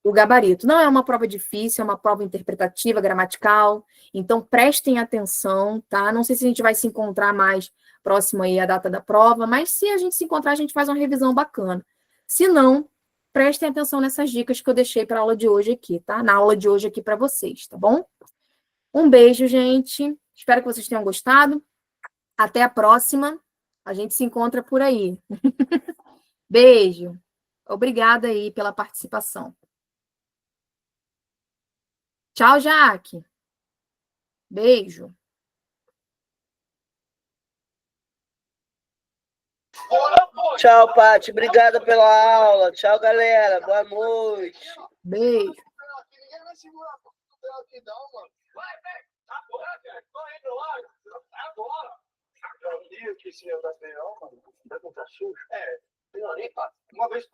o gabarito. Não é uma prova difícil, é uma prova interpretativa, gramatical. Então prestem atenção, tá? Não sei se a gente vai se encontrar mais próximo aí à data da prova, mas se a gente se encontrar, a gente faz uma revisão bacana. Se não, prestem atenção nessas dicas que eu deixei para a aula de hoje aqui, tá? Na aula de hoje aqui para vocês, tá bom? Um beijo, gente. Espero que vocês tenham gostado. Até a próxima. A gente se encontra por aí. Beijo. Obrigada aí pela participação. Tchau, Jaque. Beijo. Tchau, Paty. Obrigada pela aula. Tchau, galera. Boa noite. Beijo. Uma vez